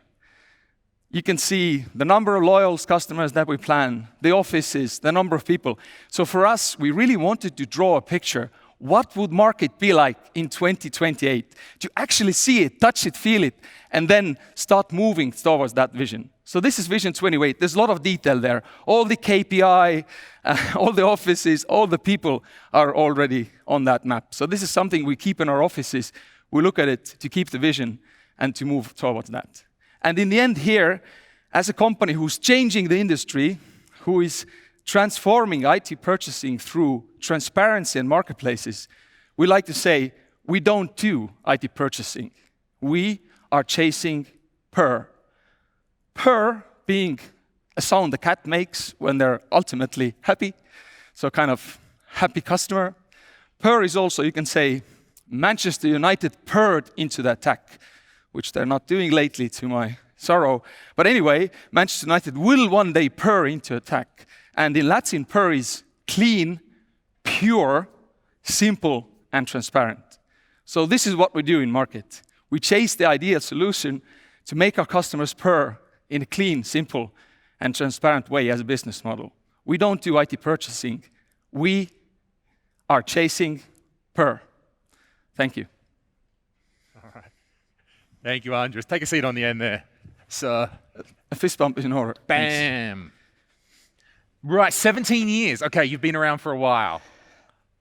You can see the number of loyal customers that we plan, the offices, the number of people. So for us, we really wanted to draw a picture. What would market be like in 2028? To actually see it, touch it, feel it, and then start moving towards that vision. So this is Vision 28. There's a lot of detail there. All the KPI, all the offices, all the people are already on that map. So this is something we keep in our offices. We look at it to keep the vision and to move towards that. And in the end here, as a company who's changing the industry, who is transforming IT purchasing through transparency and marketplaces, we like to say, we don't do IT purchasing. We are chasing purr. Purr being a sound the cat makes when they're ultimately happy, so kind of happy customer. Purr is also, you can say, Manchester United purred into the attack, which they're not doing lately to my sorrow. But anyway, Manchester United will one day purr into attack. And in Latin, purr is clean, pure, simple, and transparent. So this is what we do in market. We chase the ideal solution to make our customers purr in a clean, simple, and transparent way as a business model. We don't do IT purchasing. We are chasing purr. Thank you. All right. Thank you, Andres. Take a seat on the end there. So, a fist bump is in order. Bam. Thanks. Right, 17 years. Okay, you've been around for a while.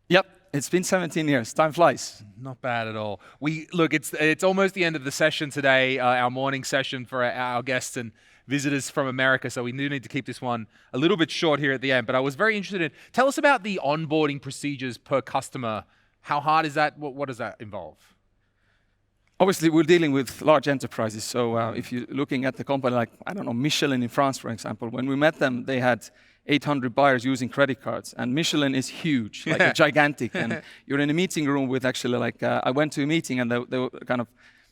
Yep, it's been 17 years. Time flies. Not bad at all. Look, it's almost the end of the session today, our morning session for our guests and visitors from America, so we do need to keep this one a little bit short here at the end. But I was very interested in, tell us about the onboarding procedures per customer. How hard is that? What does that involve? Obviously, we're dealing with large enterprises. So if you're looking at the company like, I don't know, Michelin in France, for example, when we met them, they had 800 buyers using credit cards. And Michelin is huge, like gigantic. And you're in a meeting room with actually like, I went to a meeting and they were kind of,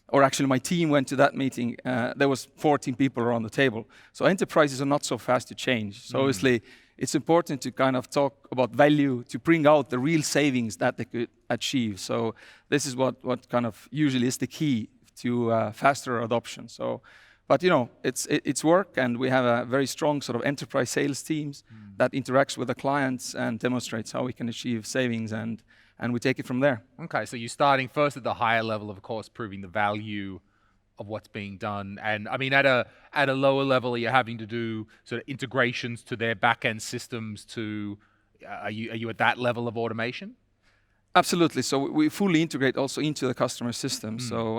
or actually my team went to that meeting. There was 14 people around the table. So enterprises are not so fast to change. So obviously, it's important to kind of talk about value, to bring out the real savings that they could achieve. So this is what kind of usually is the key to faster adoption. So, but you know, it's work, and we have a very strong sort of enterprise sales teams that interacts with the clients and demonstrates how we can achieve savings, and we take it from there. Okay, so you're starting first at the higher level, of course, proving the value of what's being done. And I mean, at a lower level, you're having to do sort of integrations to their back-end systems to, are you at that level of automation? Absolutely. So we fully integrate also into the customer system. So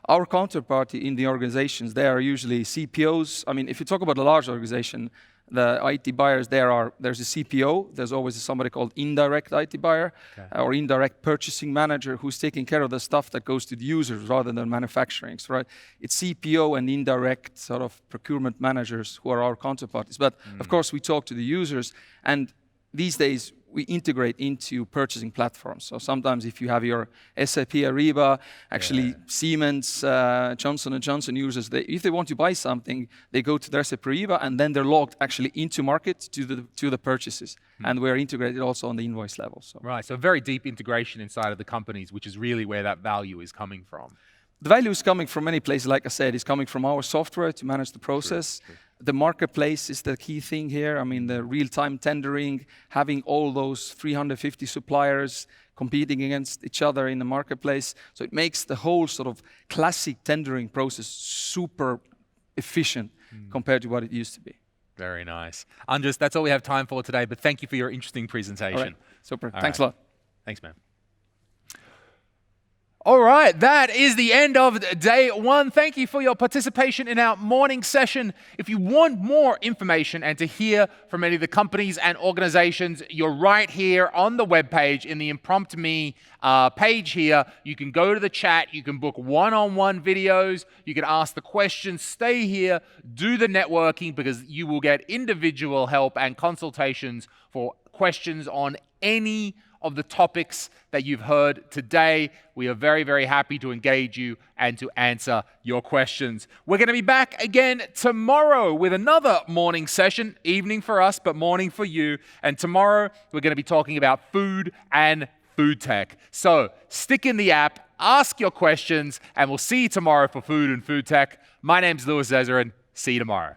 our counterparty in the organizations, they are usually CPOs. I mean, if you talk about a large organization, the IT buyers, there's a CPO, there's always somebody called indirect IT buyer, or indirect purchasing manager who's taking care of the stuff that goes to the users rather than manufacturing. So, right, it's CPO and indirect sort of procurement managers who are our counterparties. But of course, we talk to the users, and these days we integrate into purchasing platforms. So sometimes if you have your SAP Ariba, actually Siemens, Johnson & Johnson users, if they want to buy something, they go to their SAP Ariba, and then they're logged actually into market to the purchases. And we're integrated also on the invoice level. So. Right, so very deep integration inside of the companies, which is really where that value is coming from. The value is coming from many places, like I said. It's coming from our software to manage the process. True. The marketplace is the key thing here. I mean, the real-time tendering, having all those 350 suppliers competing against each other in the marketplace. So it makes the whole sort of classic tendering process super efficient compared to what it used to be. Very nice. Andres, that's all we have time for today, but thank you for your interesting presentation. All right. Super. Thanks a lot. Thanks, man. All right, that is the end of day one. Thank you for your participation in our morning session. If you want more information and to hear from any of the companies and organizations, you're right here on the webpage in the Impromptu Me page here. You can go to the chat, you can book one-on-one videos, you can ask the questions, stay here, do the networking, because you will get individual help and consultations for questions on any of the topics that you've heard today. We are very, very happy to engage you and to answer your questions. We're going to be back again tomorrow with another morning session, evening for us, but morning for you. And tomorrow we're going to be talking about food and food tech. So stick in the app, ask your questions, and we'll see you tomorrow for food and food tech. My name's Louis Zezerin. See you tomorrow.